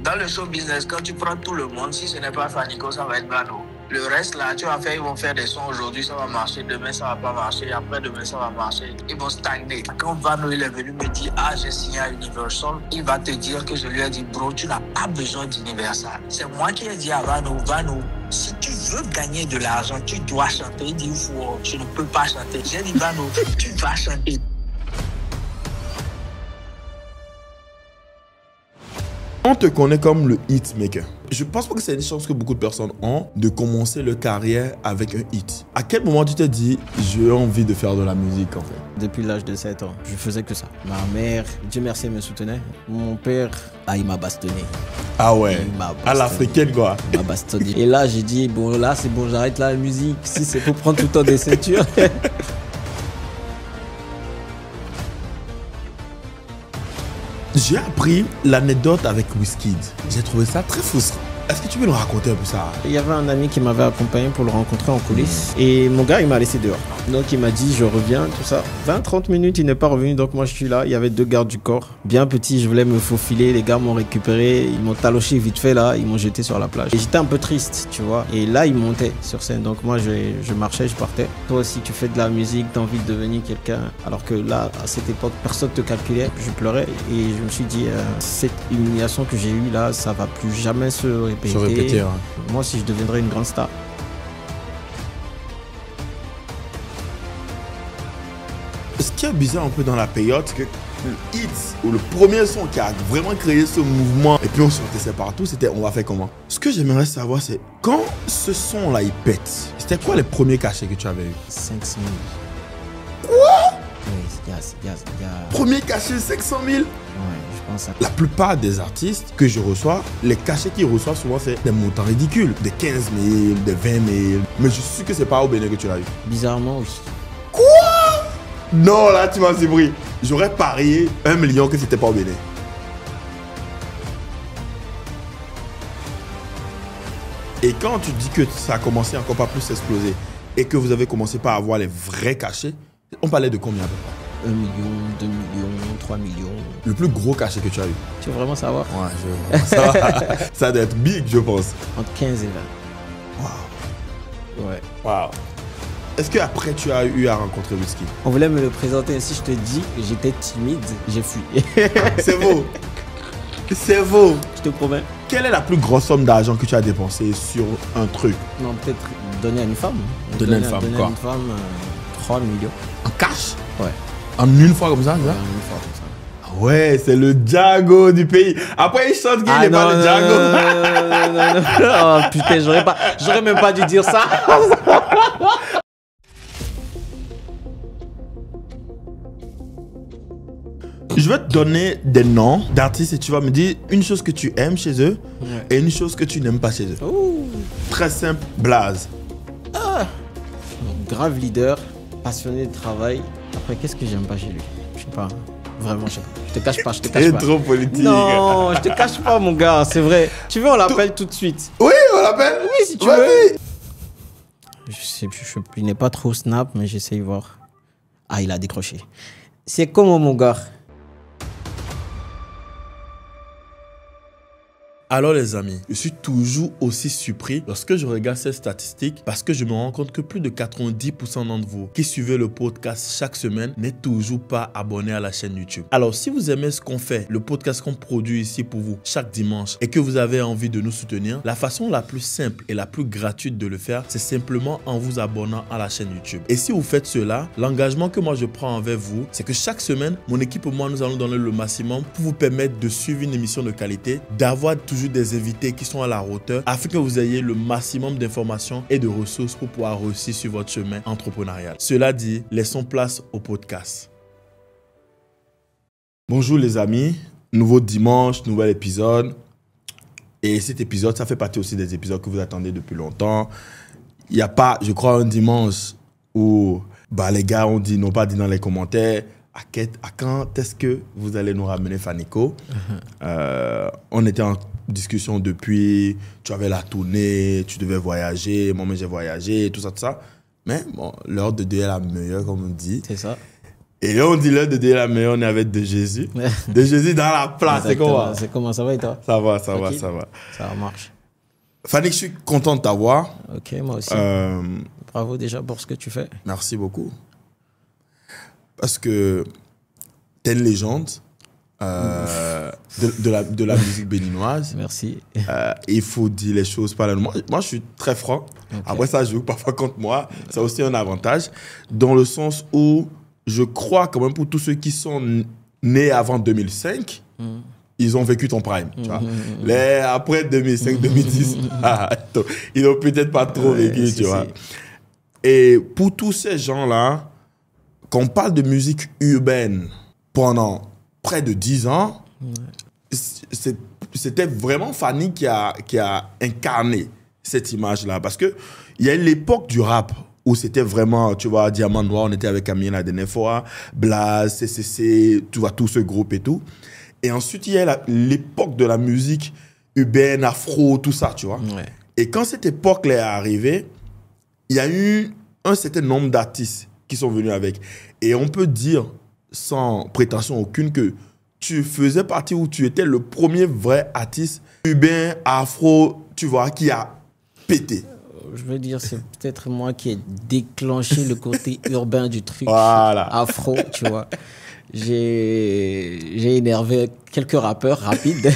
Dans le show business, quand tu prends tout le monde, si ce n'est pas Fanico, ça va être Vano. Le reste, là, tu vas faire, ils vont faire des sons aujourd'hui, ça va marcher, demain, ça va pas marcher, après demain, ça va marcher. Ils vont stagner. Quand Vano, il est venu me dire, ah, j'ai signé à Universal, il va te dire que je lui ai dit, bro, tu n'as pas besoin d'Universal. C'est moi qui ai dit à Vano, si tu veux gagner de l'argent, tu dois chanter. Il dit, je ne peux pas chanter. J'ai dit, Vano, tu vas chanter. On te connaît comme le hitmaker. Je pense pas que c'est une chance que beaucoup de personnes ont de commencer leur carrière avec un hit. À quel moment tu t'es dit, j'ai envie de faire de la musique en fait? Depuis l'âge de 7 ans, je faisais que ça. Ma mère, Dieu merci, me soutenait. Mon père, il m'a bastonné. Ah ouais, à l'africaine quoi. Il m'a bastonné. Et là, j'ai dit, bon là, c'est bon, j'arrête la musique. Si c'est pour prendre tout le temps des ceintures. J'ai appris l'anecdote avec Wizkid. J'ai trouvé ça très frustrant. Est-ce que tu peux nous raconter un peu ça? Il y avait un ami qui m'avait accompagné pour le rencontrer en coulisses. Et mon gars, il m'a laissé dehors. Donc il m'a dit, je reviens, tout ça. 20-30 minutes, il n'est pas revenu. Donc moi, je suis là. Il y avait 2 gardes du corps. Bien petit, je voulais me faufiler. Les gars m'ont récupéré. Ils m'ont taloché vite fait là. Ils m'ont jeté sur la plage. Et j'étais un peu triste, tu vois. Et là, ils montaient sur scène. Donc moi, je marchais, je partais. Toi aussi, tu fais de la musique, t'as envie de devenir quelqu'un. Alors que là, à cette époque, personne ne te calculait. Je pleurais. Et je me suis dit, cette humiliation que j'ai eue là, ça va plus jamais se répéter. Ouais. Moi, si je deviendrais une grande star. Ce qui est bizarre un peu dans la période, c'est que le hit, ou le premier son qui a vraiment créé ce mouvement, et puis on sortait ça partout, c'était on va faire comment? Ce que j'aimerais savoir, c'est quand ce son-là, il pète, c'était quoi les premiers cachets que tu avais eu? 500 000. Quoi? Oui, il y a... Premier cachet, 500 000? Ouais, je pense à... La plupart des artistes que je reçois, les cachets qu'ils reçoivent souvent, c'est des montants ridicules. Des 15 000, des 20 000. Mais je suis sûr que c'est pas au Bénin que tu l'as eu. Bizarrement, oui. Quoi? Non, là, tu m'as surpris. J'aurais parié 1 million que c'était pas au Bénin. Et quand tu dis que ça a commencé encore pas plus à exploser et que vous avez commencé par avoir les vrais cachets, on parlait de combien à peu près? 1 million, 2 millions, 3 millions. Le plus gros cachet que tu as eu? Tu veux vraiment savoir? Ouais, je veux savoir. Ça doit être big, je pense. Entre 15 et 20. Waouh. Ouais. Waouh. Est-ce qu'après tu as eu à rencontrer Wizkid? On voulait me le présenter. Si je te dis que j'étais timide, j'ai fui. C'est beau. C'est beau. Je te promets. Quelle est la plus grosse somme d'argent que tu as dépensé sur un truc? Non, peut-être donner à une femme. Donner à une femme, donner quoi? à une femme 3 millions. En cash? Ouais. En une fois comme ça, c'est Ouais, ça? une fois comme ça. Ouais, c'est le Django du pays. Après, il chante qu'il n'est pas le Django. Non. Oh putain, j'aurais même pas dû dire ça. Je vais te donner des noms d'artistes et tu vas me dire une chose que tu aimes chez eux et une chose que tu n'aimes pas chez eux. Ouh. Très simple, Blaze. Grave leader, passionné de travail. Après, qu'est-ce que j'aime pas chez lui? Je sais pas. Vraiment, je sais pas. Je te cache pas, je te cache C'est pas. trop politique. Non, je te cache pas, mon gars, c'est vrai. Tu veux, on l'appelle tout de suite. Oui, on l'appelle. Oui, si tu Vas-y. veux. Il n'est pas trop snap, mais j'essaye de voir. Ah, il a décroché. C'est comment, mon gars? Alors les amis, je suis toujours aussi surpris lorsque je regarde ces statistiques parce que je me rends compte que plus de 90% d'entre vous qui suivez le podcast chaque semaine n'êtes toujours pas abonné à la chaîne YouTube. Alors si vous aimez ce qu'on fait, le podcast qu'on produit ici pour vous chaque dimanche et que vous avez envie de nous soutenir, la façon la plus simple et la plus gratuite de le faire, c'est simplement en vous abonnant à la chaîne YouTube. Et si vous faites cela, l'engagement que moi je prends envers vous, c'est que chaque semaine, mon équipe et moi, nous allons donner le maximum pour vous permettre de suivre une émission de qualité, d'avoir toujours des invités qui sont à la hauteur afin que vous ayez le maximum d'informations et de ressources pour pouvoir réussir sur votre chemin entrepreneurial. Cela dit, laissons place au podcast. Bonjour les amis, nouveau dimanche, nouvel épisode. Et cet épisode, ça fait partie aussi des épisodes que vous attendez depuis longtemps. Il n'y a pas, je crois, un dimanche où les gars n'ont pas dit dans les commentaires à quand est-ce que vous allez nous ramener Fanico. On était en discussion depuis, tu avais la tournée, tu devais voyager, moi-même j'ai voyagé, tout ça. Mais bon, l'heure de Dieu est la meilleure, comme on dit. C'est ça. Et on dit l'heure de Dela, mais on est avec De Jésus. De Jésus dans la place, c'est comment? C'est comment, ça va et toi? Ça va. Ça marche. Fanny, je suis content de t'avoir. Ok, moi aussi. Bravo déjà pour ce que tu fais. Merci beaucoup. Parce que t'es une légende de la musique béninoise. Merci. Il faut dire les choses par là. Moi, je suis très franc. Okay. Après, ça joue parfois contre moi. C'est aussi un avantage. Dans le sens où je crois quand même pour tous ceux qui sont nés avant 2005, ils ont vécu ton prime. Tu vois. Après 2005, 2010, ils n'ont peut-être pas trop vécu. Tu vois. Et pour tous ces gens-là, quand on parle de musique urbaine pendant près de 10 ans, c'était vraiment Fanny qui a incarné cette image-là. Parce qu'il y a eu l'époque du rap où c'était vraiment, tu vois, Diamant Noir, on était avec Amien la dernière fois, Blaze, CCC, tu vois, tout ce groupe et tout. Et ensuite, il y a l'époque de la musique urbaine, afro, tout ça, tu vois. Ouais. Et quand cette époque est arrivée, il y a eu un certain nombre d'artistes qui sont venus avec. Et on peut dire, sans prétention aucune, que tu faisais partie où tu étais le premier vrai artiste urbain, afro, tu vois, qui a pété. Je veux dire, c'est peut-être moi qui ai déclenché le côté urbain du truc. Voilà. Afro, tu vois. J'ai énervé quelques rappeurs rapides.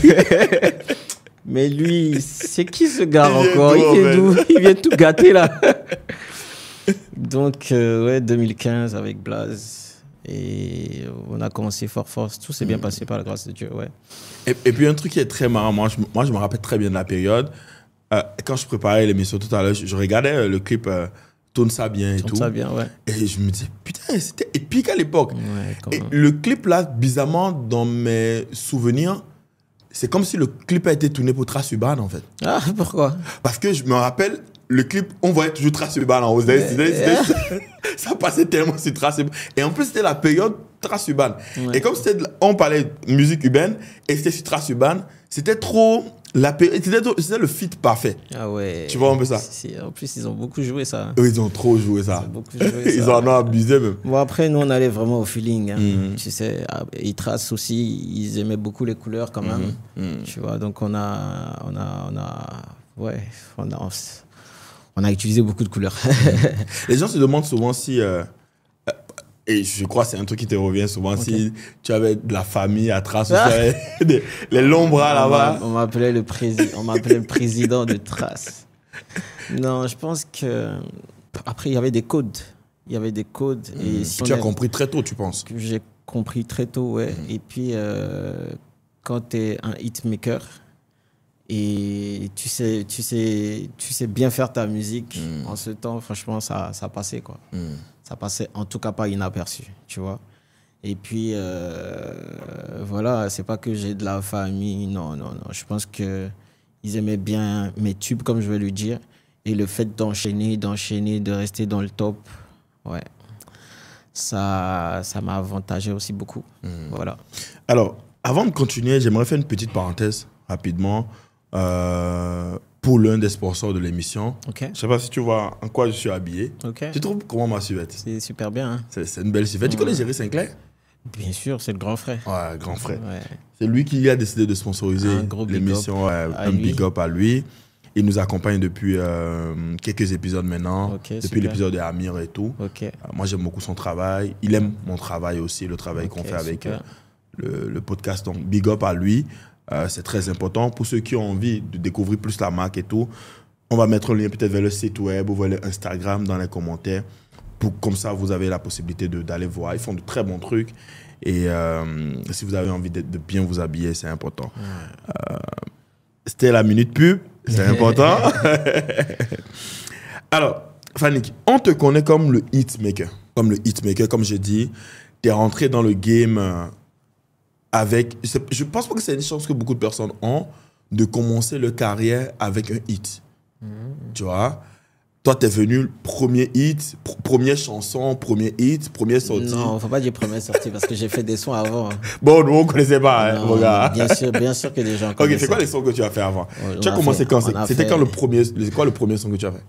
Mais lui, c'est qui ce gars encore? Il vient d'où? Il vient tout gâter là. Donc, ouais, 2015 avec Blaze. Et on a commencé fort. Tout s'est bien passé par la grâce de Dieu, ouais. Et puis un truc qui est très marrant, moi je me rappelle très bien de la période. Quand je préparais l'émission tout à l'heure, je regardais le clip Tourne ça bien et tout. Tourne ça bien, ouais. Et je me dis, putain, c'était épique à l'époque. Ouais, et le clip là, bizarrement, dans mes souvenirs, c'est comme si le clip a été tourné pour Trace Urban en fait. Ah, pourquoi? Parce que je me rappelle, le clip, on voyait toujours Trace Urban en haut. Ça passait tellement sur Trace Urban. Et en plus, c'était la période Trace Urban. Ouais. Et comme on parlait de musique urbaine et c'était sur Trace Urban, c'était trop... C'était le feat parfait. Ah ouais. Tu vois un peu ça? En plus, ils ont beaucoup joué ça. Oui, ils ont trop joué ça. Ils en ont abusé même. Bon, après, nous, on allait vraiment au feeling. Hein. Tu sais, et Trace aussi, ils aimaient beaucoup les couleurs quand même. Tu vois, donc on a utilisé beaucoup de couleurs. Les gens se demandent souvent si... et je crois que c'est un truc qui te revient souvent. Okay. Si tu avais de la famille à Trace, les longs bras là-bas. On m'appelait le président de Trace. Non, je pense que... Après, il y avait des codes. Et si tu as compris très tôt, tu penses? J'ai compris très tôt, ouais. Et puis, quand tu es un hitmaker et tu sais bien faire ta musique, en ce temps, franchement, ça passait, quoi. Ça passait en tout cas pas inaperçu, tu vois. Et puis, voilà, c'est pas que j'ai de la famille, non. Je pense qu'ils aimaient bien mes tubes, comme je vais le dire. Et le fait d'enchaîner, de rester dans le top, ouais, ça m'a avantagé aussi beaucoup. Voilà. Alors, avant de continuer, j'aimerais faire une petite parenthèse, rapidement, pour l'un des sponsors de l'émission. Okay. Je ne sais pas si tu vois en quoi je suis habillé. Okay. Tu trouves comment ma suivette? C'est super bien. Hein? C'est une belle suivette. Tu connais Jerry Sinclair? Bien sûr, c'est le grand frère. Ouais, grand frère. Ouais. C'est lui qui a décidé de sponsoriser l'émission. Un big up à lui. Il nous accompagne depuis quelques épisodes maintenant. Depuis l'épisode de Amir et tout. Moi, j'aime beaucoup son travail. Il aime mon travail aussi, le travail qu'on fait avec le podcast. Donc, big up à lui. C'est très important. Pour ceux qui ont envie de découvrir plus la marque et tout, on va mettre le lien peut-être vers le site web ou vers le Instagram dans les commentaires. Comme ça, vous avez la possibilité d'aller voir. Ils font de très bons trucs. Et si vous avez envie de bien vous habiller, c'est important. C'était la minute pub. C'est important. Alors, Fanny, on te connaît comme le hitmaker. Comme je dis, tu es rentré dans le game... je pense pas que c'est une chance que beaucoup de personnes ont de commencer leur carrière avec un hit. Tu vois? Toi, t'es venu premier hit, première chanson, premier hit, première sortie. Non, faut pas dire première sortie parce que j'ai fait des sons avant. Bon, nous, on connaissait pas, non, hein, mon gars. Bien sûr que les gens connaissent. Ok, c'est quoi les sons que tu as fait avant? Tu as commencé quand? C'était quand le premier son que tu as fait?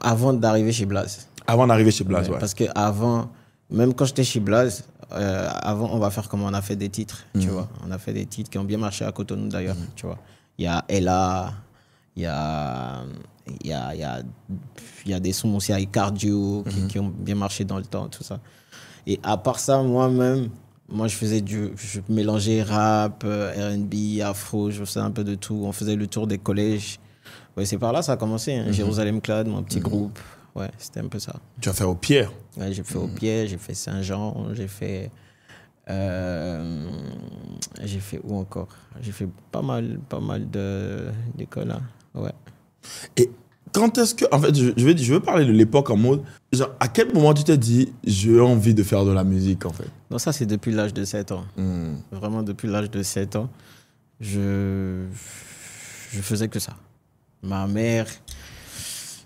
Avant d'arriver chez Blaze. Avant d'arriver chez Blaze, ouais. Parce que avant, même quand j'étais chez Blaze, avant, on va faire comment? On a fait des titres, tu vois. On a fait des titres qui ont bien marché à Cotonou d'ailleurs, tu vois. Il y a Ella, il y a des sons aussi avec Cardio qui ont bien marché dans le temps, tout ça. Et à part ça, moi-même, je mélangeais rap, R&B, afro, je faisais un peu de tout. On faisait le tour des collèges. Ouais, c'est par là ça a commencé. Hein. Jérusalem Clad, mon petit groupe. Ouais, c'était un peu ça. Tu as fait au Pierre? Ouais, j'ai fait au Pierre, j'ai fait Saint-Jean, j'ai fait où encore? J'ai fait pas mal d'écoles. Hein. Ouais. Et quand est-ce que... En fait, je veux parler de l'époque en mode... Genre, à quel moment tu t'es dit, j'ai envie de faire de la musique, en fait? Non, ça, c'est depuis l'âge de 7 ans. Vraiment, depuis l'âge de 7 ans, je faisais que ça. Ma mère,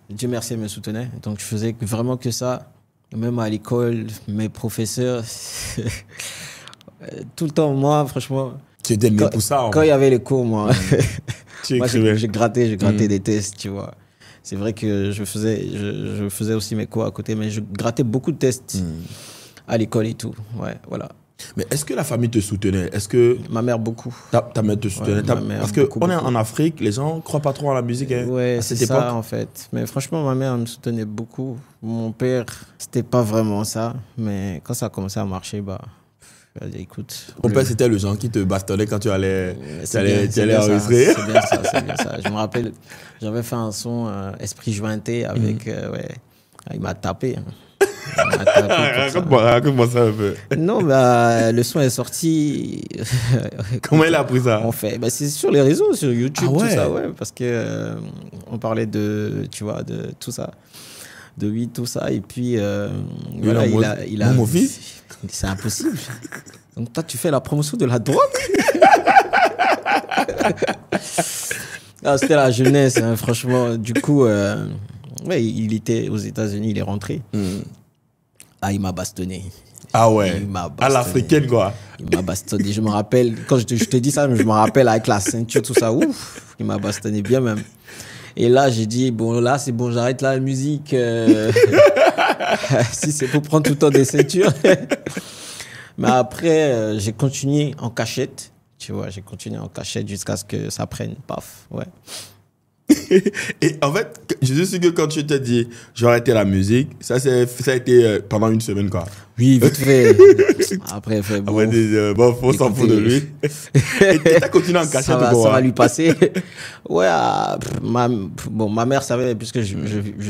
Dieu merci, elle me soutenait. Donc, je faisais vraiment que ça. Même à l'école, mes professeurs... tout le temps, moi, franchement... Tu étais né pour ça, quand il y avait les cours, moi... Tu moi, écrivais. je grattais des tests, tu vois. C'est vrai que je faisais aussi mes cours à côté, mais je grattais beaucoup de tests à l'école et tout. Ouais, voilà. Mais est-ce que la famille te soutenait? Est-ce que... Ma mère, beaucoup. Ta mère te soutenait? Ouais, ma mère, parce qu'on est en Afrique, les gens ne croient pas trop à la musique ouais, à cette c'est époque. ça, en fait. Mais franchement, ma mère me soutenait beaucoup. Mon père, c'était pas vraiment ça. Mais quand ça a commencé à marcher, bah... Écoute, Mon père, c'était le genre qui te bastonnait quand tu allais enregistrer. C'est bien ça, c'est bien ça. Je me rappelle, j'avais fait un son Esprit Jointé avec... ouais, il m'a tapé. Hein. Raconte-moi ça un peu. Non, bah, le son est sorti. Comment il a appris ça? C'est sur les réseaux, sur YouTube, Ah ouais? tout ça, ouais, parce que on parlait de, tu vois, de tout ça, de weed, tout ça, et puis voilà, il a mon fils? C'est impossible. Donc toi, tu fais la promotion de la drogue? Ah, c'était la jeunesse, hein, franchement. Du coup, ouais, il était aux États-Unis, il est rentré. Ah, il m'a bastonné. Ah ouais, à l'africaine, quoi. Il m'a bastonné. Je me rappelle, quand je te dis ça, je me rappelle avec la ceinture, tout ça. Ouf, il m'a bastonné bien même. Et là, j'ai dit, bon, là, c'est bon, j'arrête la musique. Si c'est pour prendre tout le temps des ceintures. Mais après, j'ai continué en cachette. Tu vois, j'ai continué en cachette jusqu'à ce que ça prenne. Paf, ouais. Et en fait, je suis sûr que quand tu t'es dit, j'ai arrêté la musique, ça a été pendant une semaine, quoi. Oui, vite fait. Après, bon. Après, bon, faut s'en foutre de lui. Et t'as continué en cachette ou quoi? Ça va lui passer. Ouais, ma mère savait, puisque je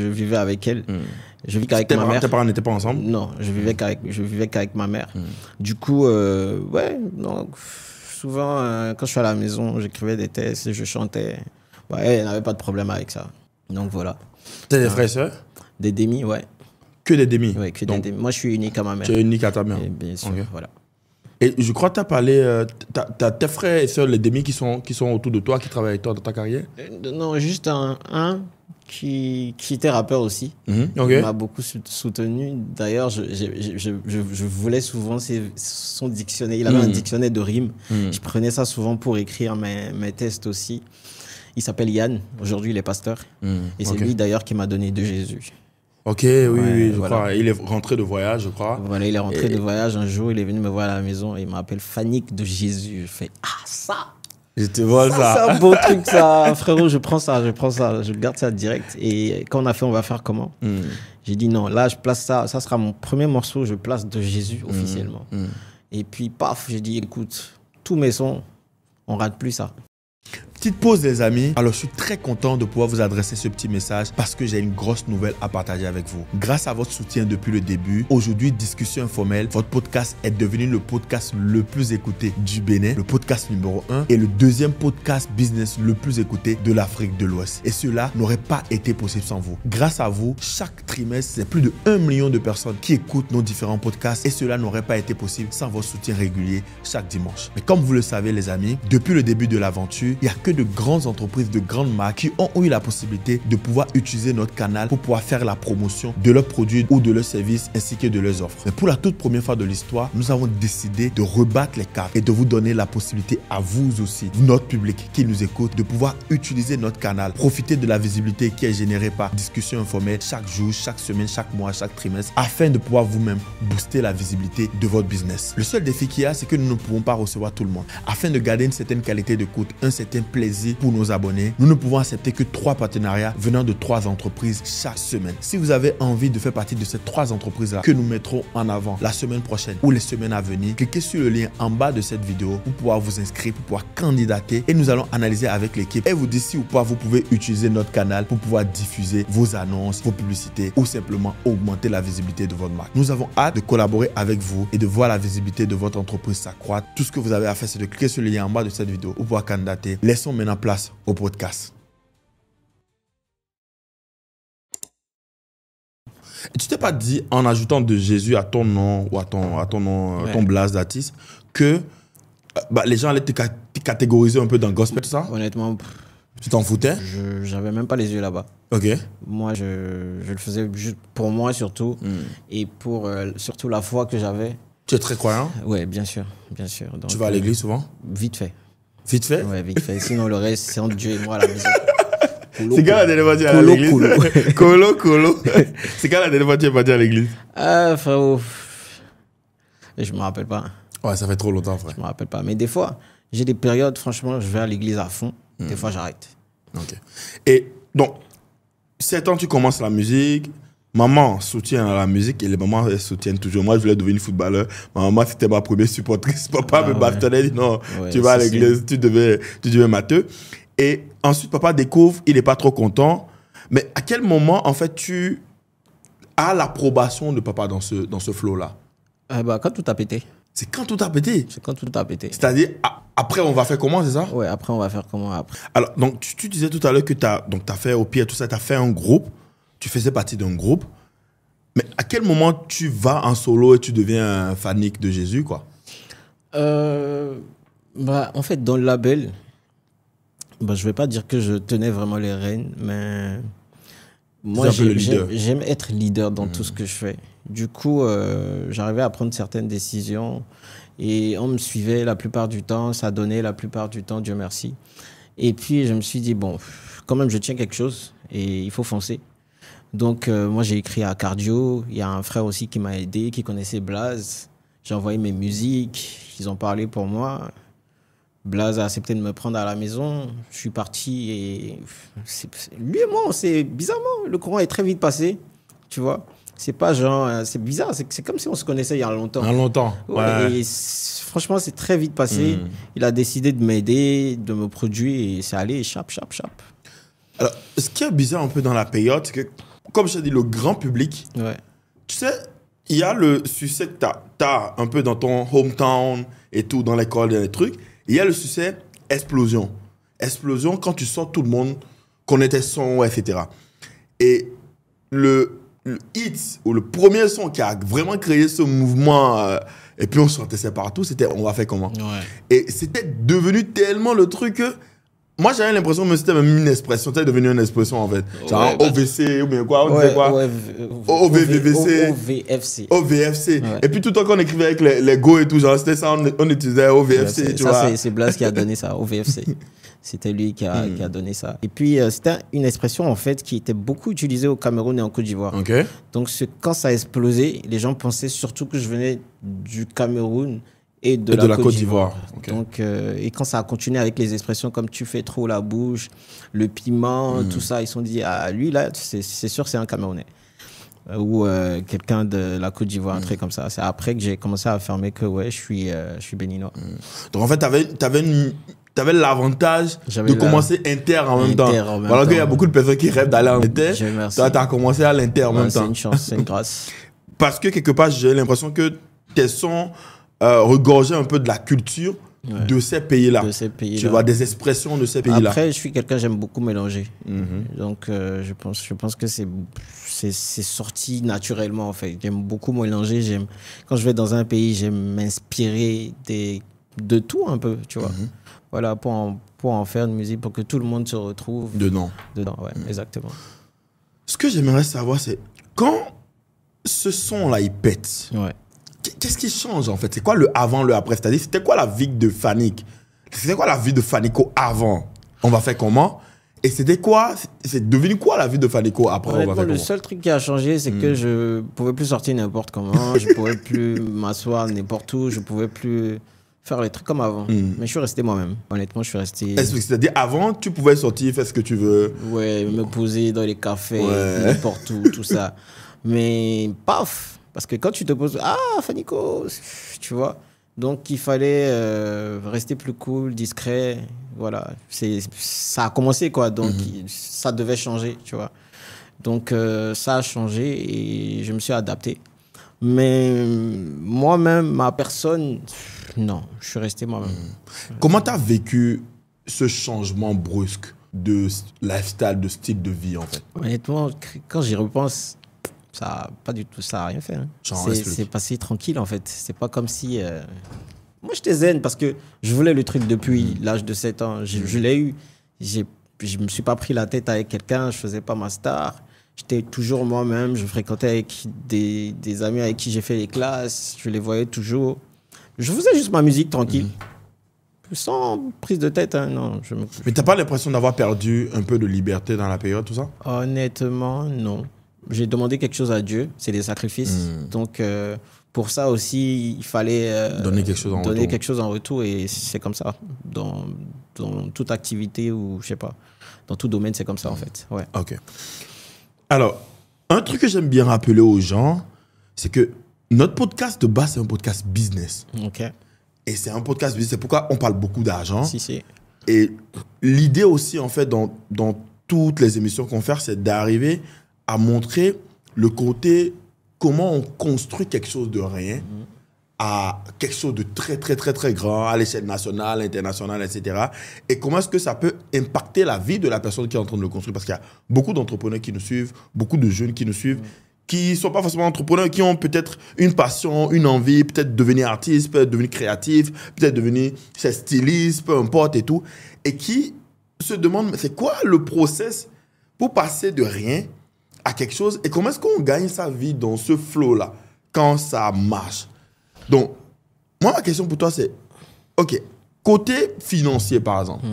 vivais avec elle. Je vivais qu'avec ma mère. Tes parents n'étaient pas ensemble? Non, je vivais qu'avec ma mère. Du coup, ouais, donc, souvent, quand je suis à la maison, j'écrivais des textes et je chantais. Ouais, elle n'avait pas de problème avec ça. Donc voilà. T'as des frères et sœurs? Des demi, ouais. Que des demi? Ouais, que des demi. Moi, je suis unique à ma mère. Tu es unique à ta mère? Et bien sûr, okay. Voilà. Et je crois que tu as parlé, t'as tes frères et sœurs, les demi qui sont autour de toi, qui travaillent avec toi dans ta carrière? Non, juste un qui était rappeur aussi. Okay. Il m'a beaucoup soutenu. D'ailleurs, je voulais souvent son dictionnaire. Il avait un dictionnaire de rimes. Je prenais ça souvent pour écrire mes tests aussi. Il s'appelle Yann. Aujourd'hui, il est pasteur. Et c'est lui, d'ailleurs, qui m'a donné de Jésus. Ok, oui, je crois. Il est rentré de voyage, je crois. Voilà, il est rentré de voyage un jour. Il est venu me voir à la maison. Et il m'appelle Fannick de Jésus. Je fais, ça! Je te vois ça. C'est un beau truc, ça. Frérot, je prends ça. Je garde ça direct. Et quand on va faire comment? J'ai dit non, là, je place ça. Ça sera mon premier morceau. Je place de Jésus officiellement. Et puis, paf, j'ai dit, écoute, tous mes sons, on rate plus ça. Petite pause les amis, alors je suis très content de pouvoir vous adresser ce petit message parce que j'ai une grosse nouvelle à partager avec vous. Grâce à votre soutien depuis le début, aujourd'hui Discussion Informelle, votre podcast est devenu le podcast le plus écouté du Bénin, le podcast numéro 1 et le deuxième podcast business le plus écouté de l'Afrique de l'Ouest. Et cela n'aurait pas été possible sans vous. Grâce à vous, chaque trimestre, c'est plus de 1 million de personnes qui écoutent nos différents podcasts et cela n'aurait pas été possible sans votre soutien régulier chaque dimanche. Mais comme vous le savez les amis, depuis le début de l'aventure, il n'y a que que de grandes entreprises, de grandes marques qui ont eu la possibilité de pouvoir utiliser notre canal pour pouvoir faire la promotion de leurs produits ou de leurs services ainsi que de leurs offres. Mais pour la toute première fois de l'histoire, nous avons décidé de rebattre les cartes et de vous donner la possibilité à vous aussi, notre public qui nous écoute, de pouvoir utiliser notre canal, profiter de la visibilité qui est générée par discussion informelle chaque jour, chaque semaine, chaque mois, chaque trimestre, afin de pouvoir vous-même booster la visibilité de votre business. Le seul défi qu'il y a, c'est que nous ne pouvons pas recevoir tout le monde. Afin de garder une certaine qualité d'écoute, un certain plaisir pour nos abonnés, nous ne pouvons accepter que 3 partenariats venant de 3 entreprises chaque semaine. Si vous avez envie de faire partie de ces 3 entreprises-là que nous mettrons en avant la semaine prochaine ou les semaines à venir, cliquez sur le lien en bas de cette vidéo pour pouvoir vous inscrire, pour pouvoir candidater et nous allons analyser avec l'équipe et vous dire si ou pas vous pouvez utiliser notre canal pour pouvoir diffuser vos annonces, vos publicités ou simplement augmenter la visibilité de votre marque. Nous avons hâte de collaborer avec vous et de voir la visibilité de votre entreprise s'accroître. Tout ce que vous avez à faire, c'est de cliquer sur le lien en bas de cette vidéo pour pouvoir candidater. Laissons maintenant place au podcast. Et tu t'es pas dit, en ajoutant de Jésus à ton nom ou à ton nom, ton blase d'artiste, que les gens allaient te catégoriser un peu dans le gospel, tout ça? Honnêtement, tu t'en foutais? J'avais même pas les yeux là-bas. Ok. Moi, je le faisais juste pour moi surtout et pour surtout la foi que j'avais. Tu es très croyant? Oui, bien sûr, bien sûr. Donc, tu vas à l'église souvent? Vite fait. Vite fait? Ouais, vite fait. Sinon, le reste, c'est entre Dieu et moi à la maison. C'est quand la dernière fois tu es à l'église? Colo. C'est quand la dernière fois tu es parti à l'église? Frérot, je me rappelle pas. Ouais, ça fait trop longtemps, frère. Je me rappelle pas. Mais des fois, j'ai des périodes, franchement, je vais à l'église à fond. Des fois, j'arrête. Ok. Et donc, 7 ans, tu commences la musique. Maman soutient la musique et les mamans elles soutiennent toujours. Moi, je voulais devenir footballeur. Ma maman, c'était ma première supportrice. Papa me bâtonnait, dit non, tu vas à l'église, tu devais matheux. Et ensuite, papa découvre, il n'est pas trop content. Mais à quel moment, en fait, tu as l'approbation de papa dans ce flow-là? Quand tout a pété. C'est quand tout a pété? C'est quand tout a pété. C'est-à-dire, après, on va faire comment, c'est ça? Ouais, après, on va faire comment après? Alors, donc, tu disais tout à l'heure que tu as fait au pire tout ça, tu as fait un groupe. Tu faisais partie d'un groupe. Mais à quel moment tu vas en solo et tu deviens un fanique de Jésus, quoi? En fait, dans le label, je ne vais pas dire que je tenais vraiment les rênes, mais moi, j'aime être leader dans tout ce que je fais. Du coup, j'arrivais à prendre certaines décisions et on me suivait la plupart du temps, ça donnait la plupart du temps, Dieu merci. Et puis, je me suis dit, bon, quand même, je tiens quelque chose et il faut foncer. Donc, moi, j'ai écrit à Cardio. Il y a un frère aussi qui m'a aidé, qui connaissait Blaze. J'ai envoyé mes musiques. Ils ont parlé pour moi. Blaze a accepté de me prendre à la maison. Je suis parti et lui et moi, c'est bizarrement, le courant est très vite passé. Tu vois? C'est pas genre, c'est bizarre. C'est comme si on se connaissait il y a longtemps. Il y a longtemps. Ouais. Et franchement, c'est très vite passé. Il a décidé de m'aider, de me produire et c'est allé chap. Alors, ce qui est bizarre un peu dans la période, c'est que, comme je t'ai dit, le grand public, tu sais, il y a le succès que tu as un peu dans ton hometown et tout, dans l'école, dans les trucs. Il y a le succès explosion. Explosion, quand tu sors, tout le monde connaît tes sons, etc. Et le hit, ou le premier son qui a vraiment créé ce mouvement, et puis on sortait ça partout, c'était « On va faire comment ?» Et c'était devenu tellement le truc que moi, j'avais l'impression que c'était même une expression. C'était devenu une expression, en fait. Genre OVC ou bien quoi, on disait quoi? OVVC. OVFC. Et puis, tout le temps qu'on écrivait avec les Go et tout, genre, c'était ça, on utilisait OVFC, tu vois. C'est Blaze qui a donné ça, OVFC. C'était lui qui a donné ça. Et puis, c'était une expression, en fait, qui était beaucoup utilisée au Cameroun et en Côte d'Ivoire. Donc, quand ça a explosé, les gens pensaient surtout que je venais du Cameroun et de la Côte d'Ivoire. Donc, et quand ça a continué avec les expressions comme tu fais trop la bouche, le piment, tout ça, ils se sont dit, lui, là, c'est sûr, c'est un Camerounais. Ou quelqu'un de la Côte d'Ivoire, un truc comme ça. C'est après que j'ai commencé à affirmer que, ouais, je suis béninois. Donc, en fait, t'avais l'avantage de commencer inter en même temps. Alors qu'il y a beaucoup de personnes qui rêvent d'aller en inter. Toi, t'as commencé à l'inter en même temps. C'est une chance, c'est une grâce. Parce que quelque part, j'ai l'impression que tes sons regorgeaient un peu de la culture de ces pays-là. Tu vois, des expressions de ces pays-là. Après, je suis quelqu'un, j'aime beaucoup mélanger. Donc, je pense que c'est sorti naturellement, en fait. J'aime beaucoup mélanger. Quand je vais dans un pays, j'aime m'inspirer de tout un peu, tu vois. Voilà, pour pour en faire une musique, pour que tout le monde se retrouve Dedans, ouais, exactement. Ce que j'aimerais savoir, c'est quand ce son-là, il pète, Ouais. qu'est-ce qui change en fait? C'est quoi le avant, le après? C'est-à-dire, c'était quoi la vie de Fanick? C'était quoi la vie de Fanico avant? On va faire comment? Et c'était quoi? C'est devenu quoi la vie de Fanico après? Honnêtement, on va faire le comment? seul truc qui a changé, c'est que je pouvais plus sortir n'importe comment, je pouvais plus m'asseoir n'importe où, je pouvais plus faire les trucs comme avant. Mais je suis resté moi-même. Honnêtement, je suis resté. C'est-à-dire, avant, tu pouvais sortir, faire ce que tu veux. Ouais, me poser dans les cafés, Ouais. n'importe où, tout ça. Mais paf! Parce que quand tu te poses, ah, Fanico, tu vois. Donc, il fallait rester plus cool, discret. Voilà. Ça a commencé, quoi. Donc, ça devait changer, tu vois. Donc, ça a changé et je me suis adapté. Mais moi-même, ma personne, non, je suis resté moi-même. Comment tu as vécu ce changement brusque de lifestyle, de style de vie, en fait? Honnêtement, quand j'y repense, ça a rien fait. Hein. C'est passé tranquille, en fait. C'est pas comme si... Moi, j'étais zen parce que je voulais le truc depuis l'âge de 7 ans. Je l'ai eu. Je me suis pas pris la tête avec quelqu'un. Je faisais pas ma star. J'étais toujours moi-même. Je fréquentais avec des amis avec qui j'ai fait les classes. Je les voyais toujours. Je faisais juste ma musique tranquille. Sans prise de tête. Hein. Non, Mais t'as pas l'impression d'avoir perdu un peu de liberté dans la période, tout ça? Honnêtement, non. J'ai demandé quelque chose à Dieu. C'est des sacrifices. Donc, pour ça aussi, il fallait donner quelque chose en retour. Et c'est comme ça. Dans toute activité ou, je sais pas, dans tout domaine, c'est comme ça, en fait. Ouais. OK. Alors, un truc que j'aime bien rappeler aux gens, c'est que notre podcast de base, c'est un podcast business. OK. Et c'est un podcast business. C'est pourquoi on parle beaucoup d'argent. Si. Et l'idée aussi, en fait, dans toutes les émissions qu'on fait, c'est d'arriver à montrer le côté, comment on construit quelque chose de rien à quelque chose de très, très, très, très grand, à l'échelle nationale, internationale, etc. Et comment est-ce que ça peut impacter la vie de la personne qui est en train de le construire? Parce qu'il y a beaucoup d'entrepreneurs qui nous suivent, beaucoup de jeunes qui nous suivent, qui ne sont pas forcément entrepreneurs, qui ont peut-être une passion, une envie, peut-être devenir artiste, peut-être devenir créatif, peut-être devenir styliste, peu importe et tout, et qui se demandent, c'est quoi le process pour passer de rien à quelque chose, et comment est-ce qu'on gagne sa vie dans ce flow-là, quand ça marche? Donc, moi, ma question pour toi, c'est, OK, côté financier, par exemple,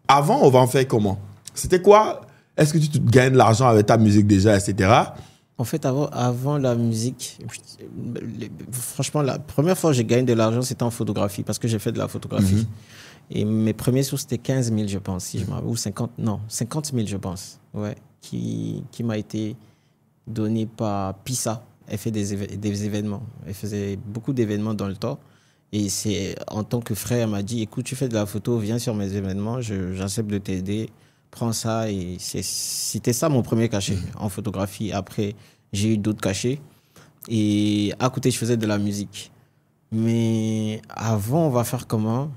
avant, on va en faire comment? C'était quoi? Est-ce que tu gagnes de l'argent avec ta musique déjà, etc.? En fait, avant la musique, franchement, la première fois que j'ai gagné de l'argent, c'était en photographie, parce que j'ai fait de la photographie. Et mes premiers sources, c'était 15 000, je pense, si je m'en rappelle, ou 50 000, je pense, ouais, qui m'a été donné par Pissa. Elle fait des événements. Elle faisait beaucoup d'événements dans le temps. Et c'est en tant que frère, elle m'a dit, écoute, tu fais de la photo, viens sur mes événements, j'accepte de t'aider, prends ça. Et c'était ça mon premier cachet en photographie. Après, j'ai eu d'autres cachets. Et à côté, je faisais de la musique. Mais avant, on va faire comment?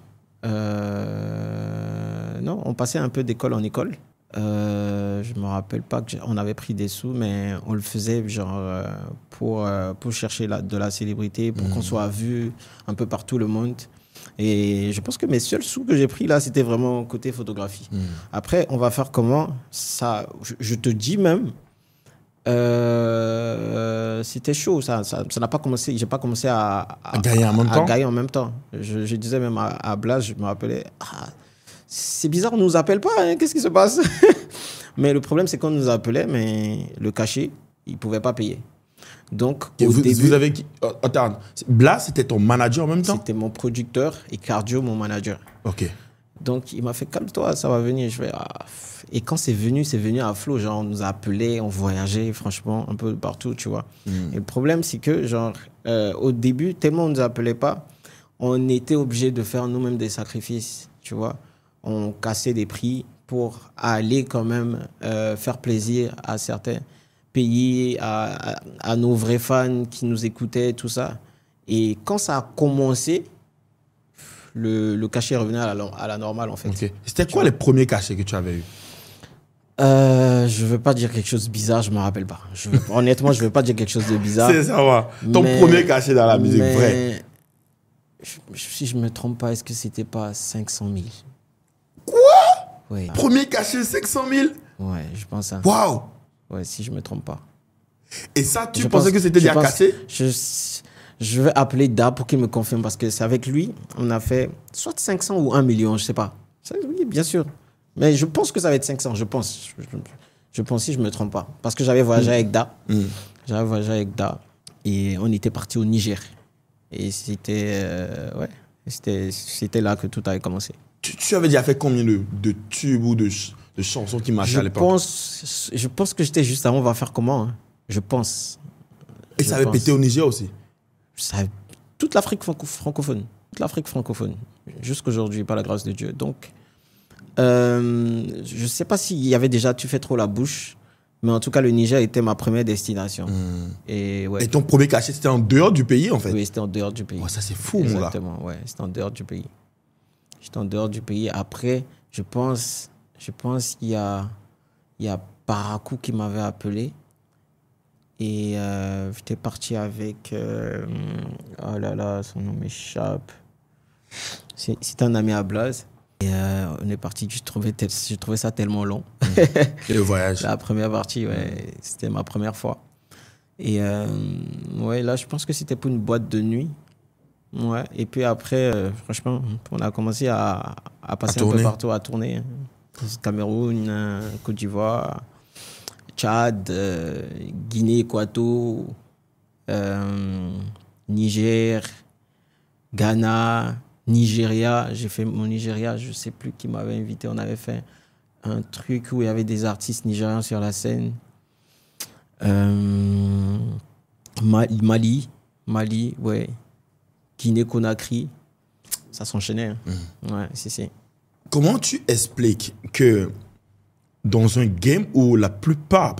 Non, on passait un peu d'école en école. Je me rappelle pas qu'on avait pris des sous, mais on le faisait genre pour chercher de la célébrité, pour qu'on soit vu un peu par tout le monde. Et je pense que mes seuls sous que j'ai pris là, c'était vraiment côté photographie. Après, on va faire comment? Ça, je te dis même, c'était chaud. Ça n'a pas commencé. J'ai pas commencé à gagner en même temps. Gagner en même temps. Je disais même à Blas, je me rappelais. C'est bizarre, on nous appelle pas, hein, qu'est-ce qui se passe? Mais le problème, c'est qu'on nous appelait, mais le cachet, ils pouvaient pas payer. Donc, au début... Vous avez... Attends, Blas, c'était ton manager en même temps? C'était mon producteur et Cardio, mon manager. OK. Donc, il m'a fait, calme-toi, ça va venir. Je fais, Et quand c'est venu à flot. Genre, on nous appelait, on voyageait, franchement, un peu partout, tu vois. Et le problème, c'est que, genre, au début, tellement on nous appelait pas, on était obligé de faire nous-mêmes des sacrifices, tu vois. On cassait des prix pour aller quand même faire plaisir à certains pays, à nos vrais fans qui nous écoutaient, tout ça. Et quand ça a commencé, le cachet revenait à la normale, en fait. Okay. C'était quoi les premiers cachets que tu avais eu? Je ne veux pas dire quelque chose de bizarre, je ne me rappelle pas. Honnêtement, je ne veux pas dire quelque chose de bizarre. C'est ça, va. Ton premier cachet dans la musique, vrai. Si je ne me trompe pas, est-ce que c'était pas 500 000? Quoi? Oui. Premier cachet, 500 000. Ouais, je pense ça. Waouh! Ouais, si je me trompe pas. Et ça, tu pensais que c'était déjà cassé? Je vais appeler Da pour qu'il me confirme parce que c'est avec lui, on a fait soit 500 ou 1 million, je sais pas. Oui, bien sûr. Mais je pense que ça va être 500, je pense. Je pense si je me trompe pas. Parce que j'avais voyagé avec Da. J'avais voyagé avec Da et on était parti au Niger. Et c'était c'était là que tout avait commencé. Tu avais déjà fait combien de tubes ou de chansons qui marchaient à l'époque? Je pense que j'étais juste avant, on va faire comment, hein? Je pense. Et ça avait pété au Niger aussi? Toute l'Afrique francophone. Toute l'Afrique francophone. Jusqu'aujourd'hui, par la grâce de Dieu. Donc, je ne sais pas s'il y avait déjà Tu fais trop la bouche, mais en tout cas, le Niger était ma première destination. Et ton premier cachet, c'était en dehors du pays, en fait? Oui, c'était en dehors du pays. Oh, ça, c'est fou, mon gars. Exactement, ouais. C'était en dehors du pays. J'étais en dehors du pays. Après, je pense qu'il y a Parakou qui m'avait appelé. Et j'étais parti avec... oh là là, son nom m'échappe. C'était un ami à Blaze. Et on est parti, je trouvais ça tellement long. Et le voyage? La première partie, ouais, c'était ma première fois. Et ouais, là, je pense que c'était pour une boîte de nuit. Ouais. Et puis après, franchement, on a commencé à passer un peu partout, à tourner. Cameroun, Côte d'Ivoire, Tchad, Guinée, Équato, Niger, Ghana, Nigeria. J'ai fait mon Nigeria, je ne sais plus qui m'avait invité. On avait fait un truc où il y avait des artistes nigérians sur la scène. Mali, ouais. Guinée-Conakry. Ça s'enchaînait. Hein. Ouais, si. Comment tu expliques que dans un game où la plupart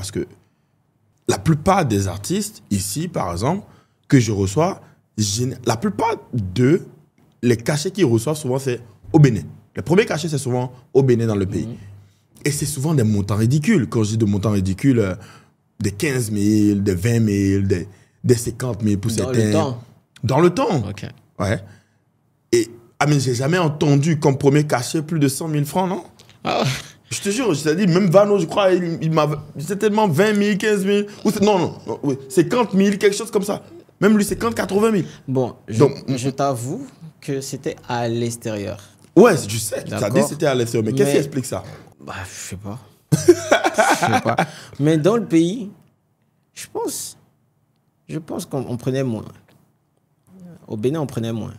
des artistes ici, par exemple, que je reçois, la plupart d'eux, les cachets qu'ils reçoivent souvent, c'est au Bénin. Le premier cachet, c'est souvent au Bénin dans le pays. Et c'est souvent des montants ridicules. Quand je dis de montants ridicules, des 15 000, des 20 000, des 50 000 pour certains. Dans le temps? Dans le temps. Ok. Ouais. Et mais j'ai jamais entendu comme premier cachet plus de 100 000 francs, non? Ah. Je te jure, je t'ai dit, même Vano, je crois, c'est tellement 20 000, 15 000, non, oui, 50 000, quelque chose comme ça. Même lui, c'est 80 000. Bon, je t'avoue que c'était à l'extérieur. Ouais, je sais, tu as dit que c'était à l'extérieur, mais qu'est-ce qui explique ça? Bah, je sais pas. Je sais pas. Mais dans le pays, je pense qu'on prenait moins. Au Bénin, on prenait moins.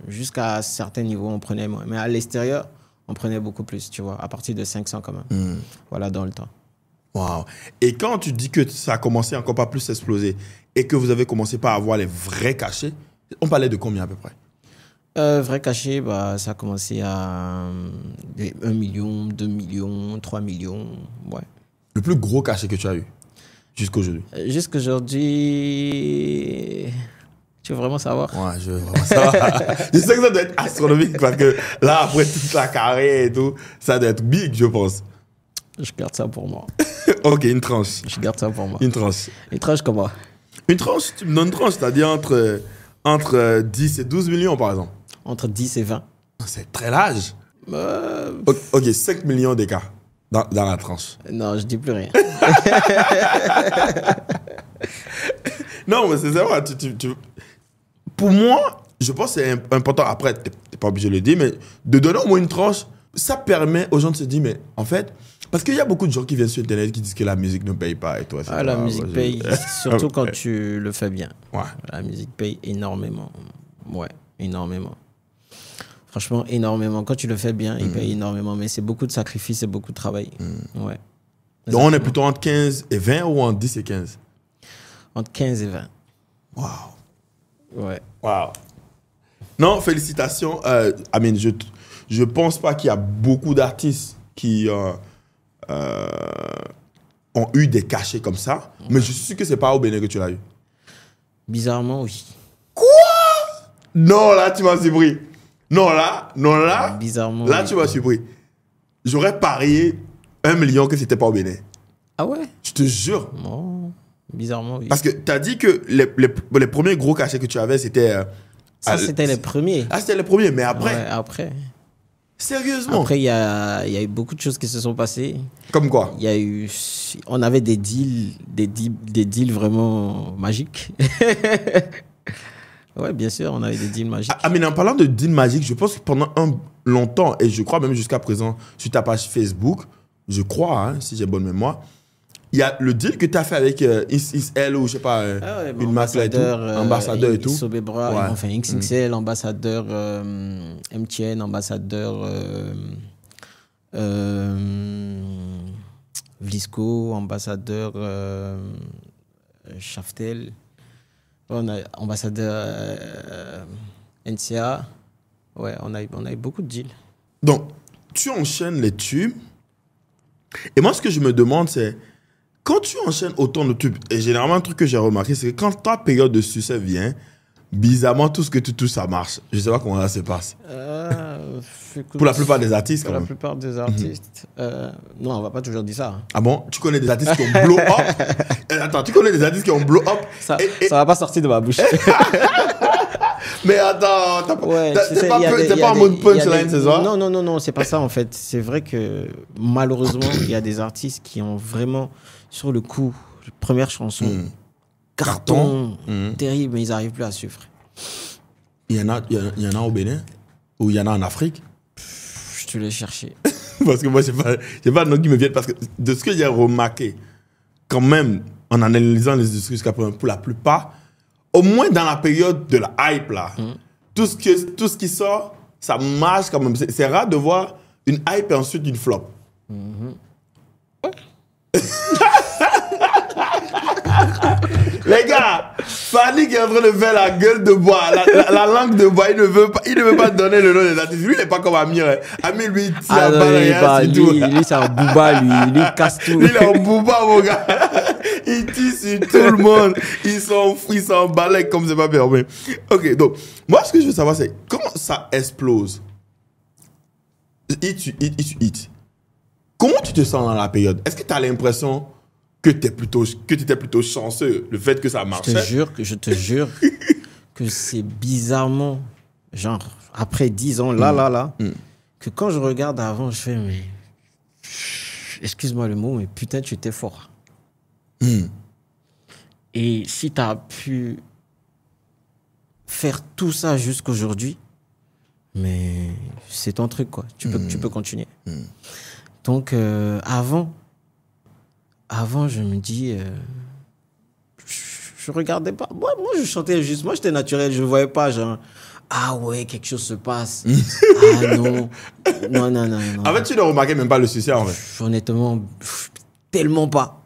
Jusqu'à certains niveaux, on prenait moins. Mais à l'extérieur, on prenait beaucoup plus, tu vois, à partir de 500 quand même. Voilà, dans le temps. Wow. Et quand tu dis que ça a commencé encore pas plus à exploser et que vous avez commencé par avoir les vrais cachets, on parlait de combien à peu près? Vrai cachet, bah, ça a commencé à 1 million, 2 millions, 3 millions, ouais. Le plus gros cachet que tu as eu jusqu'aujourd'hui? Jusqu'aujourd'hui... Tu veux vraiment savoir? Ouais, je veux vraiment savoir. Je sais que ça doit être astronomique parce que là, après toute la carrière et tout, ça doit être big, je pense. Je garde ça pour moi. Ok, une tranche. Je garde ça pour moi. Une tranche. Une tranche comment? Une tranche, tu me donnes une tranche, c'est-à-dire entre 10 et 12 millions, par exemple. Entre 10 et 20. C'est très large. Ok, 5 millions d'écart dans la tranche. Non, je dis plus rien. Non, mais c'est vrai. Pour moi, je pense que c'est important. Après, tu n'es pas obligé de le dire, mais de donner au moins une tranche, ça permet aux gens de se dire, mais en fait, parce qu'il y a beaucoup de gens qui viennent sur Internet qui disent que la musique ne paye pas et tout. Ah, la musique paye, surtout quand tu le fais bien. Ouais. La musique paye énormément. Ouais, énormément. Franchement, énormément. Quand tu le fais bien, il paye énormément. Mais c'est beaucoup de sacrifices, c'est beaucoup de travail. Ouais. Donc, on est plutôt entre 15 et 20 ou entre 10 et 15? Entre 15 et 20. Waouh. Ouais. Waouh. Non, félicitations. Amine, je pense pas qu'il y a beaucoup d'artistes qui ont eu des cachets comme ça. Mais je suis sûr que c'est pas au Bénin que tu l'as eu. Bizarrement, oui. Quoi? Non, là, tu m'as surpris. Non, là. Bizarrement. Là, oui. tu m'as surpris. J'aurais parié 1 million que c'était pas au Bénin. Ah ouais? Je te jure. Non. Bizarrement, oui. Parce que tu as dit que les premiers gros cachets que tu avais, c'était... ça, c'était les premiers. Ah, c'était les premiers, mais après... Ouais, après. Sérieusement? Après, il y a eu beaucoup de choses qui se sont passées. Comme quoi? On avait des deals vraiment magiques. Ouais, bien sûr, on avait des deals magiques. Ah, mais en parlant de deal magique, je pense que pendant longtemps, et je crois même jusqu'à présent, sur ta page Facebook, je crois, hein, si j'ai bonne mémoire, il y a le deal que tu as fait avec XXL ou je sais pas, une marque là et tout, ambassadeur et tout. Sobebra, Ouais. enfin XXL, ambassadeur MTN, ambassadeur Vlisco, ambassadeur Shaftel, on a ambassadeur NCA. Ouais, on a eu beaucoup de deals. Donc, tu enchaînes les tubes. Et moi, ce que je me demande, c'est quand tu enchaînes autant de tubes, et généralement, un truc que j'ai remarqué, c'est que quand ta période de succès vient, bizarrement, tout ce que tu touches, ça marche. Je ne sais pas comment ça se passe. Pour la plupart des artistes, quand Pour même. la plupart des artistes. Non, on va pas toujours dire ça. Hein. Ah bon? Tu connais des artistes qui ont blow up? Attends, tu connais des artistes qui ont blow up? Ça va pas sortir de ma bouche. Mais attends, Ouais, t'es pas en mode punchline, c'est ça? Non, c'est pas ça en fait. C'est vrai que malheureusement, il y a des artistes qui ont vraiment, sur le coup, première chanson, carton, terrible, mais ils n'arrivent plus à suivre. Il y en a au Bénin? Ou il y en a en Afrique? Je te l'ai cherché. Parce que moi, j'ai pas de nom qui me viennent. Parce que de ce que j'ai remarqué, quand même, en analysant les discours jusqu'à présent, pour la plupart, au moins dans la période de la hype, là, tout ce qui sort, ça marche quand même. C'est rare de voir une hype et ensuite une flop. Les gars, Fanny qui est en train de faire la gueule de bois, la langue de bois, il ne veut pas donner le nom des artistes. Lui, il n'est pas comme Amir. Hein. Amir, lui, il tire lui, c'est un booba, lui, il casse tout. Lui, il est un booba, mon gars. Il tire sur tout le monde. Il s'en balèque comme c'est pas permis. Ok, donc, moi, ce que je veux savoir, c'est comment ça explose? Hit. Comment tu te sens dans la période? Est-ce que tu as l'impression que tu étais plutôt chanceux, le fait que ça marchait? Je te jure que c'est bizarrement, genre, après 10 ans, là, que quand je regarde avant, je fais, mais, excuse-moi le mot, mais putain, tu étais fort. Et si tu as pu faire tout ça jusqu'aujourd'hui, mais c'est ton truc, quoi. Tu peux continuer. Donc, avant, je me dis, je regardais pas. Moi, je chantais juste. Moi, j'étais naturel. Je voyais pas, genre, ah ouais, quelque chose se passe. Ah non. Non. En fait, tu ne remarquais même pas le succès, en fait. Honnêtement, tellement pas.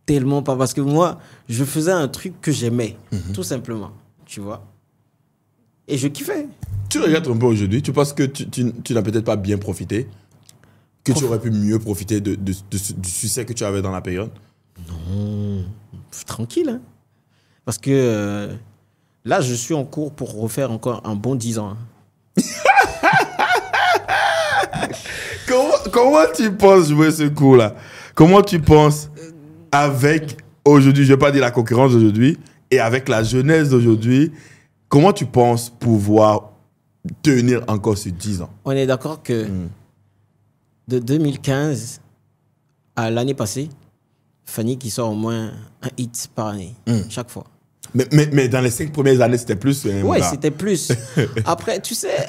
Tellement pas. Parce que moi, je faisais un truc que j'aimais, tout simplement. Tu vois? Et je kiffais. Tu regardes un peu aujourd'hui, tu penses que tu n'as peut-être pas bien profité? Que tu aurais pu mieux profiter du succès que tu avais dans la période? Non, tranquille. Hein. Parce que là, je suis en cours pour refaire encore un bon 10 ans. Hein. Comment tu penses jouer ce coup-là? Comment tu penses avec aujourd'hui, je ne vais pas dire la concurrence d'aujourd'hui, et avec la jeunesse d'aujourd'hui, comment tu penses pouvoir tenir encore sur 10 ans? On est d'accord que de 2015 à l'année passée, Fanny qui sort au moins un hit par année, chaque fois. Mais dans les 5 premières années, c'était plus. Oui, c'était plus. Après, tu sais.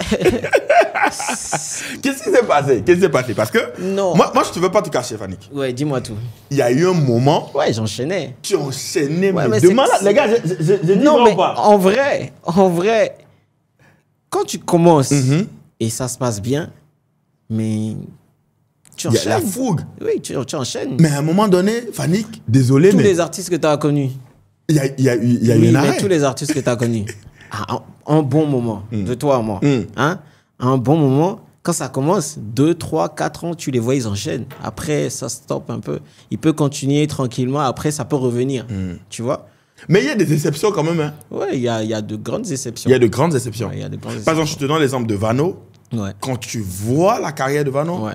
Qu'est-ce qui s'est passé? Parce que. Non. Moi, je ne veux pas te cacher, Fanny. Ouais, dis-moi tout. Il y a eu un moment. Ouais, j'enchaînais. Tu enchaînais, ouais, mais de malade. Les gars, je dis non, mais pas. En vrai, quand tu commences et ça se passe bien, mais. Tu enchaînes. Il y a la fougue. Oui, tu enchaînes. Mais à un moment donné, Fanny, désolé, tous mais. Tous les artistes que tu as connus. Il y a eu un arrêt. Tous les artistes que tu as connus. Un bon moment, de toi à moi. Hein? Un bon moment, quand ça commence, 2, 3, 4 ans, tu les vois, ils enchaînent. Après, ça stoppe un peu. Il peut continuer tranquillement. Après, ça peut revenir. Tu vois? Mais il y a des exceptions quand même. Hein. Oui, il y a de grandes exceptions. Il y a de grandes exceptions. Ouais, Par exemple, je te donne l'exemple de Vano. Ouais. Quand tu vois la carrière de Vano,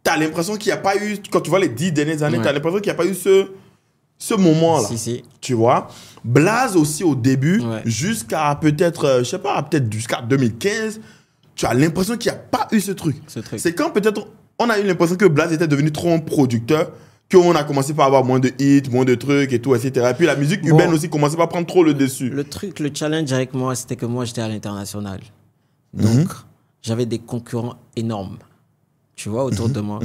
tu as l'impression qu'il n'y a pas eu, quand tu vois les 10 dernières années, tu as l'impression qu'il n'y a pas eu ce moment-là. Si. Tu vois? Blaze aussi au début, jusqu'à peut-être, je sais pas, peut-être jusqu'à 2015, tu as l'impression qu'il n'y a pas eu ce truc. C'est quand peut-être on a eu l'impression que Blaze était devenu trop un producteur, qu'on a commencé par avoir moins de hits, moins de trucs et tout, etc. Et puis la musique urbaine aussi commençait par prendre trop le dessus. Le challenge avec moi, c'était que moi, j'étais à l'international. Donc, j'avais des concurrents énormes, tu vois, autour de moi.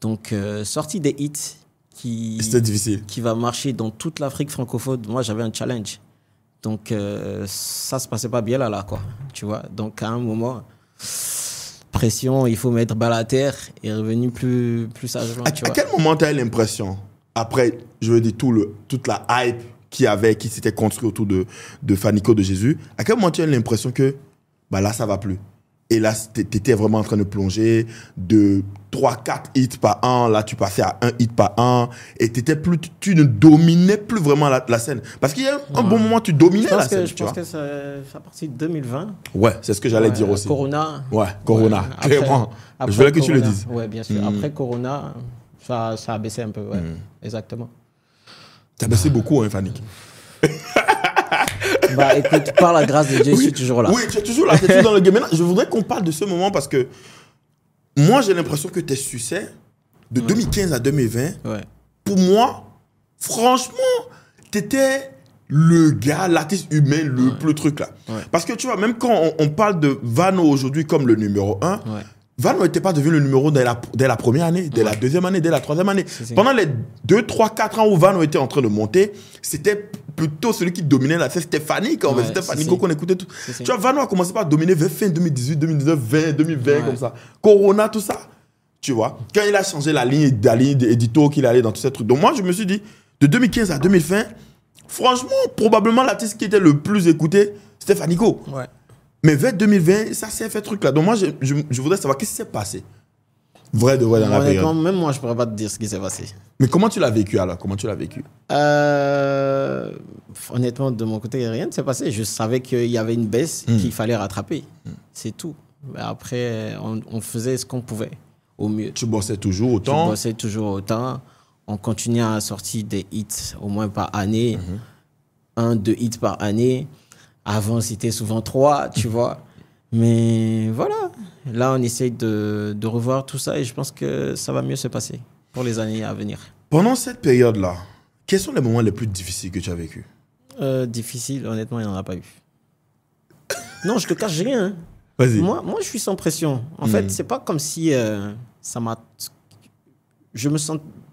Donc, sortie des hits c'était difficile. Qui va marcher dans toute l'Afrique francophone, moi, j'avais un challenge. Donc, ça se passait pas bien là, quoi, tu vois. Donc, à un moment... pression, il faut mettre balle à terre et revenir plus sagement. À quel moment tu as eu l'impression, après, je veux dire, toute la hype qui s'était construite autour de Fanico de Jésus, à quel moment tu as eu l'impression que bah là, ça va plus? Et là, tu étais vraiment en train de plonger de 3-4 hits par an. Là, tu passais à 1 hit par an. Et tu ne dominais plus vraiment la scène. Parce qu'il y a un bon moment, tu dominais la scène. Je pense que c'est à partir de 2020. Ouais, c'est ce que j'allais dire aussi. Corona. Ouais, Corona. Clairement. Je voulais que tu le dises. Ouais, bien sûr. Après Corona, ça a baissé un peu. Ouais, exactement. Ça a baissé beaucoup, hein, Fanique. Bah écoute, par la grâce de Dieu, je suis toujours là. Oui, tu es toujours là, tu es toujours dans le game. Maintenant, je voudrais qu'on parle de ce moment parce que moi, j'ai l'impression que tes succès de 2015 à 2020, pour moi, franchement, tu étais le gars, l'artiste humain, le plus truc là. Parce que tu vois, même quand on parle de Vano aujourd'hui comme le numéro 1, Vano n'était pas devenu le numéro dès la première année, dès la deuxième année, dès la troisième année. Pendant les 2, 3, 4 ans où Vano était en train de monter, c'était plutôt celui qui dominait la scène. C'était Fanico, c'était Fanico qu'on écoutait tout. Tu vois, Vano a commencé par dominer vers fin 2018, 2019, 2020, comme ça. Corona, tout ça. Tu vois, quand il a changé la ligne d'édito, qu'il allait dans tous ces trucs. Donc moi, je me suis dit, de 2015 à 2020, franchement, probablement l'artiste qui était le plus écouté, c'était Fanico. Ouais. Mais vers 2020, ça s'est fait truc là. Donc moi, je voudrais savoir qu'est-ce qui s'est passé. Vrai de vrai dans la période. Même moi, je ne pourrais pas te dire ce qui s'est passé. Mais comment tu l'as vécu alors? Comment tu l'as vécu? Honnêtement, de mon côté, rien ne s'est passé. Je savais qu'il y avait une baisse qu'il fallait rattraper. C'est tout. Mais après, on faisait ce qu'on pouvait au mieux. Tu bossais toujours autant? Je bossais toujours autant. On continuait à sortir des hits au moins par année. 1, 2 hits par année. Avant, c'était souvent 3, tu vois. Mais voilà. Là, on essaye de revoir tout ça et je pense que ça va mieux se passer pour les années à venir. Pendant cette période-là, quels sont les moments les plus difficiles que tu as vécu? Difficile, honnêtement, il n'y en a pas eu. Non, je te cache rien. Hein. Vas-y. Moi, je suis sans pression. En fait, c'est pas comme si ça m'a...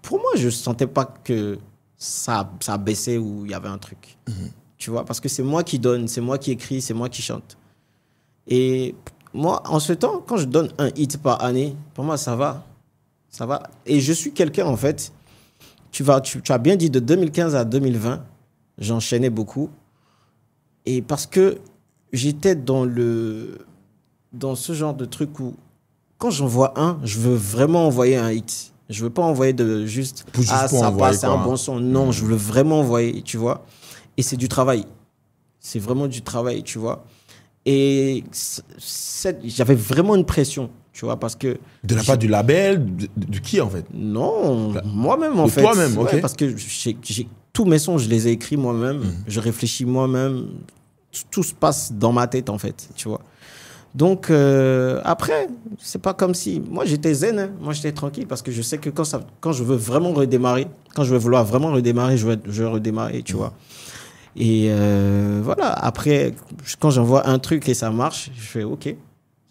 Pour moi, je ne sentais pas que ça baissait ou il y avait un truc. Tu vois, parce que c'est moi qui donne, c'est moi qui écris, c'est moi qui chante. Et moi, en ce temps, quand je donne un hit par année, pour moi, ça va. Ça va. Et je suis quelqu'un, en fait, tu as bien dit, de 2015 à 2020, j'enchaînais beaucoup. Et parce que j'étais dans ce genre de truc où, quand j'envoie un, je veux vraiment envoyer un hit. Je veux pas envoyer juste ça passe, c'est un bon son. Non, je veux vraiment envoyer, tu vois. Et c'est du travail. C'est vraiment du travail, tu vois. Et j'avais vraiment une pression, tu vois, parce que... De la part du label, de qui, en fait? Non, moi-même, en fait. Toi-même, ok. Ouais, parce que tous mes sons, je les ai écrits moi-même. Je réfléchis moi-même. Tout se passe dans ma tête, en fait, tu vois. Donc, après, c'est pas comme si... Moi, j'étais zen, hein. Moi, j'étais tranquille parce que je sais que quand je veux vraiment redémarrer, quand je vais vouloir vraiment redémarrer, je vais redémarrer, tu vois. Et voilà, après, quand j'envoie un truc et ça marche, je fais OK.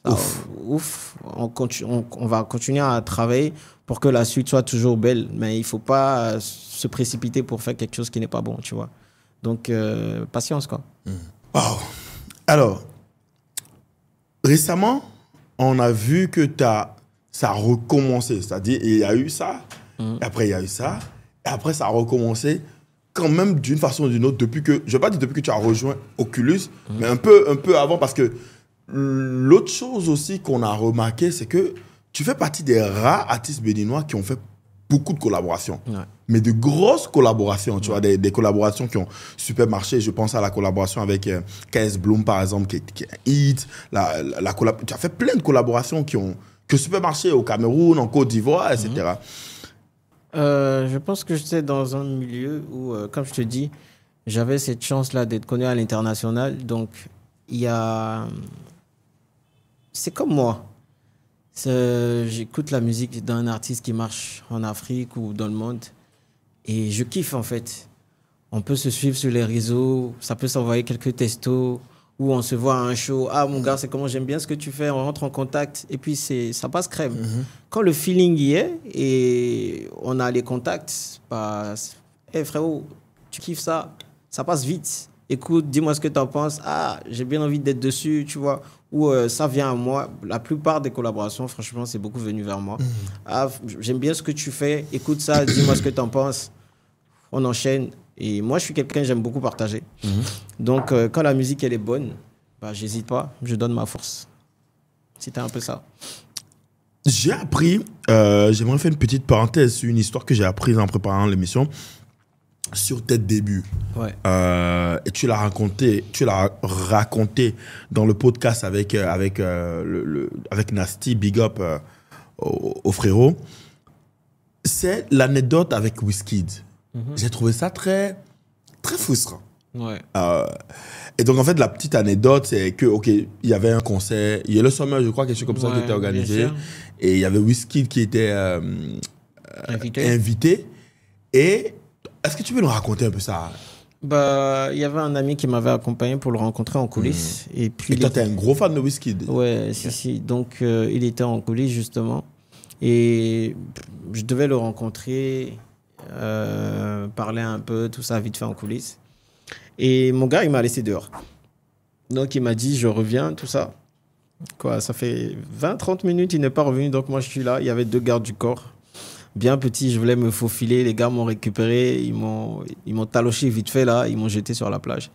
Ouf. On va continuer à travailler pour que la suite soit toujours belle. Mais il ne faut pas se précipiter pour faire quelque chose qui n'est pas bon, tu vois. Donc, patience, quoi. Wow. Alors, récemment, on a vu que ça a recommencé. C'est-à-dire, il y a eu ça, et après, il y a eu ça, et après, ça a recommencé. Quand même d'une façon ou d'une autre, je ne vais pas dire depuis que tu as rejoint Oculus, mais un peu avant, parce que l'autre chose aussi qu'on a remarqué, c'est que tu fais partie des rares artistes béninois qui ont fait beaucoup de collaborations. Ouais. Mais de grosses collaborations, tu vois, des collaborations qui ont super marché. Je pense à la collaboration avec KS Bloom, par exemple, qui est un hit. Tu as fait plein de collaborations qui ont super marché au Cameroun, en Côte d'Ivoire, etc. Je pense que j'étais dans un milieu où, comme je te dis, j'avais cette chance-là d'être connu à l'international. Donc, il y a... c'est comme moi. J'écoute la musique d'un artiste qui marche en Afrique ou dans le monde et je kiffe en fait. On peut se suivre sur les réseaux, ça peut s'envoyer quelques textos ou on se voit à un show. Ah mon gars, c'est comment, j'aime bien ce que tu fais, on rentre en contact et puis ça passe crème. Quand le feeling y est et on a les contacts, bah, hey frérot, tu kiffes ça, ça passe vite. Écoute, dis-moi ce que tu en penses. Ah, j'ai bien envie d'être dessus, tu vois. Ou ça vient à moi. La plupart des collaborations, franchement, c'est beaucoup venu vers moi. Ah, j'aime bien ce que tu fais. Écoute ça, dis-moi ce que tu en penses. On enchaîne. Et moi, je suis quelqu'un, j'aime beaucoup partager. Donc, quand la musique, elle est bonne, bah, j'hésite pas, je donne ma force. C'était un peu ça. J'ai appris, j'aimerais faire une petite parenthèse sur une histoire que j'ai apprise en préparant l'émission sur tes débuts. Ouais. Et tu l'as raconté dans le podcast avec Nasty, Big Up au frérot. C'est l'anecdote avec Wizkid. J'ai trouvé ça très, très frustrant. Ouais. Et donc, en fait, la petite anecdote, c'est que, OK, il y avait un concert, il y a le Summer, je crois, quelque chose comme ça qui était organisé. Et il y avait Wizkid qui était invité. Et est-ce que tu peux nous raconter un peu ça? Bah, il y avait un ami qui m'avait accompagné pour le rencontrer en coulisses. Et puis, toi, t'es un gros fan de Wizkid? Ouais, si. Donc, il était en coulisses, justement. Et je devais le rencontrer, parler un peu, tout ça, vite fait en coulisses. Et mon gars, il m'a laissé dehors. Donc, il m'a dit, je reviens, tout ça. Quoi, ça fait 20-30 minutes, il n'est pas revenu. Donc, moi, je suis là. Il y avait 2 gardes du corps. Bien petit, je voulais me faufiler. Les gars m'ont récupéré. Ils m'ont taloché vite fait, là. Ils m'ont jeté sur la plage.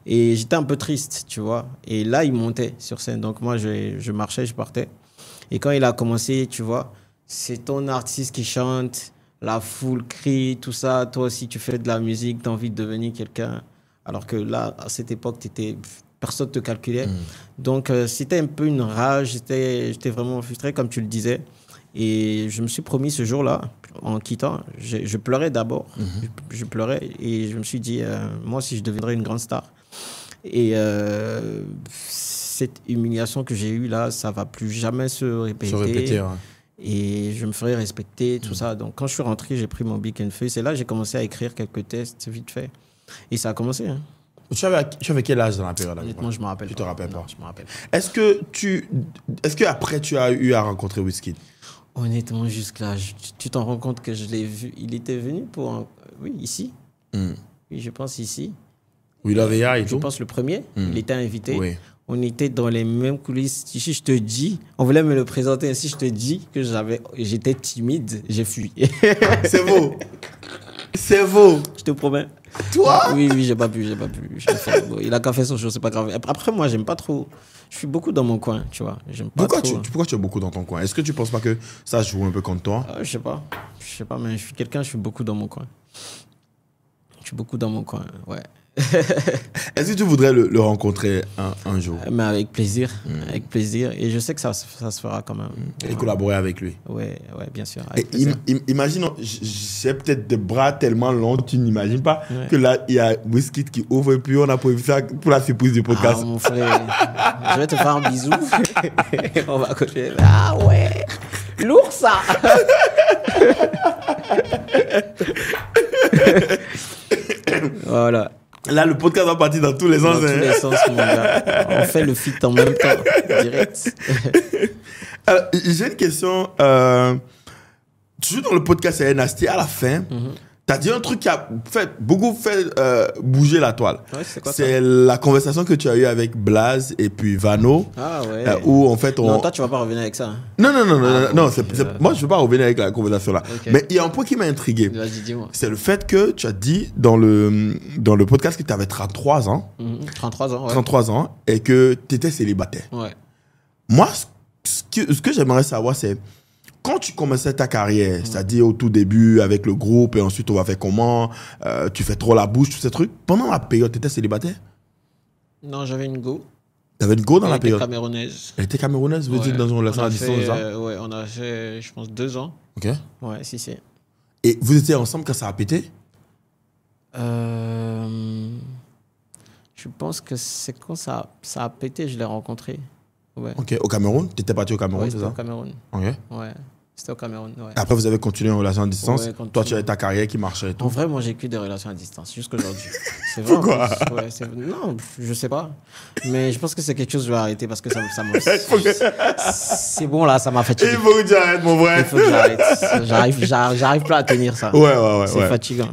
Et j'étais un peu triste, tu vois. Et là, il montait sur scène. Donc, moi, je marchais, je partais. Et quand il a commencé, tu vois, c'est ton artiste qui chante, la foule crie, tout ça. Toi aussi, tu fais de la musique, tu as envie de devenir quelqu'un. Alors que là, à cette époque, personne ne te calculait. Donc, c'était un peu une rage. J'étais vraiment frustré, comme tu le disais. Et je me suis promis ce jour-là, en quittant, je pleurais d'abord. Je pleurais et je me suis dit, moi aussi, je deviendrai une grande star. Et cette humiliation que j'ai eue là, ça ne va plus jamais se répéter. Ouais. Et je me ferai respecter, tout ça. Donc, quand je suis rentré, j'ai pris mon bic and feuille. C'est là que j'ai commencé à écrire quelques tests vite fait. Et ça a commencé. Hein. Tu avais quel âge dans la période? Honnêtement, je ne me rappelle pas. Tu te rappelles pas? Non, je me rappelle pas. Est-ce que après tu as eu à rencontrer Wizkid? Honnêtement, jusque-là, tu t'en rends compte que je l'ai vu. Il était venu pour... Oui, ici. Oui, je pense ici. Oui, il avait et tout. Je pense le premier. Il était invité. Oui. On était dans les mêmes coulisses. Si je te dis, on voulait me le présenter. Si je te dis que j'étais timide, j'ai fui. C'est beau. C'est beau. Je te promets. Toi? Oui, j'ai pas pu. Il a qu'à faire son show, c'est pas grave. Après, moi, j'aime pas trop. Je suis beaucoup dans mon coin, tu vois. Pourquoi tu es beaucoup dans ton coin? Est-ce que tu penses pas que ça joue un peu contre toi? Je sais pas, mais je suis beaucoup dans mon coin. Ouais. Est-ce que tu voudrais le rencontrer un jour? Mais avec plaisir, avec plaisir. Et je sais que ça se fera quand même. Et collaborer avec lui? Ouais, bien sûr. Imagine, j'ai peut-être des bras tellement longs, tu n'imagines pas que là, il y a Wizkid qui ouvre et puis on a prévu ça pour la surprise du podcast. Ah, mon frère, je vais te faire un bisou. On va continuer. Ah ouais, lourd ça. Voilà. Là, le podcast va partir dans tous les sens. Dans tous les sens, mon gars. On fait le feat en même temps, direct. J'ai une question. Toujours dans le podcast, c'est Nasty, à la fin, t'as dit un truc qui a beaucoup fait bouger la toile. Ouais, c'est quoi c'est la conversation que tu as eue avec Blaze et puis Vano. Ah ouais. Où en fait Non, toi, tu vas pas revenir avec ça. Hein. Non. Moi, je veux pas revenir avec la conversation là. Okay. Mais il y a un point qui m'a intrigué. Vas-y, dis-moi. C'est le fait que tu as dit dans le podcast que tu avais 33 ans. 33 ans, ouais. 33 ans et que tu étais célibataire. Ouais. Moi, ce que j'aimerais savoir, c'est quand tu commençais ta carrière, c'est-à-dire au tout début avec le groupe et ensuite on va faire comment, tu fais trop la bouche, tous ces trucs. Pendant la période, tu étais célibataire? Non, j'avais une go. Tu avais une go dans la période? Elle était camerounaise. Elle était camerounaise, vous étiez dans une relation à distance? Ouais, on a fait, je pense, 2 ans. Ok. Ouais, si. Et vous étiez ensemble quand ça a pété? Je pense que c'est quand ça a pété, je l'ai rencontré. Ouais. Ok, au Cameroun? Tu étais parti au Cameroun, Ouais, c'est c'était ça? au Cameroun. Ok. Ouais, c'était au Cameroun. Ouais. Après, vous avez continué en relation à distance. Ouais, Toi, tu avais ta carrière qui marchait et tout. En vrai, moi, j'ai que des relations à distance jusqu'aujourd'hui. C'est vrai. Pourquoi? En plus, ouais, non, je sais pas. Mais je pense que c'est quelque chose que je vais arrêter parce que ça c'est bon là, ça m'a fatigué. Il faut que tu arrêtes, mon Il vrai. faut que j'arrête. J'arrive pas à tenir ça. Ouais. C'est fatigant.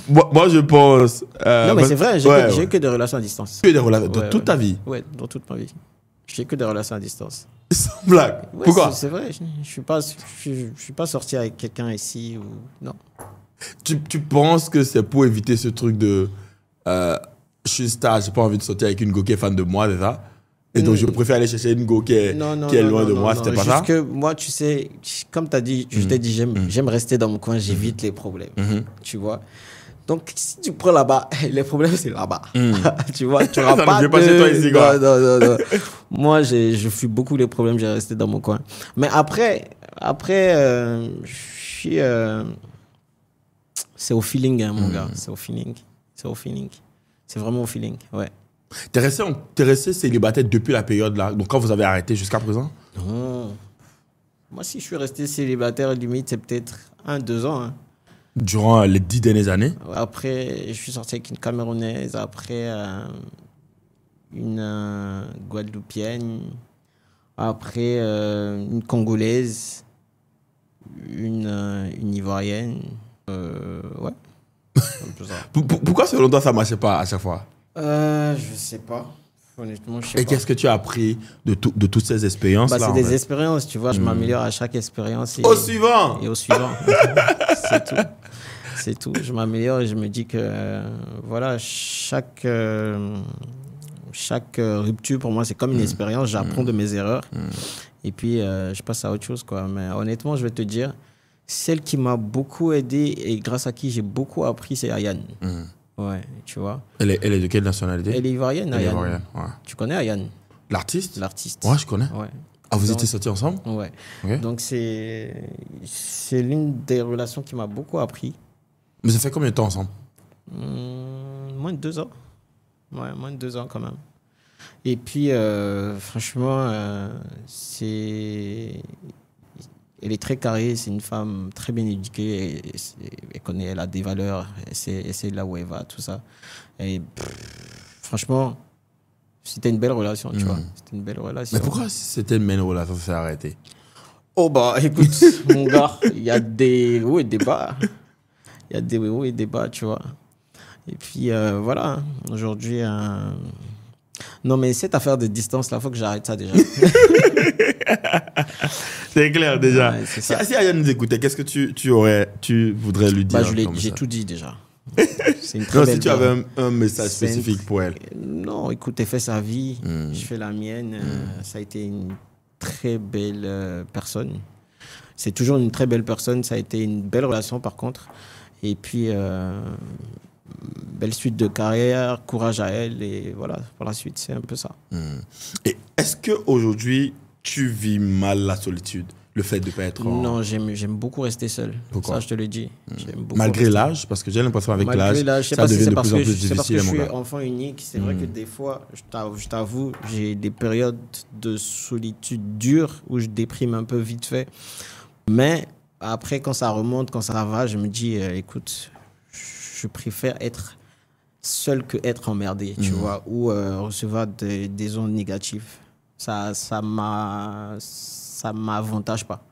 Moi, je pense. Non, mais c'est vrai, j'ai eu que des relations à distance. Que des relations dans toute ta vie. Ouais, dans toute ma vie. J'ai que des relations à distance. Sans blague. Ouais, Pourquoi? C'est vrai, je suis pas sorti avec quelqu'un ici ou non. Tu penses que c'est pour éviter ce truc de je suis une star, j'ai pas envie de sortir avec une go qui est fan de moi, c'est ça? Et donc je préfère aller chercher une go qui est loin de moi, c'était pas ça? Juste que moi, tu sais, comme tu as dit, je t'ai dit, j'aime rester dans mon coin, j'évite les problèmes. Tu vois? Donc, si tu prends là-bas, les problèmes, c'est là-bas. Tu vois, tu n'auras pas de... pas chez toi ici, quoi. Non. Moi, je fuis beaucoup les problèmes, j'ai resté dans mon coin. Mais après je suis... c'est au feeling, hein, mon gars. C'est au feeling. C'est vraiment au feeling, ouais. T'es resté célibataire depuis la période là, donc quand vous avez arrêté jusqu'à présent? Non. Moi, si je suis resté célibataire, limite, c'est peut-être 1-2 ans, hein. Durant les 10 dernières années? Après, je suis sorti avec une Camerounaise. Après, une Guadeloupéenne. Après, une Congolaise. Une Ivoirienne. Ouais. Un peu ça. Pourquoi selon toi ça marchait pas à chaque fois? Je sais pas. Honnêtement, je sais pas. Et qu'est-ce que tu as appris de toutes ces expériences-là? C'est des expériences, tu vois. Je m'améliore à chaque expérience. Au suivant! Et au suivant. C'est tout. C'est tout. Je m'améliore et je me dis que voilà, chaque rupture pour moi, c'est comme une expérience. J'apprends de mes erreurs. Et puis, je passe à autre chose, quoi. Mais honnêtement, je vais te dire, celle qui m'a beaucoup aidé et grâce à qui j'ai beaucoup appris, c'est Ayane. Ouais, tu vois. Elle est de quelle nationalité? Elle est ivoirienne, Elle est Ayane. ivoirienne, ouais. Tu connais Ayane? L'artiste? L'artiste. Ouais, je connais. Ouais. Ah, vous Donc, étiez sortis ensemble? Ouais. Okay. Donc, c'est l'une des relations qui m'a beaucoup appris. Mais ça fait combien de temps ensemble? Moins de 2 ans. Ouais, moins de 2 ans quand même. Et puis, franchement, elle est très carrée, c'est une femme très bien éduquée, elle connaît, elle a des valeurs, elle sait là où elle va, tout ça. Et franchement, c'était une belle relation, tu vois. C'était une belle relation. Mais pourquoi c'était une belle relation, ça s'est arrêté? Oh bah, écoute, mon gars, il y a des hauts et des bas. Il y a des hauts et des bas, tu vois. Et puis, voilà, aujourd'hui... Non, mais cette affaire de distance, là, il faut que j'arrête ça déjà. C'est clair, déjà. Ouais, c'est ça. Si Ayane nous écoutait, qu'est-ce que tu voudrais lui dire? J'ai tout dit déjà. C'est une très belle. Si tu avais un message spécifique pour elle. Non, écoute, elle fait sa vie, je fais la mienne. Ça a été une très belle personne. C'est toujours une très belle personne. Ça a été une belle relation, par contre. Et puis... belle suite de carrière, courage à elle et voilà, pour la suite, c'est un peu ça. Et est-ce qu'aujourd'hui, tu vis mal la solitude, le fait de ne pas être Non, j'aime beaucoup rester seul. Pourquoi? Ça, je te le dis. Malgré l'âge, parce que j'ai l'impression avec l'âge, ça devient de plus en plus difficile. C'est parce que je suis enfant unique. C'est vrai que des fois, je t'avoue, j'ai des périodes de solitude dure où je déprime un peu vite fait. Mais après, quand ça remonte, quand ça va, je me dis, écoute... Je préfère être seul que être emmerdé, tu vois, ou recevoir des ondes négatives. Ça m'avantage pas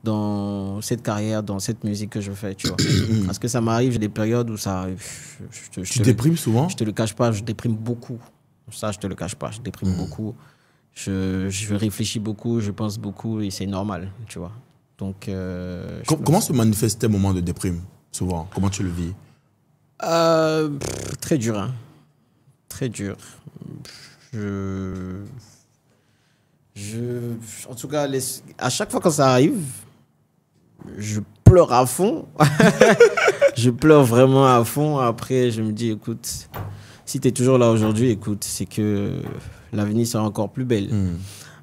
dans cette carrière, dans cette musique que je fais, tu vois. Parce que ça m'arrive, j'ai des périodes où ça... Tu déprimes souvent? Je te le cache pas, je déprime beaucoup. Ça, je te le cache pas, je déprime beaucoup. Je réfléchis beaucoup, je pense beaucoup et c'est normal, tu vois. Donc... Comment se manifestent tes moments de déprime, souvent? Comment tu le vis? Très dur, hein. Très dur. En tout cas, à chaque fois que ça arrive, je pleure à fond. Je pleure vraiment à fond. Après, je me dis, écoute, si tu es toujours là aujourd'hui, écoute, c'est que l'avenir sera encore plus belle.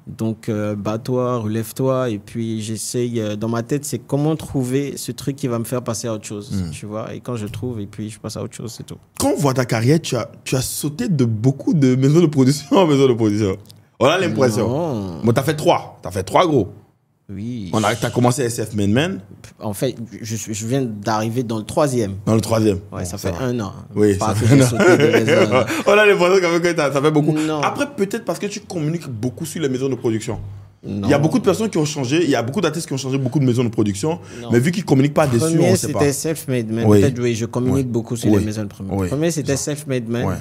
Donc, bats-toi, relève-toi. Et puis, j'essaye... dans ma tête, c'est comment trouver ce truc qui va me faire passer à autre chose. Tu vois. Et quand je trouve, et puis je passe à autre chose, c'est tout. Quand on voit ta carrière, tu as sauté de beaucoup de maisons de production en maison de production. On a l'impression. Non. Bon, t'as fait 3. T'as fait 3 gros. Oui. T'as commencé SF Main Man. En fait, je viens d'arriver dans le 3e. Dans le 3e. Ouais, Bon, ça fait va. 1 an. Oui, Pas ça que fait j'ai un an. sauté des maisons. On a l'impression quand même que ça fait beaucoup. Non. Après, peut-être parce que tu communiques beaucoup sur les maisons de production. Non. Il y a beaucoup de personnes qui ont changé, il y a beaucoup d'artistes qui ont changé beaucoup de maisons de production, Non. mais vu qu'ils ne communiquent pas dessus, on Premier, ne sait pas. c'était self-made man. Oui. Peut-être, oui, je communique Oui. beaucoup sur Oui. les maisons de premier. Oui. Premier, c'était self-made man. Ouais.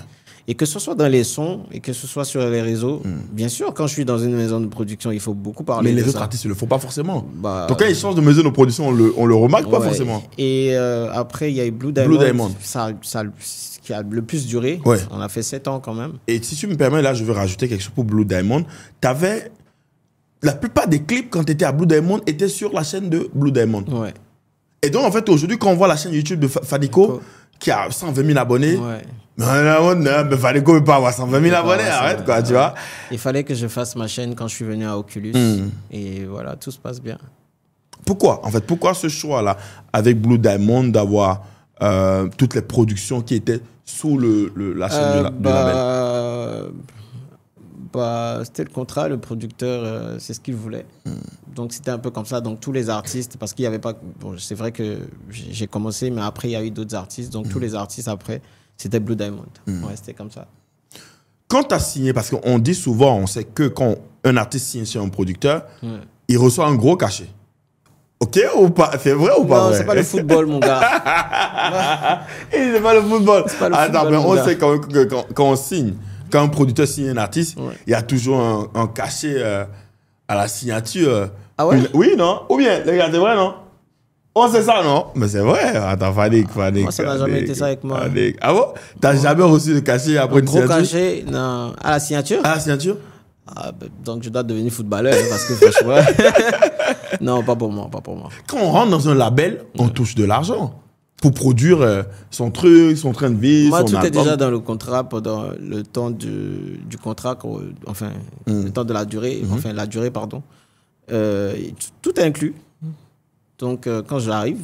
Et que ce soit dans les sons et que ce soit sur les réseaux, bien sûr, quand je suis dans une maison de production, il faut beaucoup parler Mais de les autres ça. artistes ne le font pas forcément. Bah, Donc quand ils changent de maison de production, on le remarque pas ouais. forcément. Et après, il y a eu Blue Diamond. Blue Diamond. Ça, qui a le plus duré. Ouais. On a fait 7 ans quand même. Et si tu me permets, là, je vais rajouter quelque chose pour Blue Diamond. T'avais... La plupart des clips, quand tu étais à Blue Diamond, étaient sur la chaîne de Blue Diamond. Ouais. Et donc, en fait, aujourd'hui, quand on voit la chaîne YouTube de Fadiko, qui a 120 000 abonnés, Ouais. mais Fadiko ne peut pas avoir 120 000 abonnés, arrête, quoi, tu vois. Il fallait que je fasse ma chaîne quand je suis venu à Oculus. Et voilà, tout se passe bien. Pourquoi, en fait, pourquoi ce choix-là, avec Blue Diamond, d'avoir toutes les productions qui étaient sous la chaîne du label? C'était le contrat, le producteur, c'est ce qu'il voulait. Donc c'était un peu comme ça. Donc tous les artistes, parce qu'il n'y avait pas... Bon, c'est vrai que j'ai commencé, mais après il y a eu d'autres artistes. Donc tous les artistes après, c'était Blue Diamond. Ouais, c'était comme ça. Quand tu as signé, parce qu'on dit souvent, on sait que quand un artiste signe chez un producteur, il reçoit un gros cachet. Ok ou pas? C'est vrai ou pas Non, vrai? c'est pas le football, mon gars. C'est pas le football. C'est pas le Attends, football, mais mon on gars. sait quand même que quand on signe, quand un producteur signe un artiste, Ouais. il y a toujours un cachet à la signature. Ah ouais? Oui, non? Ou bien, les gars, c'est vrai, non? On sait ça, non? Mais c'est vrai. Attends, Fadik. Moi, ça n'a jamais été ça avec moi. Ah bon? T'as jamais reçu de cachet après Un une gros signature? cachet, non. À la signature? À la signature? Ah, donc je dois devenir footballeur, hein, parce que franchement... Non, pas pour moi, pas pour moi. Quand on rentre dans un label, on touche de l'argent pour produire son truc, son train de vie, Moi, son tout est album. déjà dans le contrat pendant le temps du contrat, enfin, le temps de la durée, enfin, la durée, pardon. Tout est inclus. Donc, quand j'arrive,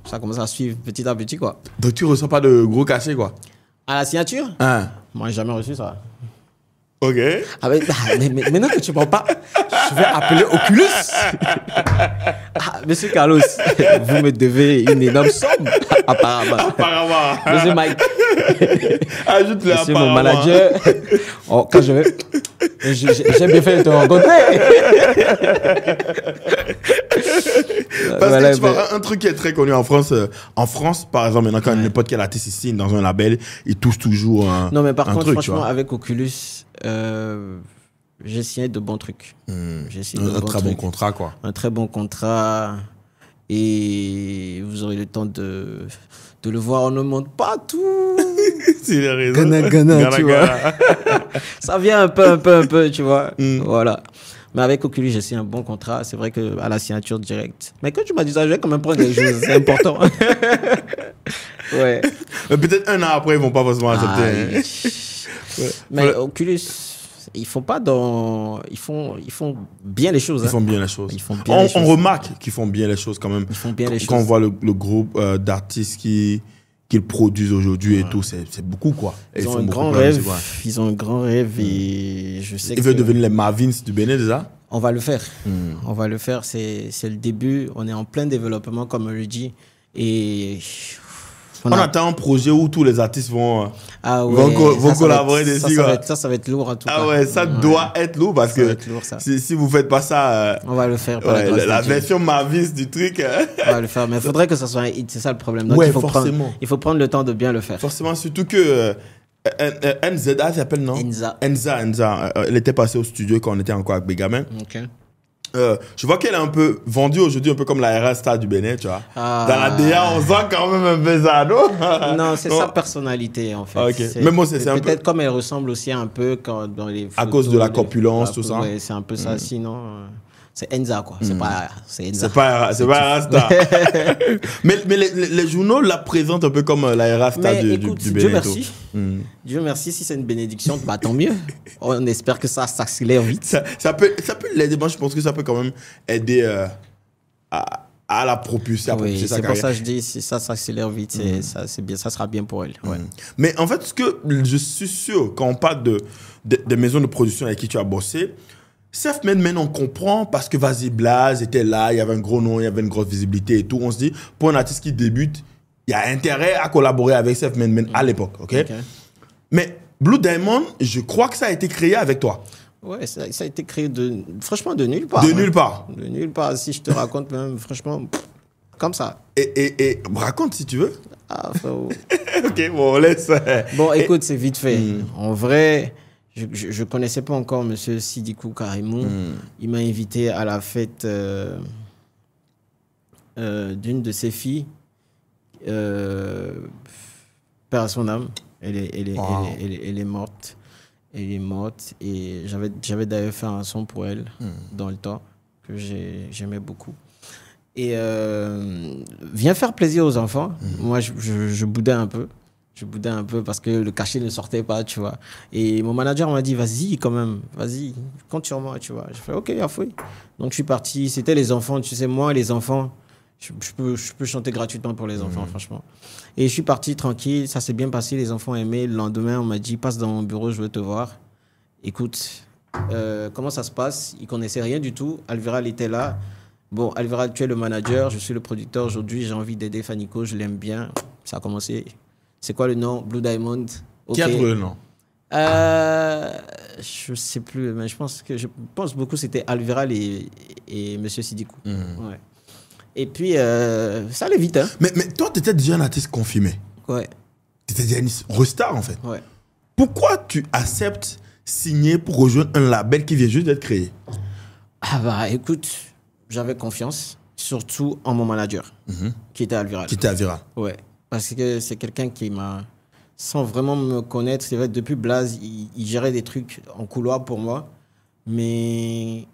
ça commence à suivre petit à petit, quoi. Donc tu reçois pas de gros cachets, quoi. À la signature, Hein? moi, j'ai jamais reçu ça. Ok. Ah, mais maintenant que tu ne pas, je vais appeler Oculus. Ah, monsieur Carlos, vous me devez une énorme somme, apparemment. Apparemment. Monsieur Mike, Ajoute-le monsieur apparemment. mon manager. Oh, quand je vais... J'ai bien fait de te rencontrer. Parce Voilà, que tu vois, un truc qui est très connu en France, par exemple, maintenant, quand n'importe quel artiste signe dans un label, il touche toujours un Non, mais par un contre, truc, tu franchement, vois. avec Oculus, j'ai signé de bons trucs. J'ai signé de Un bons très bon trucs. contrat, quoi. Un très bon contrat. Et vous aurez le temps de le voir. On ne montre pas tout. C'est les raisons. Gana, tu vois. Ça vient un peu, tu vois. Voilà. Mais avec Oculus, j'ai signé un bon contrat. C'est vrai qu'à la signature directe. Mais quand tu m'as dit ça, je vais quand même prendre quelque chose. C'est important. Ouais. Mais peut-être un an après, ils vont pas forcément accepter. Ouais. Mais Oculus, ils font pas dans... Ils font bien les choses. Ils hein. font bien les choses. Ils font bien les On choses. remarque qu'ils font bien les choses quand même. Ils font bien les Quand on choses. voit le groupe d'artistes qu'ils produisent aujourd'hui et tout, c'est beaucoup, quoi. Et Ils ont font un beaucoup grand de rêve. musique, ouais. Ils ont un grand rêve et je sais Ils veulent devenir les Marvins du Bénin, déjà? On va le faire. On va le faire. C'est le début. On est en plein développement, comme on le dit. Et On attend un projet où tous les artistes vont vont collaborer dessus. Ça va être lourd en tout cas. Ah ouais, ça doit être lourd parce Ça va que être lourd, ça. si vous faites pas ça, On va le faire. ouais, la version Marvis du truc, On va le faire. Mais il faudrait que ça soit un hit. C'est ça le problème. Donc Ouais, il faut forcément. il faut prendre le temps de bien le faire. forcément, surtout que NZA s'appelle, non? Enza. Elle était passée au studio quand on était encore avec Begamin. Ok. Je vois qu'elle est un peu vendue aujourd'hui, un peu comme la RA Star du Bénin, tu vois. Ah. Dans la DA, on sent quand même un peu ça, non? Non, c'est sa personnalité en fait. Ah, ok. Mais moi, c'est un peu- peut-être comme elle ressemble aussi un peu dans les À photos, cause de la les- corpulence, tout ça. Ouais, c'est un peu ça. Sinon, c'est Enza quoi. C'est pas, c'est Enza. C'est pas Rasta. mais les journaux la présentent un peu comme la Rasta Mais du écoute, Bénin. Dieu et tout. merci. Dieu merci, si c'est une bénédiction, bah tant mieux. On espère que ça s'accélère vite. Ça peut l'aider. Moi, je pense que ça peut quand même aider à à la propulser, à propulser sa c'est carrière. pour ça que je dis, si ça s'accélère vite, c'est bien, ça sera bien pour elle. Ouais. Mais en fait, ce que je suis sûr, quand on parle de maisons de production avec qui tu as bossé, Self-Made, on comprend parce que vas-y, Blaze était là, il y avait un gros nom, il y avait une grosse visibilité et tout. On se dit, pour un artiste qui débute, il y a intérêt à collaborer avec Self-Made à l'époque, ok? Mais Blue Diamond, je crois que ça a été créé avec toi. Ouais, ça a été créé franchement de nulle part. De nulle part. De nulle part. Si je te raconte même, franchement, comme ça. Et raconte si tu veux. Ah, frérot. Ok, bon, on laisse. Bon, écoute, c'est vite fait. En vrai, je ne connaissais pas encore M. Sidikou Karimou. Il m'a invité à la fête d'une de ses filles. Père à son âme. Elle est morte. Elle est morte. Et j'avais d'ailleurs fait un son pour elle dans le temps que j'aimais beaucoup. Et viens faire plaisir aux enfants. Moi, je boudais un peu. Je boudais un peu parce que le cachet ne sortait pas, tu vois. Et mon manager m'a dit, vas-y quand même, vas-y, compte sur moi, tu vois. J'ai fait, ok, à fouille. Donc, je suis parti. C'était les enfants, tu sais, moi, les enfants, je peux chanter gratuitement pour les enfants, franchement. Et je suis parti tranquille, ça s'est bien passé, les enfants aimaient. Le lendemain, on m'a dit, passe dans mon bureau, je veux te voir. Écoute, comment ça se passe? Ils ne connaissaient rien du tout. Alviral était là. Bon, Alviral, tu es le manager, je suis le producteur. Aujourd'hui, j'ai envie d'aider Fanico, je l'aime bien. Ça a commencé. C'est quoi le nom? Blue Diamond. Okay. Qui a trouvé le nom? Je sais plus, mais je pense beaucoup c'était Alviral et Monsieur Sidikou. Ouais. Et puis, ça allait vite. Hein. Mais toi, tu étais déjà un artiste confirmé. Ouais. Tu étais déjà une restar, en fait. Ouais. Pourquoi tu acceptes signer pour rejoindre un label qui vient juste d'être créé? Ah bah, écoute, j'avais confiance, surtout en mon manager, qui était Alviral. Qui était Alviral. Ouais. Parce que c'est quelqu'un qui m'a, sans vraiment me connaître, c'est vrai, depuis Blaze, il gérait des trucs en couloir pour moi. Mais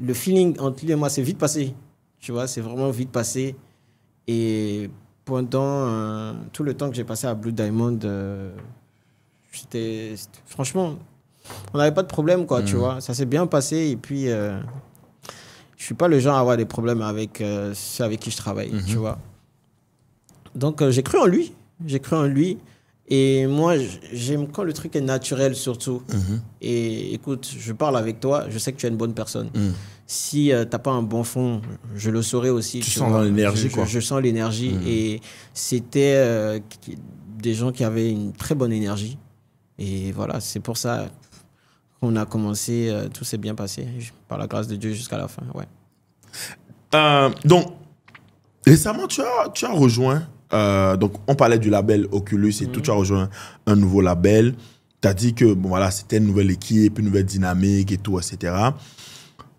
le feeling entre lui et moi, c'est vite passé. Tu vois, c'est vraiment vite passé. Et pendant tout le temps que j'ai passé à Blue Diamond, franchement, on n'avait pas de problème, quoi, tu vois. Ça s'est bien passé. Et puis, je ne suis pas le genre à avoir des problèmes avec ceux avec qui je travaille, tu vois. Donc, j'ai cru en lui. J'ai cru en lui. Et moi, j'aime quand le truc est naturel, surtout. Et écoute, je parle avec toi, je sais que tu es une bonne personne. Si tu n'as pas un bon fond, je le saurais aussi. Tu sens l'énergie, quoi. Je sens l'énergie. Et c'était des gens qui avaient une très bonne énergie. Et voilà, c'est pour ça qu'on a commencé, tout s'est bien passé, par la grâce de Dieu jusqu'à la fin. Ouais. Donc, récemment, tu as rejoint... donc, on parlait du label Oculus et tout. Tu as rejoint un nouveau label. Tu as dit que bon, voilà, c'était une nouvelle équipe, une nouvelle dynamique et tout, etc.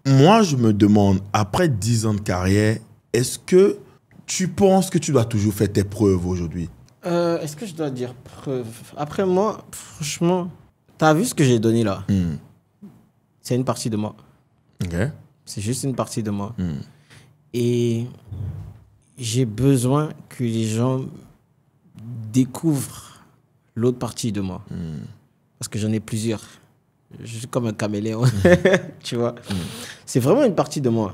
Moi, je me demande, après 10 ans de carrière, est-ce que tu penses que tu dois toujours faire tes preuves aujourd'hui? Est-ce que je dois dire preuve? Après, moi, franchement, tu as vu ce que j'ai donné là? C'est une partie de moi. Okay. C'est juste une partie de moi. Et... j'ai besoin que les gens découvrent l'autre partie de moi. Parce que j'en ai plusieurs. Je suis comme un caméléon. Tu vois. C'est vraiment une partie de moi.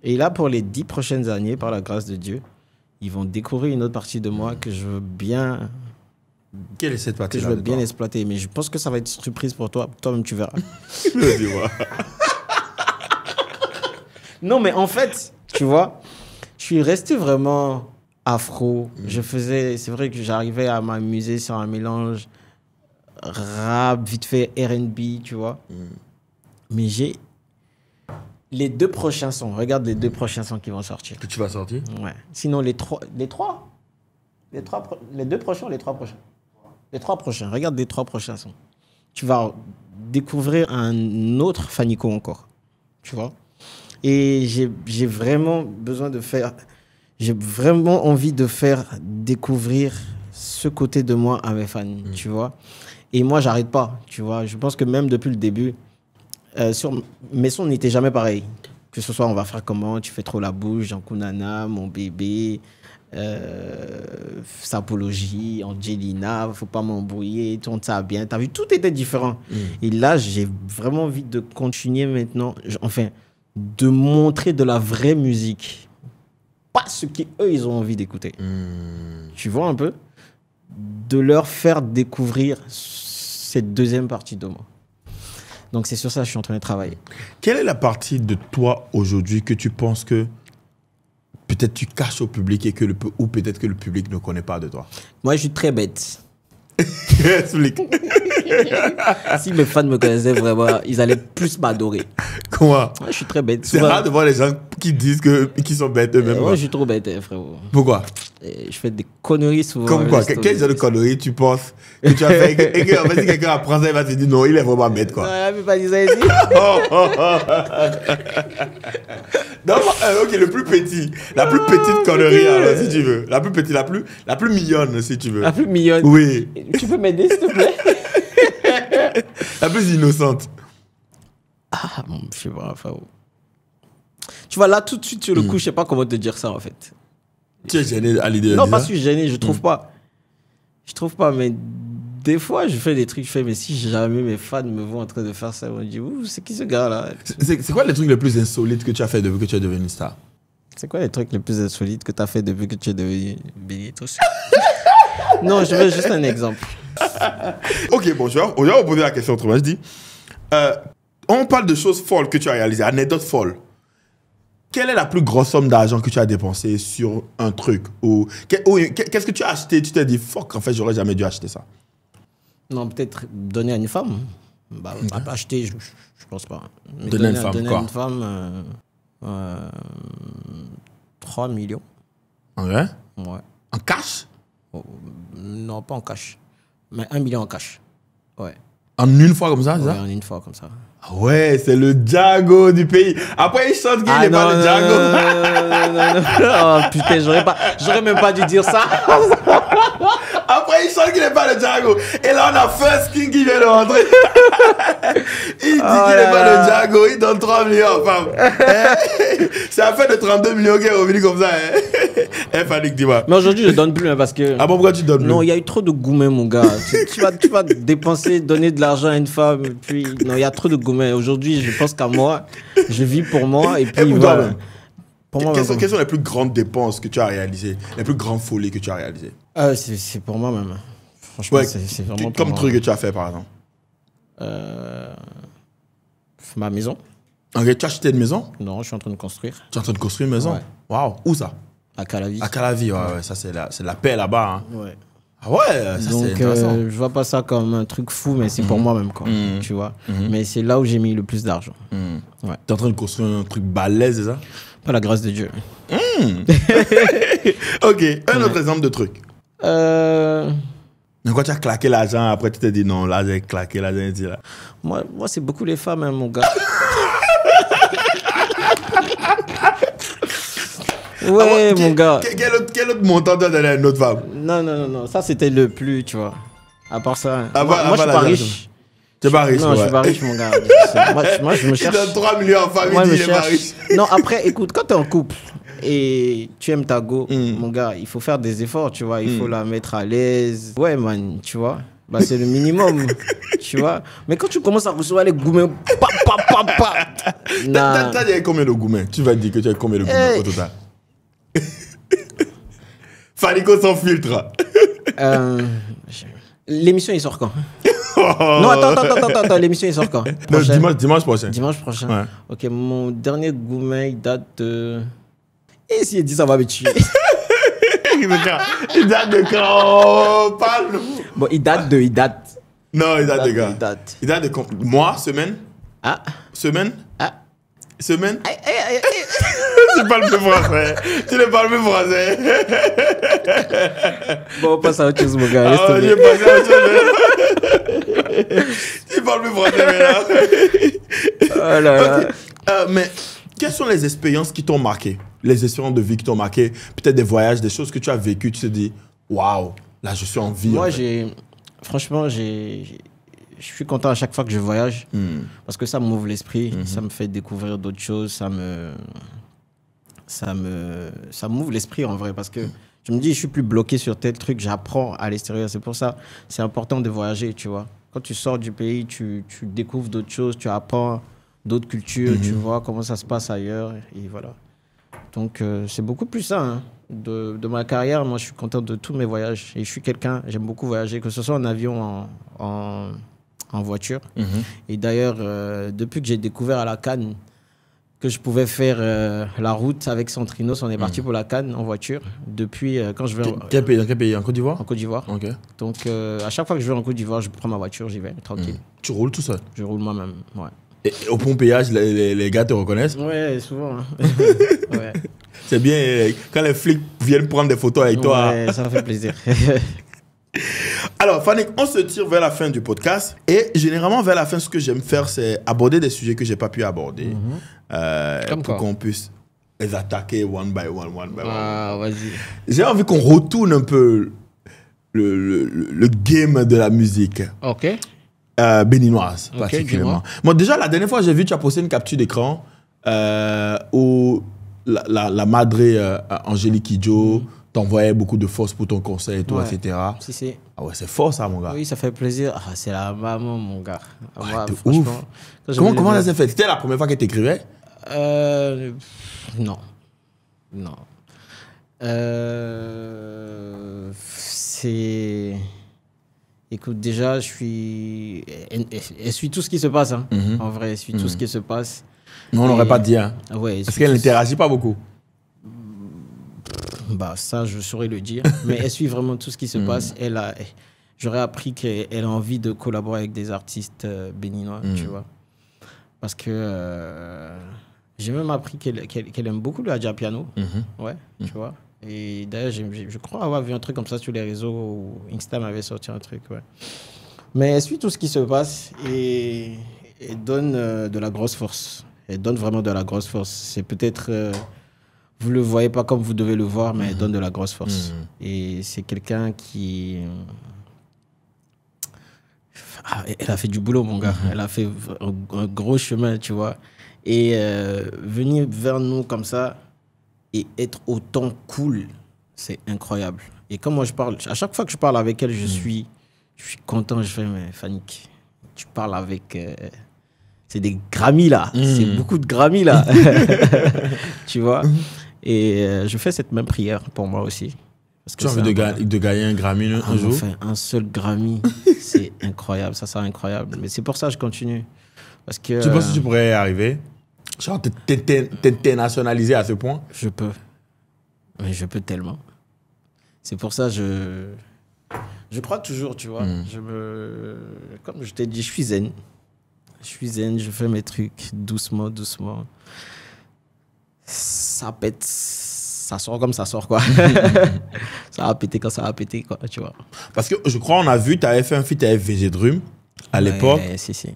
Et là, pour les 10 prochaines années, par la grâce de Dieu, ils vont découvrir une autre partie de moi que je veux bien... Quelle est cette partie que je veux bien exploiter. Mais je pense que ça va être une surprise pour toi. Toi-même, tu verras. Non, mais en fait, tu vois... je suis resté vraiment afro. C'est vrai que j'arrivais à m'amuser sur un mélange rap, vite fait R&B, tu vois. Mais j'ai les 2 prochains sons. Regarde les 2 prochains sons qui vont sortir. Que tu vas sortir? Ouais. Sinon, les 2 prochains, les 3 prochains. Les 3 prochains. Regarde les 3 prochains sons. Tu vas découvrir un autre Fanico encore. Tu vois? Et j'ai vraiment besoin de faire... j'ai vraiment envie de faire découvrir ce côté de moi à mes fans, tu vois. Et moi, j'arrête pas, tu vois. Je pense que même depuis le début, mes sons n'étaient jamais pareils. Que ce soit On va faire comment, Tu fais trop la bouche, Jean Kounana, Mon bébé, Sapologie, Angelina, Faut pas m'embrouiller, Tourne ça bien. T'as vu, tout était différent. Et là, j'ai vraiment envie de continuer maintenant, enfin... de montrer de la vraie musique, pas ce qu'eux, ils ont envie d'écouter. Tu vois un peu? De leur faire découvrir cette deuxième partie de moi. Donc, c'est sur ça que je suis en train de travailler. Quelle est la partie de toi aujourd'hui que tu penses que peut-être tu caches au public et ou peut-être que le public ne connaît pas de toi? Moi, je suis très bête. Explique. Si mes fans me connaissaient vraiment, ils allaient plus m'adorer. Comment? Moi, je suis très bête. C'est rare de voir les gens qui disent qu'ils sont bêtes eux-mêmes. Moi, je suis trop bête, frérot. Pourquoi? Et je fais des conneries souvent. Comme quoi? Quel genre de conneries tu penses que tu as fait et que en fait, si quelqu'un apprend ça, il va te dire non, il est vraiment bête, quoi. Non, il n'avait pas dit ça ici. Non, ok, le plus petit. La plus petite connerie, alors, si tu veux. La plus petite, la plus mignonne, si tu veux. La plus mignonne. Oui. Tu peux m'aider, s'il te plaît? La plus innocente. Ah, bon, je sais pas, frérot. Tu vois, là, tout de suite, sur le coup, je sais pas comment te dire ça, en fait. Tu es gêné à l'idée de Non, dire pas ça? que je suis gêné, je trouve pas. Je trouve pas, mais des fois, je fais des trucs, je fais, mais si jamais mes fans me voient en train de faire ça, ils vont dire, ouh, c'est qui ce gars-là? C'est quoi les trucs les plus insolites que tu as fait depuis que tu es devenu star? C'est quoi les trucs les plus insolites que tu as fait depuis que tu es devenu Billy? Non, je veux juste un exemple. Ok, bon, on va poser la question autrement. Je dis, on parle de choses folles que tu as réalisées, anecdotes folles. Quelle est la plus grosse somme d'argent que tu as dépensé sur un truc? Qu'est-ce que tu as acheté? Tu t'es dit, fuck, en fait, j'aurais jamais dû acheter ça. Non, peut-être donner à une femme. Bah, pas acheter, je pense pas. Mais Donner à une femme, donner quoi? à une femme 3 millions. Ouais. Ouais. En cash? Oh, non, pas en cash. Mais 1 million en cash. Ouais. En une fois comme ça, c'est Ouais, ça? en une fois comme ça. Ah ouais, c'est le Django du pays. Après, il chante qu'il n'est pas le Django. Non. Oh putain, j'aurais même pas dû dire ça. Après, il chante qu'il n'est pas le Django. Et là, on a First King qui vient de rentrer. Il dit qu'il n'est pas le Django. Il donne 3 millions, femme. C'est à fin de 32 millions qui est revenu comme ça. Fanik, dis-moi. Mais aujourd'hui, je donne plus hein, parce que. Ah bon, pourquoi tu donnes plus? Non, il y a eu trop de gourmets, mon gars. Tu vas dépenser, donner de l'argent à une femme. Puis, non, il y a trop de gourmets. Aujourd'hui, je pense qu'à moi. Je vis pour moi. Et puis, voilà. Pour moi, quelles sont les plus grandes dépenses que tu as réalisées? Les plus grandes folies que tu as réalisées? C'est pour moi même. Franchement, Ouais, c'est vraiment pour comme moi. truc que tu as fait, par exemple? Ma maison. Ok, tu as acheté une maison? Non, je suis en train de construire. Tu es en train de construire une maison? Ouais. Waouh, où ça? À Calavi. À Calavi, ouais, ça c'est la paix là-bas. Hein. Ouais. Ah ouais, ça Donc, c'est intéressant. je vois pas ça comme un truc fou, mais c'est pour moi-même, quoi. Tu vois. Mais c'est là où j'ai mis le plus d'argent. Ouais. Tu es en train de construire un truc balèze, c'est ça? Par la grâce de Dieu. Ok, un autre exemple de truc. Donc, quand tu as claqué l'argent, après tu t'es dit non, là j'ai claqué l'argent. Là. Moi c'est beaucoup les femmes, hein, mon gars. Ouais, mon gars. Quel autre montant t'as donné à une autre femme? Non. Ça, c'était le plus, tu vois. À part ça. Ah, moi, je suis pas riche. Tu n'es pas riche? Non, je suis pas riche, mon gars. Moi, je me cherche. Il donne 3 millions en famille, Moi, il est pas riche. Non, après, écoute, quand tu es en couple et tu aimes ta go, mon gars, il faut faire des efforts, tu vois. Il faut la mettre à l'aise. Ouais, man, tu vois. Bah, c'est le minimum, tu vois. Mais quand tu commences à recevoir les gourmets, T'as dit combien de gourmets? Tu vas dire que tu as combien de gourmets au total? Fanico sans filtre. L'émission, il sort quand? Non, attends, l'émission, il sort quand? Dimanche prochain. Dimanche prochain. Ouais. Ok, mon dernier gourmet, il date de... Et s'il dit ça va me tuer. Il date de quand? Parle. Bon, il date. Non, il date de quand? Il date de quand? Mois, semaine? Ah. Semaine? Ah. Semaine? Tu parles plus français. Tu ne parles plus français. Bon, on passe à autre chose, mon gars. Ah, je passe à autre chose. Tu parles plus français maintenant. Oh là là. Okay. Mais quelles sont les expériences qui t'ont marqué? Les expériences de vie qui t'ont marqué? Peut-être des voyages, des choses que tu as vécues. Tu te dis, waouh, là je suis en vie. Moi, en fait. Franchement, je suis content à chaque fois que je voyage parce que ça m'ouvre l'esprit, ça me fait découvrir d'autres choses, ça m'ouvre l'esprit en vrai parce que je me dis je suis plus bloqué sur tel truc, j'apprends à l'extérieur. C'est pour ça c'est important de voyager, tu vois. Quand tu sors du pays, tu découvres d'autres choses, tu apprends d'autres cultures, tu vois comment ça se passe ailleurs et voilà. Donc, c'est beaucoup plus ça. Hein. De ma carrière, moi, je suis content de tous mes voyages. Et je suis quelqu'un, j'aime beaucoup voyager, que ce soit en avion, en voiture. Et d'ailleurs, depuis que j'ai découvert à la Cannes que je pouvais faire la route avec Centrinos, on est parti pour la Cannes en voiture. Depuis, quand je vais... Dans quel pays? En Côte d'Ivoire? En Côte d'Ivoire. Ok. Donc, à chaque fois que je vais en Côte d'Ivoire, je prends ma voiture, j'y vais, tranquille. Tu roules tout seul? Je roule moi-même, ouais. Et au pompéage, les gars te reconnaissent? Ouais, souvent. Hein. Ouais. C'est bien quand les flics viennent prendre des photos avec toi. Ouais, ça fait plaisir. Alors, Fanny, on se tire vers la fin du podcast. Et généralement, vers la fin, ce que j'aime faire, c'est aborder des sujets que je n'ai pas pu aborder. Pour qu'on puisse les attaquer one by one. Ah, vas-y. J'ai envie qu'on retourne un peu le game de la musique. Ok. Béninoise, Ok, particulièrement. Bon, déjà, la dernière fois, j'ai vu, tu as posté une capture d'écran où la madre Angélique Kidjo t'envoyait beaucoup de force pour ton concert et tout, Ouais. etc. Si. Ah ouais, c'est fort ça, mon gars. Oui, ça fait plaisir. Ah, c'est la maman, mon gars. Ouais, Moi, de franchement, ouf. quand Comment ça s'est fait? C'était la première fois qu'elle t'écrivait? Non. C'est... Écoute, déjà, je suis... Elle suit tout ce qui se passe. Hein. En vrai, elle suit tout ce qui se passe. Non, on n'aurait pas dit. Hein. Ouais, Parce qu'elle n'interagit pas beaucoup. Bah, ça, je saurais le dire. Mais elle suit vraiment tout ce qui se passe. J'aurais appris qu'elle a envie de collaborer avec des artistes béninois, tu vois. Parce que j'ai même appris qu'elle aime beaucoup le Hadja Piano. Ouais, tu vois. Et d'ailleurs, je crois avoir vu un truc comme ça sur les réseaux où Insta m'avait sorti un truc, ouais. Mais elle suit tout ce qui se passe et donne de la grosse force. Elle donne vraiment de la grosse force. C'est peut-être... vous ne le voyez pas comme vous devez le voir, mais elle donne de la grosse force. Et c'est quelqu'un qui... elle a fait du boulot, mon gars. Elle a fait un gros chemin, tu vois. Et venir vers nous comme ça et être autant cool, c'est incroyable. Et comme moi, je parle... À chaque fois que je parle avec elle, je suis content. Je fais, mais Fanny, tu parles avec... c'est des Grammys, là. C'est beaucoup de Grammys, là. Tu vois. Et je fais cette même prière pour moi aussi. Parce que tu as envie de gagner un Grammy un jour? Enfin, un seul Grammy, c'est incroyable. Ça sera incroyable. Mais c'est pour ça que je continue. Parce que, Tu penses que tu pourrais y arriver? Genre, t'internationaliser à ce point? Je peux. Mais je peux tellement. C'est pour ça que je crois toujours, tu vois. Comme je t'ai dit, je suis zen. Je fais mes trucs doucement. Ça pète, ça sort comme ça sort, quoi. Ça va péter quand ça va péter, quoi, tu vois. Parce que je crois, on a vu, tu avais fait un feat avec VG Drum à l'époque. Si.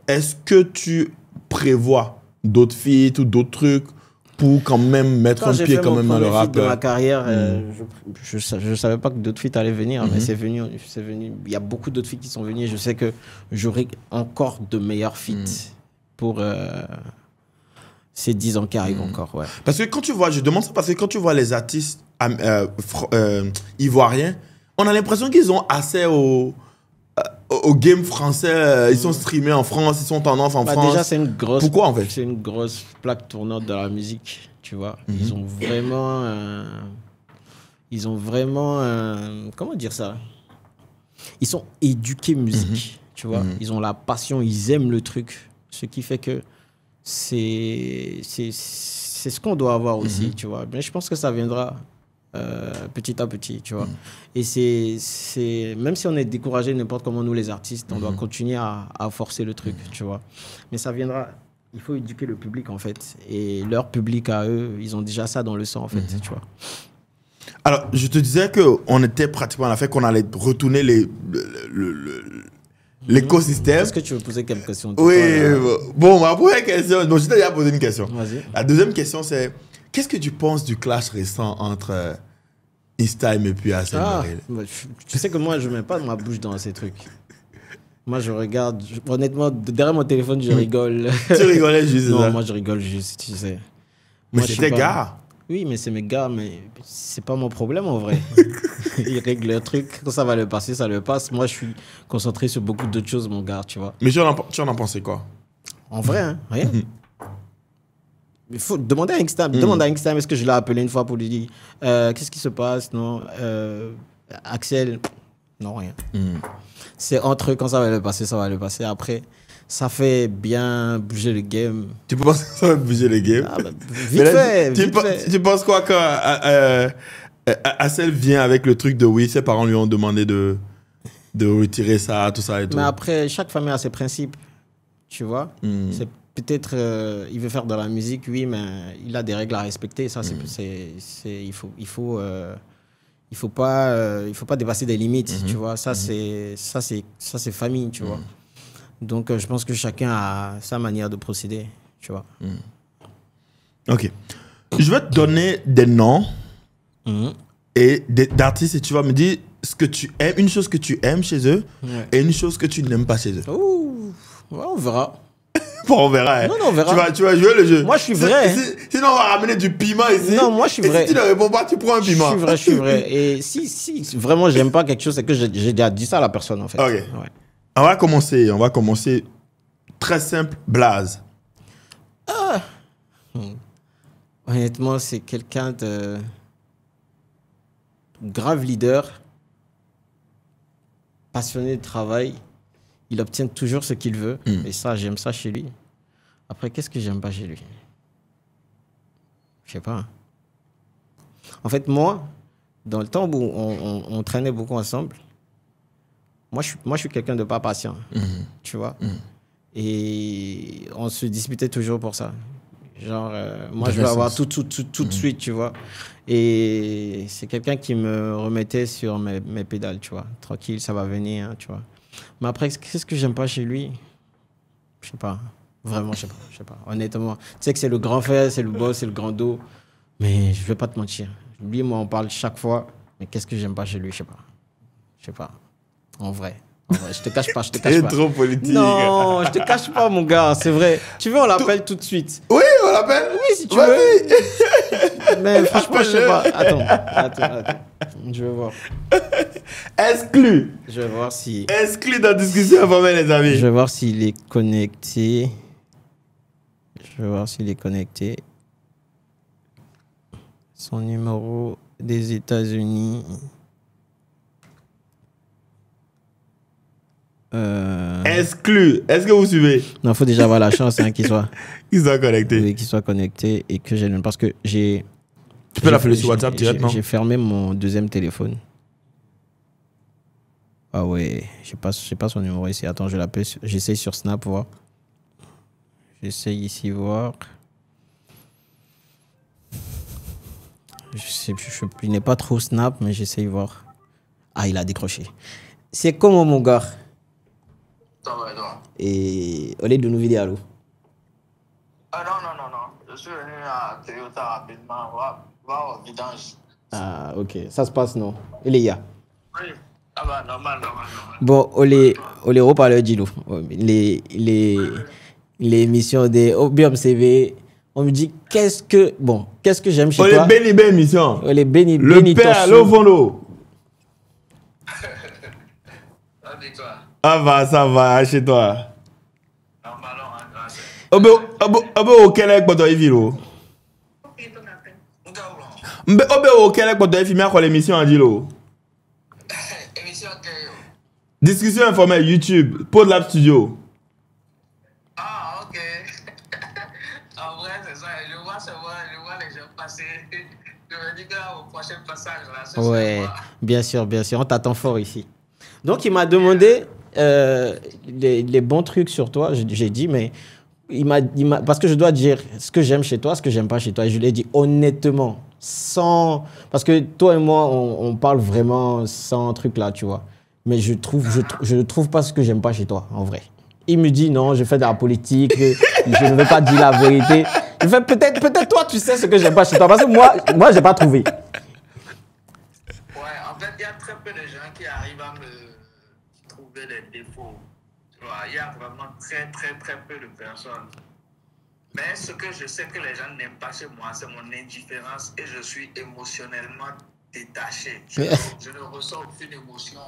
Est-ce que tu prévois d'autres feats ou d'autres trucs pour quand même mettre un pied quand même dans le rap? De ma carrière, je savais pas que d'autres feats allaient venir, mais c'est venu. Il y a beaucoup d'autres feats qui sont venus et je sais que j'aurai encore de meilleurs feats pour ces 10 ans qui arrivent encore, ouais. Parce que quand tu vois, je demande ça parce que quand tu vois les artistes ivoiriens, on a l'impression qu'ils ont accès au game français. Ils sont streamés en France, ils sont tendance en France. Déjà, c'est une grosse... Pourquoi, en fait? C'est une grosse plaque tournante de la musique, tu vois. Ils ont vraiment... comment dire ça? Ils sont éduqués musique, tu vois. Ils ont la passion, ils aiment le truc. Ce qui fait que c'est ce qu'on doit avoir aussi, tu vois. Mais je pense que ça viendra petit à petit, tu vois. Et c'est même si on est découragé n'importe comment, nous les artistes, on doit continuer à forcer le truc, tu vois. Mais ça viendra. Il faut éduquer le public, en fait. Et leur public à eux, ils ont déjà ça dans le sang, en fait, tu vois. Alors, je te disais qu'on était pratiquement à la fin, qu'on allait retourner l'écosystème. Est-ce que tu veux poser quelques questions? Oui, bon, ma première question, je t'ai déjà posé une question. Vas-y. La deuxième question, c'est qu'est-ce que tu penses du clash récent entre Instaime et puis Hassan Barrel? Tu sais que moi, je ne mets pas ma bouche dans ces trucs. Moi, je regarde, honnêtement, derrière mon téléphone, je rigole. Tu rigolais juste? Non, moi, je rigole juste, tu sais. Mais c'est tes gars. Oui, mais c'est mes gars, mais c'est pas mon problème en vrai. Ils règlent leur truc. Quand ça va le passer, ça le passe. Moi, je suis concentré sur beaucoup d'autres choses, mon gars, tu vois. Mais tu en as pensé quoi? En vrai, hein, rien. Il faut demander à Inkster. Demande à Inkster, est-ce que je l'ai appelé une fois pour lui dire qu'est-ce qui se passe? Non. Axel, non, rien. C'est entre eux, quand ça va le passer, ça va le passer. Après, ça fait bien bouger le game. Tu penses que ça va bouger le game? Vite fait. Tu penses quoi quand Axel vient avec le truc de oui, ses parents lui ont demandé de retirer ça, tout ça et tout. Mais après, chaque famille a ses principes, tu vois. C'est peut-être, il veut faire de la musique, oui, mais il a des règles à respecter. Ça, il faut pas dépasser des limites, tu vois. Ça, c'est famille, tu vois. Donc, je pense que chacun a sa manière de procéder, tu vois. Ok. Je vais te donner des noms et d'artistes et tu vas me dire ce que tu aimes, une chose que tu aimes chez eux et une chose que tu n'aimes pas chez eux. Ouh, ouais, on verra. Bon, on verra. Non, on verra. Tu vas jouer le jeu. Moi, je suis vrai. Sinon, on va ramener du piment ici. Non, moi, je suis vrai. Si tu ne réponds pas, tu prends un piment. Je suis vrai. Et si vraiment j'aime pas quelque chose, c'est que j'ai déjà dit ça à la personne, en fait. Ok. Ouais. On va commencer très simple, Blaze. Honnêtement, c'est quelqu'un de grave leader, passionné de travail. Il obtient toujours ce qu'il veut. Et ça, j'aime ça chez lui. Après, qu'est-ce que j'aime pas chez lui? Je sais pas. En fait, moi, dans le temps où on traînait beaucoup ensemble, moi, je suis quelqu'un de pas patient. Tu vois? Et on se disputait toujours pour ça. Genre, moi, je veux avoir tout de suite, tu vois. Et c'est quelqu'un qui me remettait sur mes pédales, tu vois. Tranquille, ça va venir, hein, tu vois. Mais après, qu'est-ce que j'aime pas chez lui? Je sais pas. Vraiment, je sais pas. Honnêtement. Tu sais que c'est le grand frère, c'est le boss, c'est le grand dos. Mais je vais pas te mentir. Lui, moi, on parle chaque fois. Mais qu'est-ce que j'aime pas chez lui? Je sais pas. En vrai. Je te cache pas. T'es trop politique. Non, je te cache pas, mon gars. C'est vrai. Tu veux, on l'appelle tout de suite. Oui, on l'appelle. Oui, si tu veux. Mais franchement, je sais pas. Attends. Je vais voir. Exclu. Je vais voir si... Exclu dans la discussion informelle, les amis. Je vais voir s'il est connecté. Son numéro des États-Unis. Exclu. Est-ce que vous suivez? Non, il faut déjà avoir la chance qu'il soit... Qu'il soit connecté. Oui, qu'il soit connecté et que j'ai... Parce que j'ai... Tu peux l'appeler sur WhatsApp directement. J'ai fermé mon deuxième téléphone. Ah ouais, je sais pas son numéro ici. Attends, je l'appelle. J'essaye sur Snap voir. J'essaye ici voir. Il n'est pas trop Snap, mais j'essaye voir. Ah, il a décroché. C'est comment, mon gars? Ça va, toi? Et au lieu de nous vidéo, allô? Ah non. Je suis venu à Toyota rapidement. Va au vidange. Ah, ok. Ça se passe, non? Il est là. Oui. Ah bah, normal. Bon, on les reparle du loup. Les émissions de Obium CV, on me dit qu'est-ce que j'aime chez toi? Les béni émission. Les béni le père, le fondo. Ah ça va, chez toi. Au Québec, pour toi, il au Québec, pour toi, il y l'émission en Dilo. Discussion informelle, YouTube, PodLab Studio. Ah, ok. En vrai, c'est ça. Je vois les gens passer. Je me dis qu'au prochain passage, là, ouais, bien sûr. On t'attend fort ici. Donc, il m'a demandé les bons trucs sur toi. J'ai dit, mais parce que je dois dire ce que j'aime chez toi, ce que j'aime pas chez toi. Et je lui ai dit honnêtement, parce que toi et moi, on parle vraiment sans truc là, tu vois. Mais je ne trouve pas ce que j'aime pas chez toi, en vrai. Il me dit non, je fais de la politique, je ne veux pas dire la vérité. Je fais peut-être toi, tu sais ce que j'aime pas chez toi. Parce que moi j'ai pas trouvé. Ouais, en fait, il y a très peu de gens qui arrivent à me trouver des défauts. Tu vois, il y a vraiment très peu de personnes. Mais ce que je sais que les gens n'aiment pas chez moi, c'est mon indifférence et je suis émotionnellement détaché. Je ne ressens aucune émotion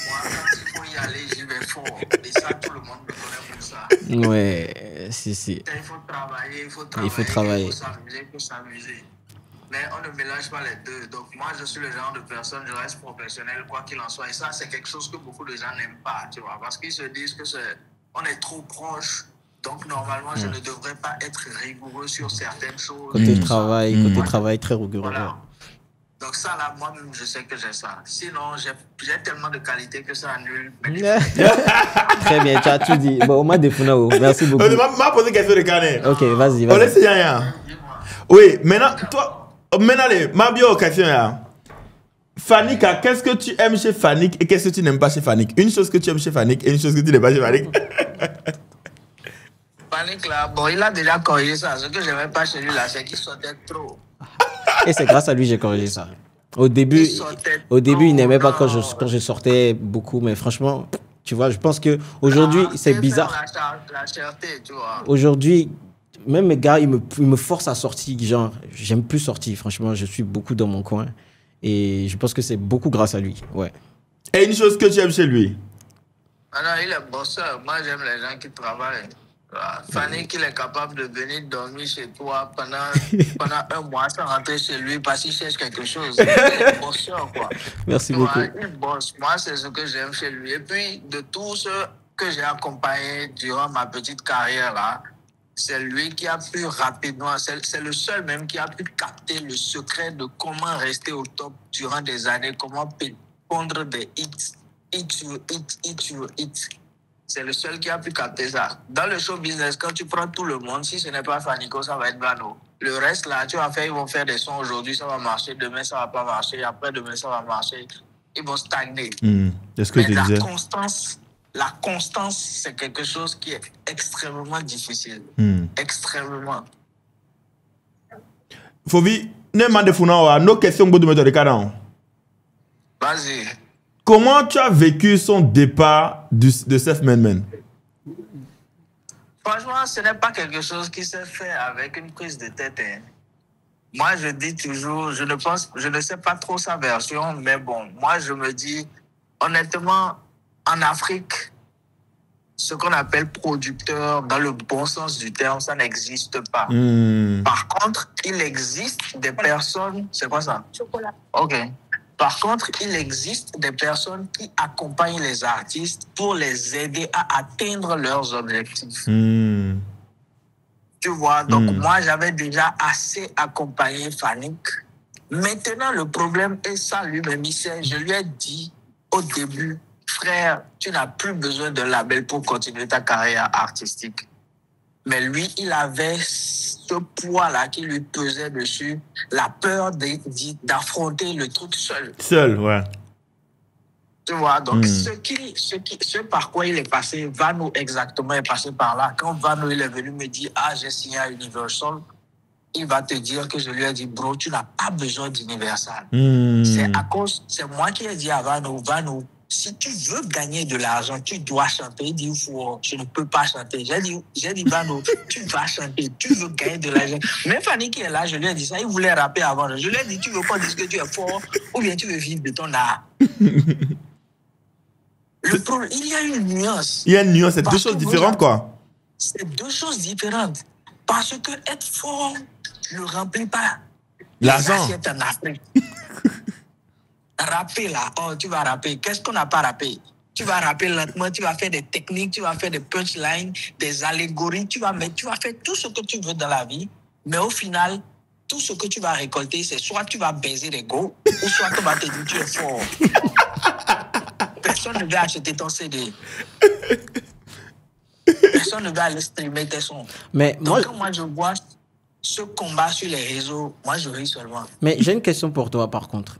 Moi, quand il faut y aller, j'y vais fort. Et ça, tout le monde me connaît pour ça. Ouais, si. Il faut travailler, Il faut travailler. il faut s'amuser. Mais on ne mélange pas les deux. Donc, moi, je suis le genre de personne, je reste professionnel, quoi qu'il en soit. Et ça, c'est quelque chose que beaucoup de gens n'aiment pas, tu vois. Parce qu'ils se disent que on est trop proche. Donc, normalement, je ne devrais pas être rigoureux sur certaines choses. Côté travail, très rigoureux. Voilà. Donc, ça, là, moi-même, je sais que j'ai ça. Sinon, j'ai tellement de qualités que ça annule. Très bien, tu as tout dit. Bon, Omar Defounao, merci beaucoup. M'a posé une question de carnet. Ok, vas-y. On laisse rien. Oui, maintenant, toi, ma bio question là. Fanik, qu'est-ce que tu aimes chez Fanik et qu'est-ce que tu n'aimes pas chez Fanik? Une chose que tu aimes chez Fanik et une chose que tu n'aimes pas chez Fanik. Fanik, là, bon, il a déjà corrigé ça. Ce que je n'aimais pas chez lui, là, c'est qu'il sortait trop. Et c'est grâce à lui que j'ai corrigé ça. Au début, il n'aimait pas quand je sortais beaucoup, mais franchement, tu vois, je pense qu'aujourd'hui, c'est bizarre. La cherté, tu vois. Aujourd'hui, même mes gars, ils me forcent à sortir. Genre, j'aime plus sortir. Franchement, je suis beaucoup dans mon coin. Et je pense que c'est beaucoup grâce à lui. Ouais. Et une chose que tu aimes chez lui? Ah non, il est bosseur. Moi, j'aime les gens qui travaillent. Fanny, qu'il est capable de venir dormir chez toi pendant un mois sans rentrer chez lui parce qu'il cherche quelque chose. Il est bosseur, quoi. Merci beaucoup. Il bosse. Moi, c'est ce que j'aime chez lui. Et puis, de tous ceux que j'ai accompagnés durant ma petite carrière, là, c'est lui qui a pu rapidement, c'est le seul même qui a pu capter le secret de comment rester au top durant des années, comment pondre des hits, hits. C'est le seul qui a pu capter ça. Dans le show business, quand tu prends tout le monde, si ce n'est pas Fanico, ça va être Vano. Le reste, là, tu vas faire, ils vont faire des sons aujourd'hui, ça va marcher, demain, ça va pas marcher, après demain, ça va marcher. Ils vont stagner. C'est ce que tu disais. La constance, c'est quelque chose qui est extrêmement difficile. Extrêmement. Fobi, ne m'en défouna, nos questions, vous de carrément. Vas-y. Comment tu as vécu son départ de Seth Manman? Franchement, ce n'est pas quelque chose qui s'est fait avec une prise de tête. Hein. Moi, je dis toujours, je ne sais pas trop sa version, mais bon, moi, je me dis, honnêtement, en Afrique, ce qu'on appelle producteur, dans le bon sens du terme, ça n'existe pas. Par contre, il existe des personnes... C'est quoi ça? Chocolat. Ok. Par contre, il existe des personnes qui accompagnent les artistes pour les aider à atteindre leurs objectifs. Tu vois, donc moi, j'avais déjà assez accompagné Fanik. Maintenant, le problème est ça lui-même. Je lui ai dit au début, frère, tu n'as plus besoin de label pour continuer ta carrière artistique. Mais lui, il avait ce poids-là qui lui pesait dessus, la peur d'affronter le truc seul. Seul, ouais. Tu vois, donc ce par quoi il est passé, Vano exactement est passé par là. Quand Vano il est venu me dire, j'ai signé à Universal, il va te dire que je lui ai dit, bro, tu n'as pas besoin d'Universal. C'est moi qui ai dit à Vano, si tu veux gagner de l'argent, tu dois chanter. Il dit, je ne peux pas chanter. J'ai dit, Vano, tu vas chanter, tu veux gagner de l'argent. Même Fanny qui est là, je lui ai dit ça, il voulait rapper avant. Je lui ai dit, tu veux pas dire que tu es fort ou bien tu veux vivre de ton art. Il y a une nuance. Il y a une nuance, c'est deux choses différentes, quoi. C'est deux choses différentes. Parce que être fort ne remplit pas l'argent en Afrique. Rapper là, tu vas rapper. Qu'est-ce qu'on n'a pas rappé? Tu vas rapper lentement, tu vas faire des techniques, tu vas faire des punchlines, des allégories, tu vas faire tout ce que tu veux dans la vie. Mais au final, tout ce que tu vas récolter, c'est soit tu vas baiser les go, ou soit tu vas te dire tu es fort. Personne ne va acheter ton CD. Personne ne va aller streamer tes sons. Mais donc, quand moi je vois ce combat sur les réseaux, moi je ris seulement. Mais j'ai une question pour toi par contre.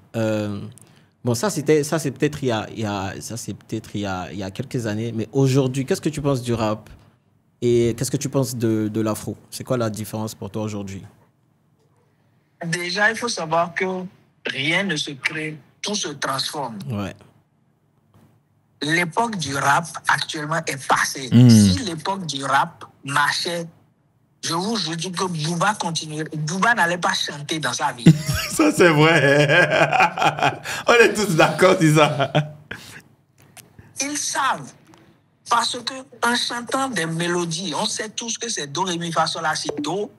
Bon, ça c'est peut-être il y a quelques années, mais aujourd'hui, qu'est-ce que tu penses du rap et qu'est-ce que tu penses de l'afro? C'est quoi la différence pour toi aujourd'hui? Déjà, il faut savoir que rien ne se crée, tout se transforme. Ouais. L'époque du rap actuellement est passée. Si l'époque du rap marchait, je vous dis que Booba continuerait. Booba n'allait pas chanter dans sa vie. Ça, c'est vrai. On est tous d'accord sur ça. savent. Parce qu'en chantant des mélodies, on sait tous que c'est do, ré, mi, fa, sol, la, si, do.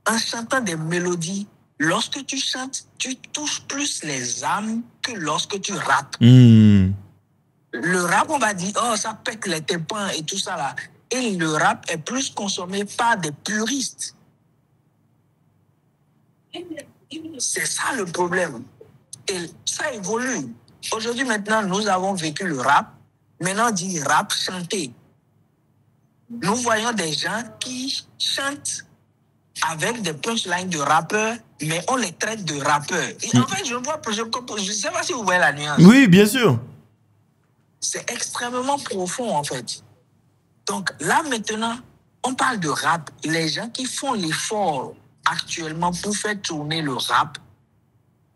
En chantant des mélodies, lorsque tu chantes, tu touches plus les âmes que lorsque tu rappes. Le rap, on va dire, oh, ça pète les tympans et tout ça là. Et le rap est plus consommé par des puristes. C'est ça le problème. Et ça évolue. Aujourd'hui, maintenant, nous avons vécu le rap. Maintenant, on dit rap chanté. Nous voyons des gens qui chantent avec des punchlines de rappeurs, mais on les traite de rappeurs. Et en fait, je ne sais pas si vous voyez la nuance. Oui, bien sûr. C'est extrêmement profond, en fait. Donc là, maintenant, on parle de rap. Les gens qui font l'effort actuellement pour faire tourner le rap,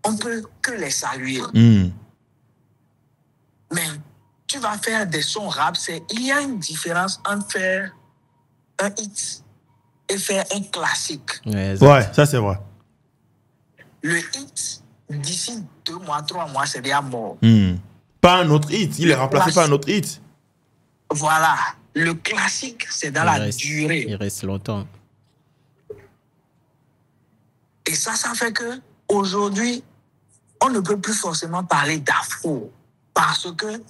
on peut que les saluer. Mais tu vas faire des sons rap, il y a une différence entre faire un hit et faire un classique. Ouais, ça c'est vrai. Le hit, d'ici 2 mois, 3 mois, c'est déjà mort. Pas un autre hit, il est remplacé par un autre hit. Voilà. Le classique, c'est dans la durée. Il reste longtemps. Et ça fait que aujourd'hui, on ne peut plus forcément parler d'afro. Parce que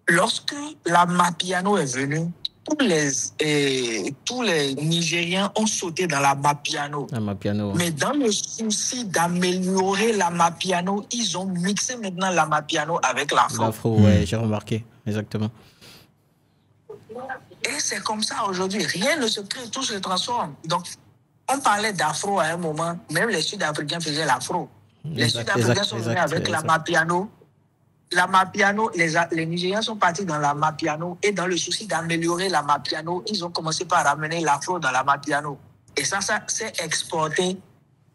lorsque la Mapiano est venue, tous les Nigériens ont sauté dans la Mapiano. Mais dans le souci d'améliorer la Mapiano, ils ont mixé maintenant la Mapiano avec l'afro. L'afro, ouais, j'ai remarqué, exactement. Et c'est comme ça aujourd'hui. Rien ne se crée, tout se transforme. Donc, on parlait d'afro à un moment, même les Sud-Africains faisaient l'afro. Les Sud-Africains sont venus avec la Mapiano. La Mapiano, les Nigériens sont partis dans la Mapiano et dans le souci d'améliorer la Mapiano, ils ont commencé par ramener l'afro dans la Mapiano. Et ça s'est exporté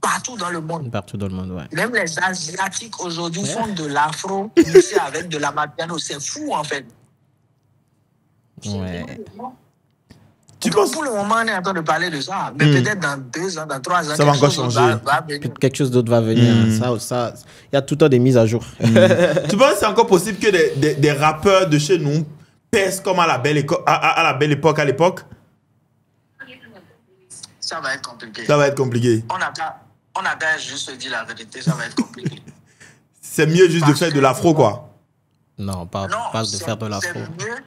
partout dans le monde. Partout dans le monde, ouais. Même les Asiatiques aujourd'hui font de l'afro mixé avec de la Mapiano. C'est fou, en fait. Ouais. Donc, pour le moment, on est en train de parler de ça. Mais peut-être dans 2 ans, dans 3 ans, ça va encore changer. Quelque chose d'autre va venir. Ça, il y a tout le temps des mises à jour. Tu penses que c'est encore possible que des rappeurs de chez nous pèsent comme à la belle époque, à l'époque? Ça va être compliqué. Ça va être compliqué. On n'a qu'à juste se dire la vérité, ça va être compliqué. C'est mieux juste de faire de l'afro, quoi. Non, pas de faire de l'afro. C'est mieux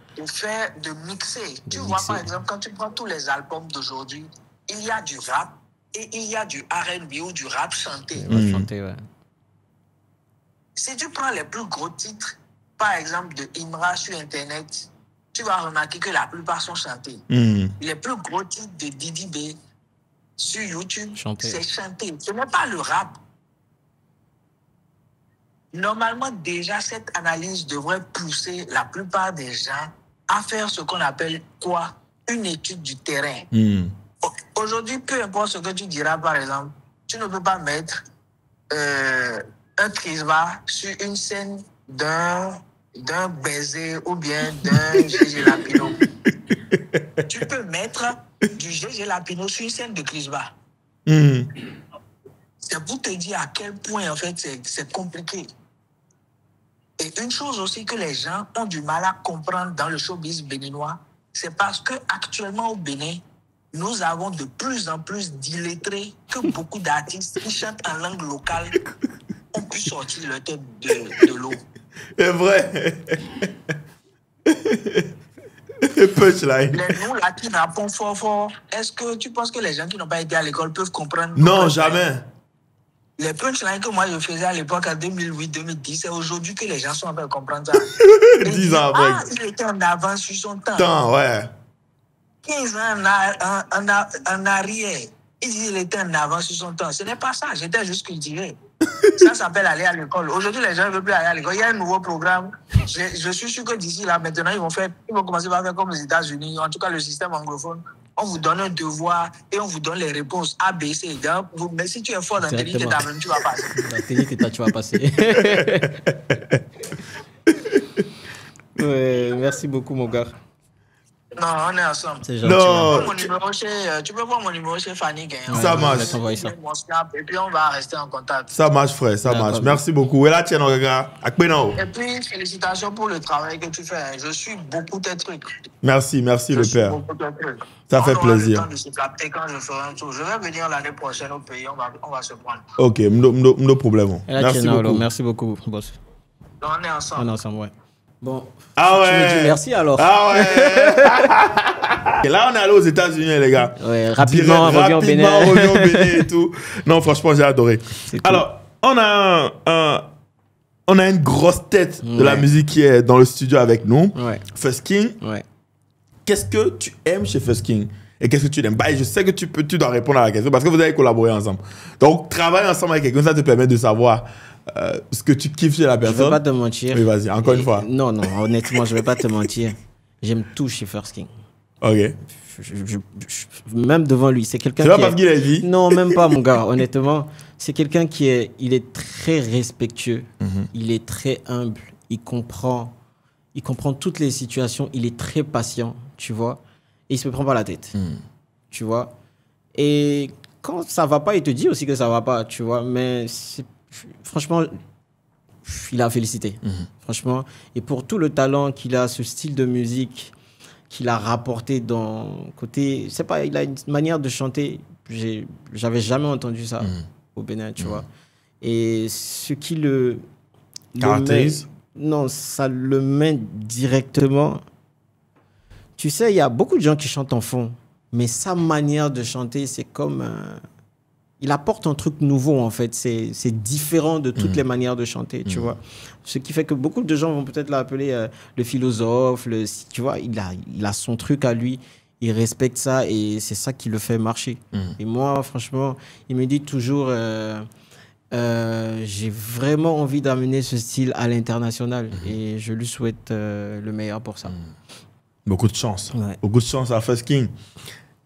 de mixer. Tu vois, par exemple, quand tu prends tous les albums d'aujourd'hui, il y a du rap et il y a du R&B ou du rap chanté. Chanté, ouais. Si tu prends les plus gros titres, par exemple de Imra sur Internet, tu vas remarquer que la plupart sont chantés. Les plus gros titres de Didi B sur YouTube, c'est chanté. Ce n'est pas le rap. Normalement, déjà, cette analyse devrait pousser la plupart des gens à faire ce qu'on appelle quoi? Une étude du terrain. Aujourd'hui, peu importe ce que tu diras, par exemple, tu ne peux pas mettre un Crisba sur une scène d'un baiser ou bien d'un Gégé Lapino. Tu peux mettre du Gégé Lapino sur une scène de Crisba. C'est pour te dire à quel point, en fait, c'est compliqué. Et une chose aussi que les gens ont du mal à comprendre dans le showbiz béninois, c'est parce qu'actuellement au Bénin, nous avons de plus en plus d'illettrés que beaucoup d'artistes qui chantent en langue locale ont pu sortir leur tête de l'eau. C'est vrai. Punchline. Nous, là, qui rappons fort, est-ce que tu penses que les gens qui n'ont pas été à l'école peuvent comprendre? Non, jamais. Les punchlines que moi je faisais à l'époque en 2008-2010, c'est aujourd'hui que les gens sont en train de comprendre ça. 10 ans après. Il était en avance sur son temps. Ouais. 15 ans en arrière. Il dit qu'il était en avance sur son temps. Ce n'est pas ça, j'étais juste cultivé. Ça s'appelle aller à l'école. Aujourd'hui, les gens ne veulent plus aller à l'école. Il y a un nouveau programme. Je suis sûr que d'ici là, maintenant, ils vont commencer par faire comme les États-Unis, en tout cas le système anglophone. On vous donne un devoir et on vous donne les réponses A, B, C. Mais si tu es fort dans technique, tu vas passer. Dans technique, tu vas passer. Ouais, merci beaucoup, mon gars. Non, on est ensemble. C'est gentil. Non. Tu peux voir mon numéro chez Fanny Gagnon. Ça marche. Mon Snap, et puis on va rester en contact. Ça marche, frère, ça marche. Merci beaucoup. Et là, tiens, regarde. Et puis, félicitations pour le travail que tu fais. Je suis beaucoup tes trucs. Merci, le père. Ça fait plaisir. Je vais quand je ferai un tour. Je vais venir l'année prochaine au pays. On va se prendre. Ok, no problème. Merci beaucoup. Merci beaucoup, boss. Donc, on est ensemble. On est ensemble, ouais. Bon. Ah ouais. Tu me dis merci alors. Ah ouais. Et là, on est allé aux États-Unis, les gars. Ouais, rapidement, on revient au Bénin. On revient au Bénin et tout. Non, franchement, j'ai adoré. Alors, on a une grosse tête de la musique qui est dans le studio avec nous. Ouais. First King. Ouais. Qu'est-ce que tu aimes chez First King et qu'est-ce que tu n'aimes pas? Et je sais que tu dois répondre à la question parce que vous avez collaboré ensemble. Donc, travailler ensemble avec quelqu'un, ça te permet de savoir ce que tu kiffes chez la personne. Je ne vais pas te mentir. Oui, vas-y, encore une fois. Non, honnêtement, je ne vais pas te mentir. J'aime tout chez First King. Ok. Même devant lui, c'est quelqu'un qui... C'est pas parce qu'il a dit? Non, même pas, mon gars. Honnêtement, c'est quelqu'un il est très respectueux. Il est très humble. Il comprend toutes les situations. Il est très patient, tu vois. Et il se prend pas la tête, tu vois. Et quand ça va pas, il te dit aussi que ça va pas, tu vois. Mais franchement, il a félicité. Franchement. Et pour tout le talent qu'il a, ce style de musique qu'il a rapporté dans côté... C'est pas, il a une manière de chanter. J'avais jamais entendu ça au Bénin, tu vois. Et ce qui le caractérise? Non, ça le met directement... Tu sais, il y a beaucoup de gens qui chantent en fond, mais sa manière de chanter, c'est comme... il apporte un truc nouveau, en fait. C'est différent de toutes les manières de chanter, tu vois. Ce qui fait que beaucoup de gens vont peut-être l'appeler le philosophe, tu vois. Il a son truc à lui, il respecte ça et c'est ça qui le fait marcher. Et moi, franchement, il me dit toujours... j'ai vraiment envie d'amener ce style à l'international et je lui souhaite le meilleur pour ça. Beaucoup de chance. Ouais. Beaucoup de chance à First King.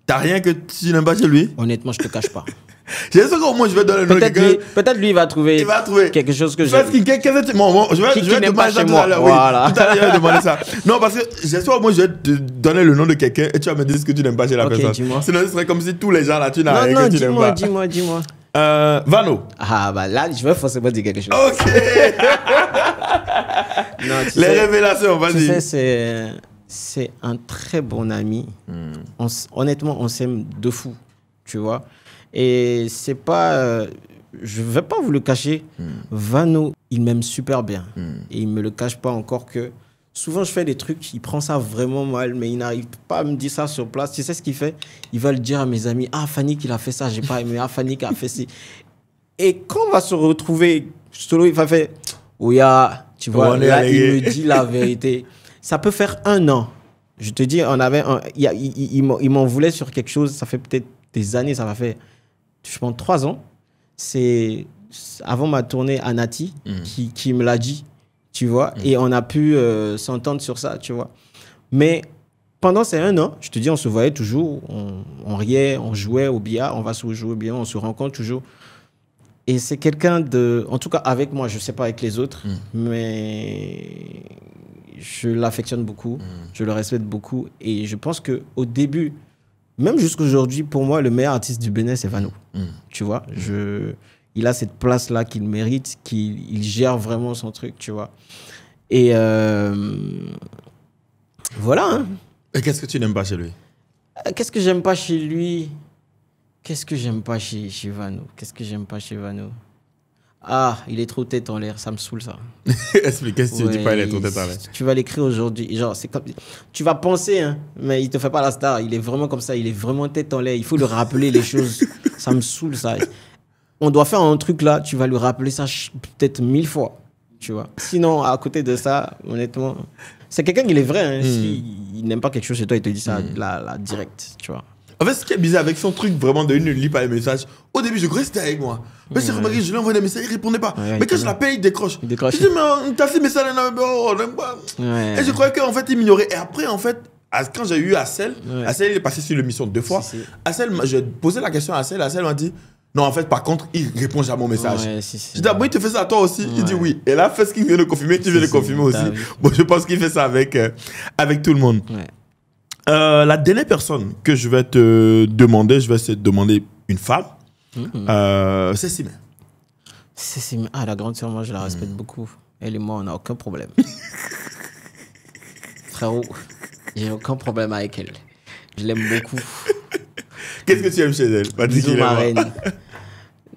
T'as rien que tu n'aimes pas chez lui? Honnêtement, je te cache pas. J'ai sûr qu'au moins je vais donner le nom de quelqu'un. Peut-être lui, il va trouver quelque chose que First King, qu'est-ce que tu... Bon, je vais demander ça tout à l'heure. Voilà. Tout à l'heure, je vais demander ça. Non, parce que j'espère au moins je vais te donner le nom de quelqu'un et tu vas me dire ce que tu n'aimes pas chez la personne. Dis-moi. Sinon, ce serait comme si tous les gens là, tu n'as rien que tu n'aimes pas. Dis-moi. Vano. Ah, bah là, je vais forcément dire quelque chose. Ok. Non, les révélations, vas-y. Tu sais, c'est un très bon ami. Honnêtement, on s'aime de fou, tu vois. Et c'est pas... je vais pas vous le cacher. Vano, il m'aime super bien. Et il me le cache pas encore que... Souvent, je fais des trucs, il prend ça vraiment mal, mais il n'arrive pas à me dire ça sur place. Tu sais ce qu'il fait? Il va le dire à mes amis. Ah, Fanny, qu'il a fait ça, j'ai pas aimé. Ah, Fanny, qui a fait ça. Et quand on va se retrouver solo, il va faire... Ouya, tu vois, là, il me dit la vérité. Ça peut faire 1 an. Je te dis, on avait il m'en voulait sur quelque chose. Ça fait peut-être des années. Ça m'a fait, je pense, 3 ans. C'est avant ma tournée à Nati qui me l'a dit, tu vois. Et on a pu s'entendre sur ça, tu vois. Mais pendant ces 1 an, je te dis, on se voyait toujours. On riait, on jouait au billard. On va se jouer au billard, on se rencontre toujours. Et c'est quelqu'un de... En tout cas, avec moi, je ne sais pas avec les autres, mais je l'affectionne beaucoup, je le respecte beaucoup. Et je pense qu'au début, même jusqu'à aujourd'hui, pour moi, le meilleur artiste du Bénin, c'est Vano. Tu vois, il a cette place-là qu'il mérite, qu'il gère vraiment son truc, tu vois. Et voilà. Hein. Et qu'est-ce que tu n'aimes pas chez lui? Qu'est-ce que j'aime pas chez lui? Qu'est-ce que j'aime pas chez Vano? Qu'est-ce que j'aime pas chez Vano? Ah, il est trop tête en l'air, ça me saoule ça. Explique, qu'est-ce que tu dis pas, il est trop tête en l'air? Tu vas l'écrire aujourd'hui, genre, c'est comme... Tu vas penser, hein, mais il te fait pas la star, il est vraiment comme ça, il est vraiment tête en l'air, il faut lui rappeler les choses, ça me saoule ça. On doit faire un truc là, tu vas lui rappeler ça peut-être 1000 fois, tu vois. Sinon, à côté de ça, honnêtement, c'est quelqu'un qui est vrai, hein, s'il n'aime pas quelque chose chez toi, il te dit ça là, direct, tu vois. En fait, ce qui est bizarre avec son truc vraiment de il ne lit pas les messages, au début, je croyais que c'était avec moi. Mais j'ai remarqué, je lui envoie des messages, il ne répondait pas. Mais quand je l'appelle, il décroche. Je dis, mais t'as fait des messages, on n'aime pas. Et je croyais qu'en fait, il m'ignorait. Et après, en fait, quand j'ai eu Assel, Assel, il est passé sur l'émission 2 fois. Assel, je posais la question à Assel, Assel m'a dit, non, en fait, par contre, il répond jamais au message. Je dis, ah bon, il te fait ça à toi aussi? Il dit oui. Et là, fais ce qu'il vient de confirmer, tu viens de confirmer aussi. Bon, je pense qu'il fait ça avec tout le monde. La dernière personne que je vais te demander, je vais essayer de demander une femme. C'est Simé. C'est Simé. Ah, la grande sœur, moi, je la respecte beaucoup. Elle et moi, on n'a aucun problème. Frérot, j'ai aucun problème avec elle. Je l'aime beaucoup. Qu'est-ce que tu aimes chez elle? Bisous, ma reine.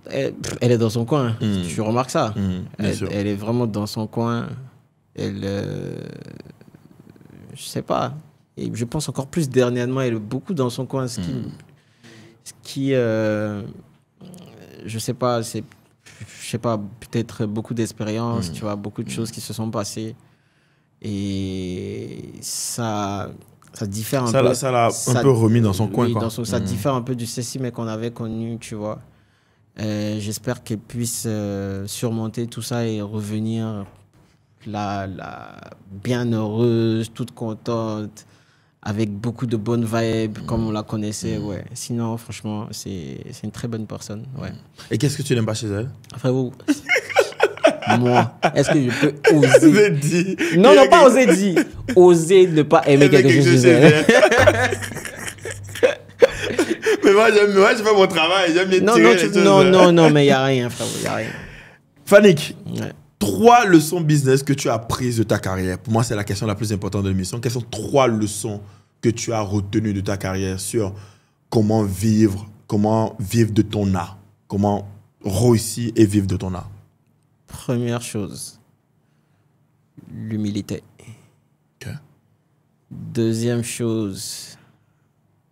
Elle est dans son coin. Tu remarques ça? Elle est vraiment dans son coin. Elle... je sais pas. Et je pense encore plus dernièrement, elle est beaucoup dans son coin. Ce qui je sais pas, c'est... Je sais pas, peut-être beaucoup d'expérience, tu vois, beaucoup de choses qui se sont passées. Et ça diffère un peu. Ça l'a un peu remis dans son coin. Oui, Quoi. ça diffère un peu du Cécile qu'on avait connu, tu vois. J'espère qu'elle puisse surmonter tout ça et revenir bien heureuse, toute contente, avec beaucoup de bonnes vibes, comme on la connaissait. Ouais. Sinon, franchement, c'est une très bonne personne. Ouais. Et qu'est-ce que tu n'aimes pas chez elle? Frérot, moi, est-ce que je peux oser dire? Non, pas oser dire. Oser ne pas aimer quelque chose chez elle. Mais moi, je fais mon travail. J'aime bien tirer les choses. Non, mais il n'y a rien, frérot. Il n'y a rien. Fannick, 3 leçons business que tu as prises de ta carrière. Pour moi, c'est la question la plus importante de l'émission. Quelles sont 3 leçons que tu as retenues de ta carrière sur comment vivre de ton art? Comment réussir et vivre de ton art? Première chose, l'humilité. Okay. Deuxième chose...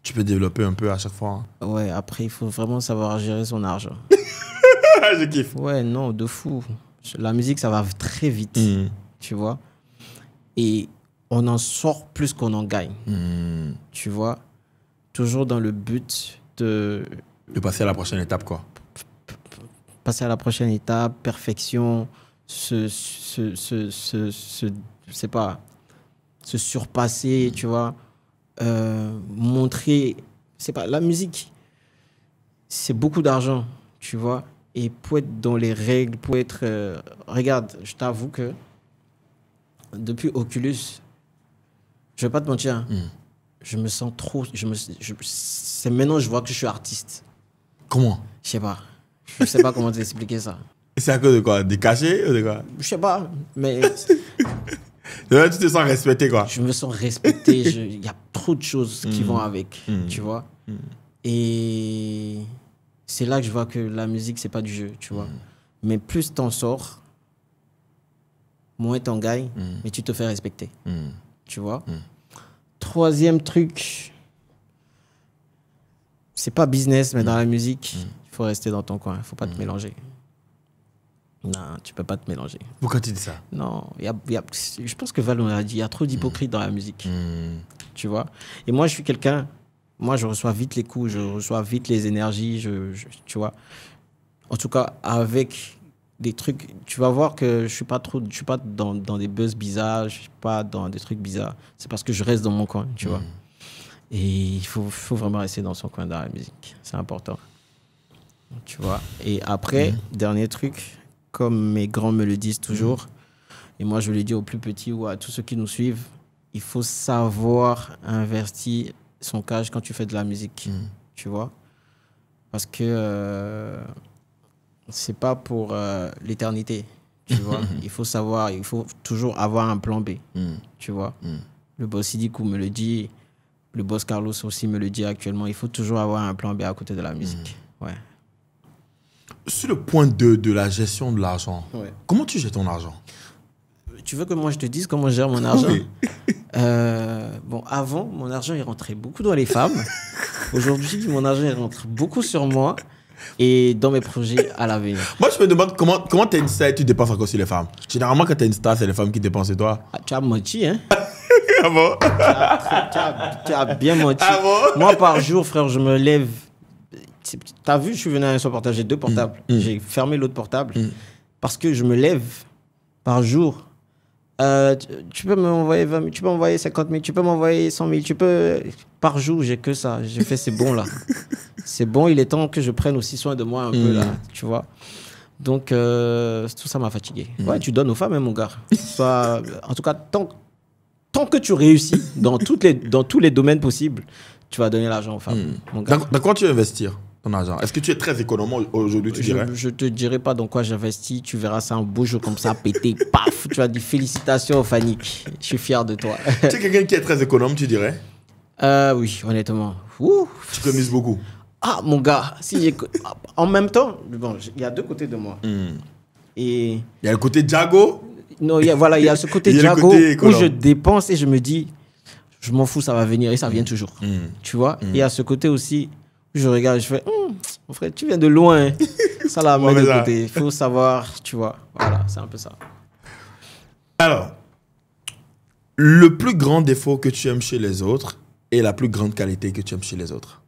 Tu peux développer un peu à chaque fois. Hein. Ouais, après, il faut vraiment savoir gérer son argent. Je kiffe. Ouais, non, de fou. La musique, ça va très vite, tu vois. Et on en sort plus qu'on en gagne, tu vois. Toujours dans le but de passer à la prochaine étape, quoi. Passer à la prochaine étape, perfection, se surpasser, tu vois. Montrer, c'est pas la musique, c'est beaucoup d'argent, tu vois. Et pour être dans les règles, pour être... regarde, je t'avoue que depuis Oculus, je vais pas te mentir, je me sens trop... c'est maintenant que je vois que je suis artiste. Comment? Je sais pas. Je sais pas comment t'expliquer ça. C'est à cause de quoi? Des cachets ou de quoi? Je sais pas, mais... Là, tu te sens respecté, quoi. Je me sens respecté. Il y a trop de choses qui vont avec, tu vois. Et c'est là que je vois que la musique, c'est pas du jeu, tu vois. Mais plus t'en sors, moins t'en gagnes, mais tu te fais respecter, tu vois. Troisième truc, c'est pas business, mais dans la musique, il faut rester dans ton coin, il faut pas te mélanger. Non, tu peux pas te mélanger. Pourquoi tu dis ça? Non, je pense que Val a dit, il y a trop d'hypocrites dans la musique. Tu vois? Et moi, je suis quelqu'un, moi, je reçois vite les coups, je reçois vite les énergies, tu vois? En tout cas, avec des trucs, tu vas voir que je suis pas dans des buzz bizarres, je suis pas dans des trucs bizarres. C'est parce que je reste dans mon coin, tu vois? Et il faut vraiment rester dans son coin dans la musique. C'est important. Tu vois? Et après, dernier truc, comme mes grands me le disent toujours, et moi je le dis aux plus petits ou à tous ceux qui nous suivent, il faut savoir investir son cash quand tu fais de la musique, tu vois, parce que c'est pas pour l'éternité, tu vois. Il faut toujours avoir un plan B, tu vois. Le boss Sidikou me le dit, le boss Carlos aussi me le dit actuellement, il faut toujours avoir un plan B à côté de la musique. Ouais. Sur le point de la gestion de l'argent, comment tu gères ton argent? Tu veux que moi je te dise comment je gère mon argent? Oui. Bon, avant, mon argent il rentrait beaucoup dans les femmes. Aujourd'hui, mon argent il rentre beaucoup sur moi et dans mes projets à l'avenir. Moi, je me demande comment tu es une star et tu dépenses encore sur les femmes. Généralement, quand tu es une star, c'est les femmes qui dépensent sur toi. Ah, tu as menti, hein? Ah bon? Tu as bien menti. Ah bon? Moi, par jour, frère, je me lève. T'as vu, je suis venu à un seul portable, j'ai 2 portables. J'ai fermé l'autre portable parce que je me lève par jour. Tu peux m'envoyer 20 000, tu peux m'envoyer 50 000, tu peux m'envoyer 100 000, tu peux... Par jour, j'ai que ça. J'ai fait, c'est bon là. C'est bon, il est temps que je prenne aussi soin de moi un peu là, tu vois. Donc, tout ça m'a fatigué. Ouais, tu donnes aux femmes, hein, mon gars. En tout cas, tant tant que tu réussis dans tous les domaines possibles, tu vas donner l'argent aux femmes. Mon gars. Dans quoi tu veux investir ton argent? Est-ce que tu es très économe aujourd'hui, tu dirais? Je te dirai pas dans quoi j'investis. Tu verras ça un beau jour comme ça, péter, paf. Tu vas dire félicitations, Fannick. Je suis fier de toi. Tu es quelqu'un qui est très économe, tu dirais? Oui, honnêtement. Ouh. Tu te mises beaucoup. Ah, mon gars. En même temps, bon, il y a deux côtés de moi. Et il y a le côté Djago. Non, il y a ce côté Djago où je dépense et je me dis, je m'en fous, ça va venir et ça vient toujours. Tu vois? Et il y a ce côté aussi où je regarde et je fais, mon frère, tu viens de loin. Ça la met de côté. Il faut savoir, tu vois. Voilà, c'est un peu ça. Alors, le plus grand défaut que tu aimes chez les autres et la plus grande qualité que tu aimes chez les autres.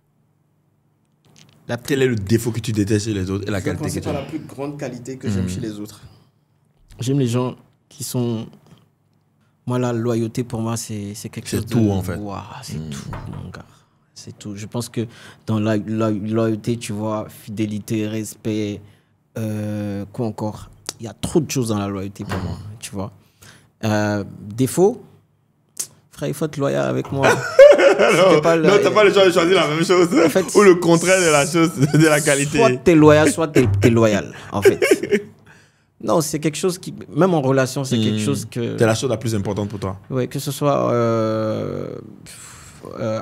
Quel est le défaut que tu détestes chez les autres et la qualité que tu aimes? La plus grande qualité que j'aime chez les autres. J'aime les gens qui sont... Moi, la loyauté, pour moi, c'est quelque chose de... C'est tout, en fait. Wow, c'est tout, mon gars. C'est tout. Je pense que dans la loyauté, tu vois, fidélité, respect, quoi encore? Il y a trop de choses dans la loyauté pour moi, tu vois. Défaut, frère, il faut être loyal avec moi. Non, t'as pas le choix de choisir la même chose. En fait, ou le contraire de la chose, de la qualité. Soit t'es loyal, soit t'es loyal, en fait. Non, c'est quelque chose qui, même en relation, c'est quelque chose que... C'est la chose la plus importante pour toi. Oui, que ce soit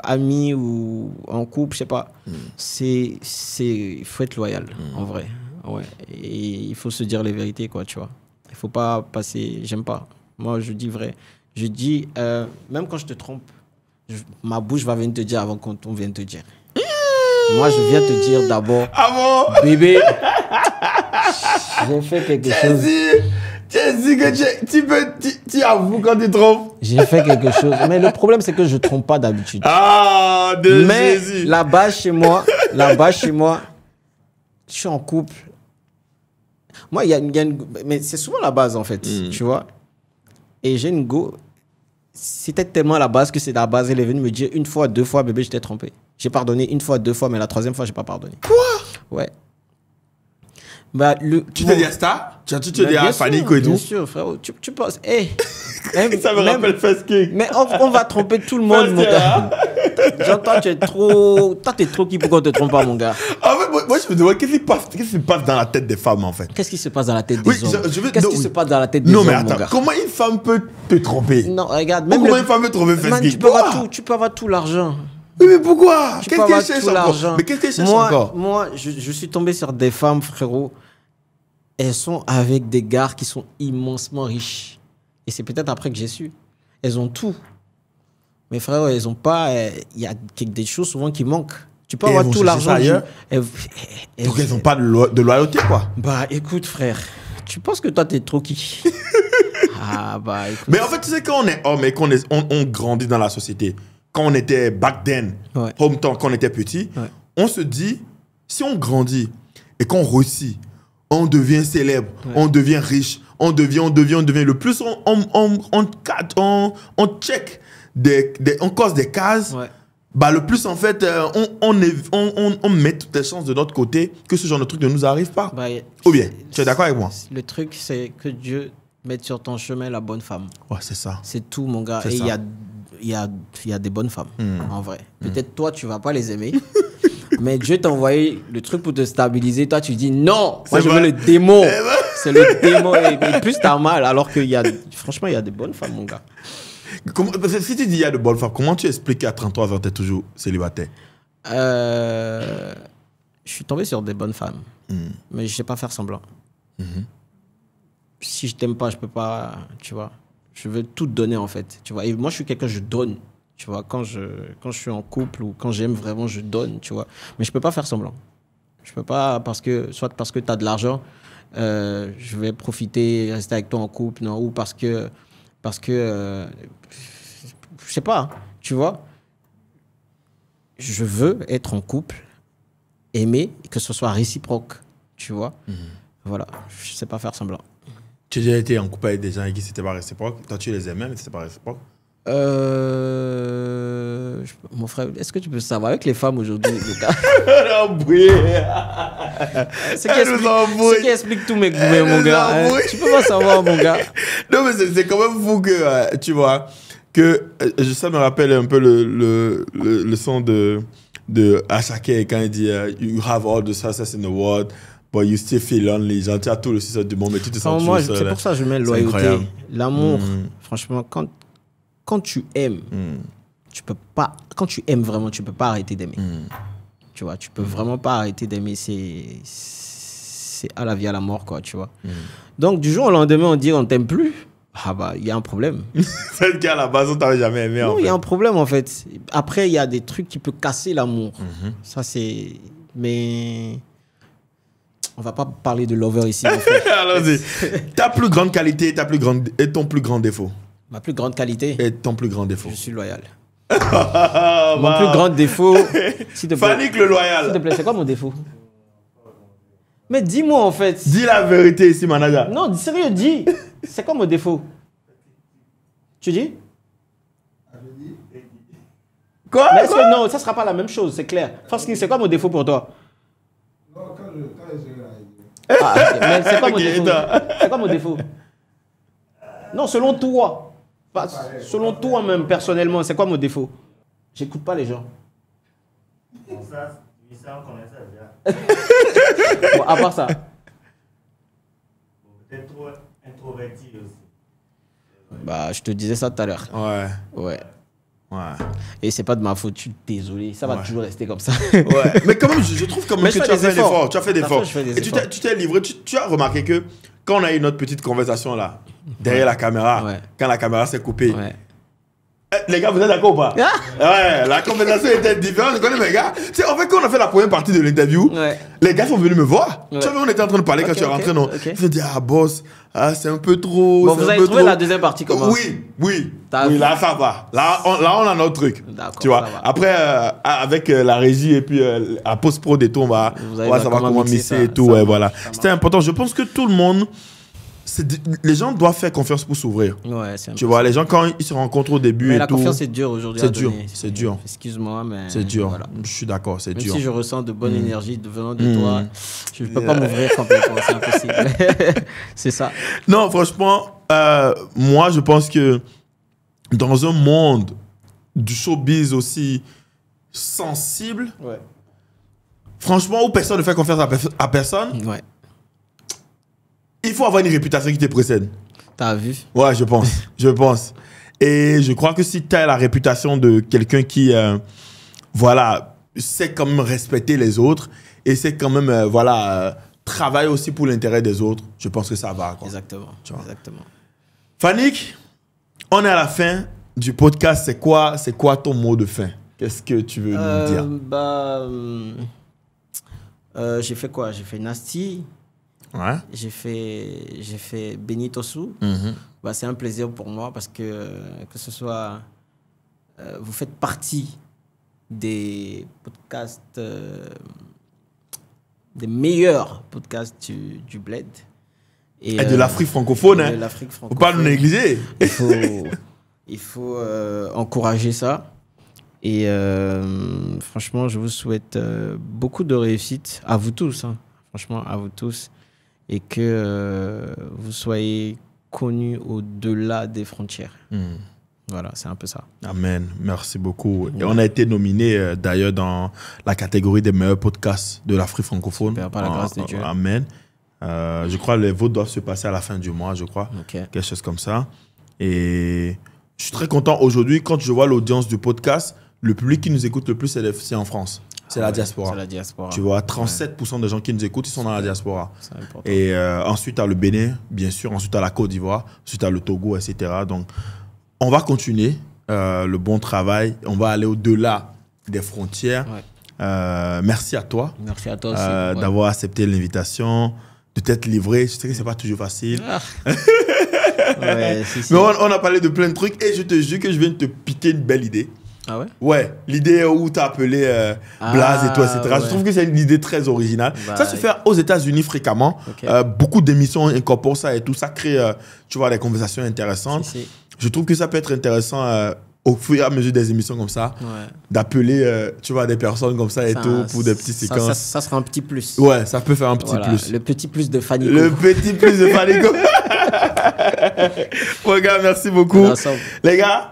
ami ou en couple, je sais pas. Il faut être loyal, en vrai. Ouais. Et il faut se dire les vérités, quoi, tu vois. Il faut pas passer... J'aime pas. Moi, je dis vrai. Je dis, même quand je te trompe, ma bouche va venir te dire avant qu'on vienne te dire. Moi, je viens te dire d'abord, bébé, j'ai fait quelque chose. Tu as dit que tu avoues quand tu trompes. J'ai fait quelque chose. Mais le problème, c'est que je ne trompe pas d'habitude. Ah, mais là-bas, chez moi, je suis en couple. Moi, il y a une... Mais c'est souvent la base, en fait, tu vois. Et j'ai une go... C'était tellement la base que c'est la base. Elle est venue me dire une fois, deux fois, bébé, je t'ai trompé. J'ai pardonné une fois, deux fois, mais la troisième fois, je n'ai pas pardonné. Quoi? Ouais. Bah, tu te dis à ça? Tu te dis à Fannick et tout? Bien sûr, frérot. Tu penses... Hey, ça me rappelle Fesking. Mais on va tromper tout le monde, mon gars. J'entends, tu es trop... Toi, t'es trop qui pour qu'on te trompe pas, mon gars. En fait, moi, je me demande qu'est-ce qui se passe dans la tête des femmes, en fait. Qu'est-ce qui se passe dans la tête des hommes? Qu'est-ce qui se passe dans la tête des hommes, Non, mais attends, mon gars? comment une femme peut te tromper? Non, regarde, même comment une femme peut tromper Fesking? Tu peux avoir tout l'argent. Oui, mais pourquoi? Qu'est-ce qu'elle cherche encore? Mais qu'est-ce qu'elle cherche encore? Moi, je suis tombé sur des femmes, frérot. Elles sont avec des gars qui sont immensement riches. Et c'est peut-être après que j'ai su. Elles ont tout. Mais frérot, elles ont pas... Il y a des choses souvent qui manquent. Tu peux avoir tout l'argent. Donc elles n'ont pas de loyauté, quoi. Bah, écoute, frère. Tu penses que toi, t'es trop qui? Ah, bah, écoute. Mais en fait, tu sais, quand on est homme et qu'on grandit dans la société, quand on était back then, hometown, quand on était petit, on se dit, si on grandit et qu'on réussit, on devient célèbre, on devient riche, on devient. Le plus on check, on cause des cases, bah le plus en fait, on met toutes les chances de notre côté que ce genre de truc ne nous arrive pas. Bah, ou bien, tu es d'accord avec moi? Le truc, c'est que Dieu mette sur ton chemin la bonne femme. Ouais, c'est ça. C'est tout, mon gars. Et il y a des bonnes femmes, en vrai. Peut-être toi, tu vas pas les aimer. Mais Dieu t'a envoyé le truc pour te stabiliser. Toi, tu dis non. Moi, je veux le démon. C'est le démon. Et plus t'as mal. Alors que franchement, il y a des bonnes femmes, mon gars. Si tu dis il y a de bonnes femmes, comment tu expliques qu'à 33 ans, tu es toujours célibataire? Je suis tombé sur des bonnes femmes. Mais je ne sais pas faire semblant. Si je t'aime pas, je peux pas. Tu vois. Je veux tout donner, en fait. Tu vois. Et moi, je suis quelqu'un, je donne. Tu vois, quand je suis en couple ou quand j'aime vraiment, je donne, tu vois. Mais je peux pas faire semblant. Je peux pas soit parce que tu as de l'argent, je vais profiter, rester avec toi en couple, non, ou parce que je sais pas, tu vois. Je veux être en couple, aimer, et que ce soit réciproque, tu vois. Voilà, je sais pas faire semblant. Tu as déjà été en couple avec des gens avec qui c'était pas réciproque? Toi, tu les aimais, mais c'était pas réciproque? Mon frère, est-ce que tu peux savoir avec les femmes aujourd'hui, le gars? Ce qui explique tous mes goûts, mon gars. Tu peux pas savoir, mon gars. Non, mais c'est quand même fou que, tu vois, que ça me rappelle un peu le son de Ashake quand il dit You have all the success in the world, but you still feel lonely. Genre, tu as tout le succès du monde, mais tu te sens toujours seul. C'est pour ça que je mets loyauté. L'amour, franchement, quand tu aimes, tu peux pas. Quand tu aimes vraiment, tu peux pas arrêter d'aimer. Tu vois, tu peux vraiment pas arrêter d'aimer. C'est à la vie, à la mort, quoi, tu vois. Donc, du jour au lendemain, on dit on t'aime plus. Ah bah, il y a un problème. C'est qu'à la base, on t'avait jamais aimé. Non, il y a un problème, en fait. Après, il y a des trucs qui peuvent casser l'amour. Ça, c'est... Mais... On va pas parler de lover ici, en fait. Allons-y. Ta plus grande qualité et ton plus grand défaut. Ma plus grande qualité. Et ton plus grand défaut. Je suis loyal. Mon plus grand défaut. S'il te plaît. Fanik le loyal. S'il te plaît, c'est quoi mon défaut? Mais dis-moi en fait. Dis la vérité ici, manager. Non, sérieux, dis. C'est quoi mon défaut? Tu dis? Quoi? Mais est-ce que non, ça sera pas la même chose, c'est clair. Fansky, c'est quoi mon défaut pour toi? Non, quand Ah, okay. Mais c'est quoi mon défaut? C'est quoi mon défaut? Non, selon toi. Pas, selon toi même, personnellement, c'est quoi mon défaut? J'écoute pas les gens. Bon, ça, on connaît ça déjà. Bon, à part ça. Bon, peut-être trop introverti aussi. Bah, je te disais ça tout à l'heure. Ouais. Et c'est pas de ma faute, je suis désolé. Ça va toujours rester comme ça. Ouais. Mais quand même, je trouve quand même que tu as fait des efforts. Tu as fait des efforts. Et tu t'es livré. Tu as remarqué que quand on a eu notre petite conversation là, derrière la caméra, quand la caméra s'est coupée, les gars, vous êtes d'accord ou pas? Ouais, la conversation était différente. Je connais mes gars. Tu sais, en fait, quand on a fait la première partie de l'interview, les gars sont venus me voir. Tu vois, on était en train de parler quand tu es rentré, non? Ils se disent, ah, boss, c'est un peu trop. Bon, vous avez trouvé la deuxième partie comment? Oui, là, ça va. Là, on a notre truc. Tu vois. Après, avec la régie et puis à post-prod et tout, on va savoir comment mixer et tout. Ouais, voilà. C'était important. Je pense que tout le monde. Les gens doivent faire confiance pour s'ouvrir. Ouais, tu vois, les gens, quand ils se rencontrent au début mais et la tout... confiance, c'est dur aujourd'hui. C'est dur. Excuse-moi, mais... C'est dur. Voilà. Je suis d'accord, c'est dur. Même si je ressens de bonne énergie venant de toi, je ne peux pas m'ouvrir complètement. C'est impossible. C'est ça. Non, franchement, moi, je pense que dans un monde du showbiz aussi sensible, franchement, où personne ne fait confiance à personne... Il faut avoir une réputation qui te précède. T'as vu? Ouais, je pense. Et je crois que si tu as la réputation de quelqu'un qui, sait quand même respecter les autres et sait quand même, travaille aussi pour l'intérêt des autres, je pense que ça va. Quoi. Exactement. Fanik, on est à la fin du podcast. C'est quoi ton mot de fin? Qu'est-ce que tu veux nous dire? J'ai fait quoi? J'ai fait Nasty. Ouais. J'ai fait Benito Sou. C'est un plaisir pour moi parce que ce soit... vous faites partie des podcasts... des meilleurs podcasts du Bled. Et de l'Afrique francophone. De l'Afrique francophone. Faut pas nous négliger. Il faut encourager ça. Et franchement, je vous souhaite beaucoup de réussite à vous tous. Franchement, à vous tous. Et que vous soyez connus au-delà des frontières. Voilà, c'est un peu ça. Amen. Merci beaucoup. Et on a été nominé d'ailleurs dans la catégorie des meilleurs podcasts de l'Afrique francophone. Super, par la grâce de Dieu. Amen. Je crois que les votes doivent se passer à la fin du mois, je crois. Quelque chose comme ça. Et je suis très content aujourd'hui quand je vois l'audience du podcast. Le public qui nous écoute le plus, c'est en France. C'est la diaspora. C'est la diaspora. Tu vois, 37% des gens qui nous écoutent, ils sont dans la diaspora. C'est important. Et ensuite, à le Bénin, bien sûr. Ensuite, à la Côte d'Ivoire. Ensuite, à le Togo, etc. Donc, on va continuer le bon travail. On va aller au-delà des frontières. Merci à toi. Merci à toi aussi. D'avoir accepté l'invitation, de t'être livré. Je sais que ce n'est pas toujours facile. Mais on a parlé de plein de trucs. Et je te jure que je viens de te piquer une belle idée. Ah ouais? Ouais, l'idée où tu as appelé Blaze et tout, etc. Je trouve que c'est une idée très originale. Ça se fait aux États-Unis fréquemment. Beaucoup d'émissions incorporent ça et tout. Ça crée, tu vois, des conversations intéressantes. Je trouve que ça peut être intéressant au fur et à mesure des émissions comme ça, d'appeler, tu vois, des personnes comme ça et tout pour des petites séquences. Ça sera un petit plus. Ouais, ça peut faire un petit plus. Le petit plus de Fanico. Le petit plus de Fanico. Bon, gars, merci beaucoup. Les gars,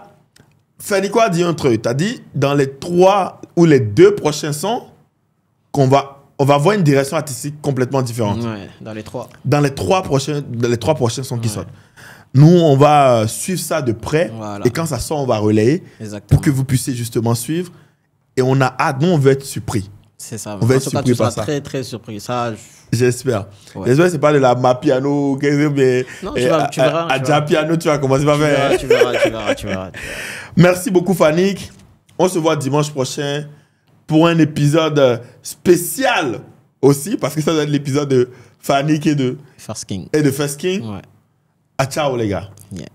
Fanico a dit un truc. Tu as dit dans les 3 ou les 2 prochains sons on va avoir une direction artistique complètement différente. Ouais, dans les 3. Dans les 3 prochains sons qui sortent. Nous, on va suivre ça de près. Voilà. Et quand ça sort, on va relayer. Exactement. Pour que vous puissiez justement suivre. Et on a hâte. Nous, on veut être surpris. C'est ça. On va En être tout cas, surpris tu seras par ça. très, très surpris. Ça, J'espère. Ouais. J'espère que ce n'est pas de la Mapiano. Mais non, tu verras. à Piano, tu vas commencer par faire. Tu verras. Merci beaucoup, Fanik. On se voit dimanche prochain pour un épisode spécial aussi, parce que ça doit être l'épisode de Fanik et de First King. First King. Ouais. À ciao, les gars. Yeah.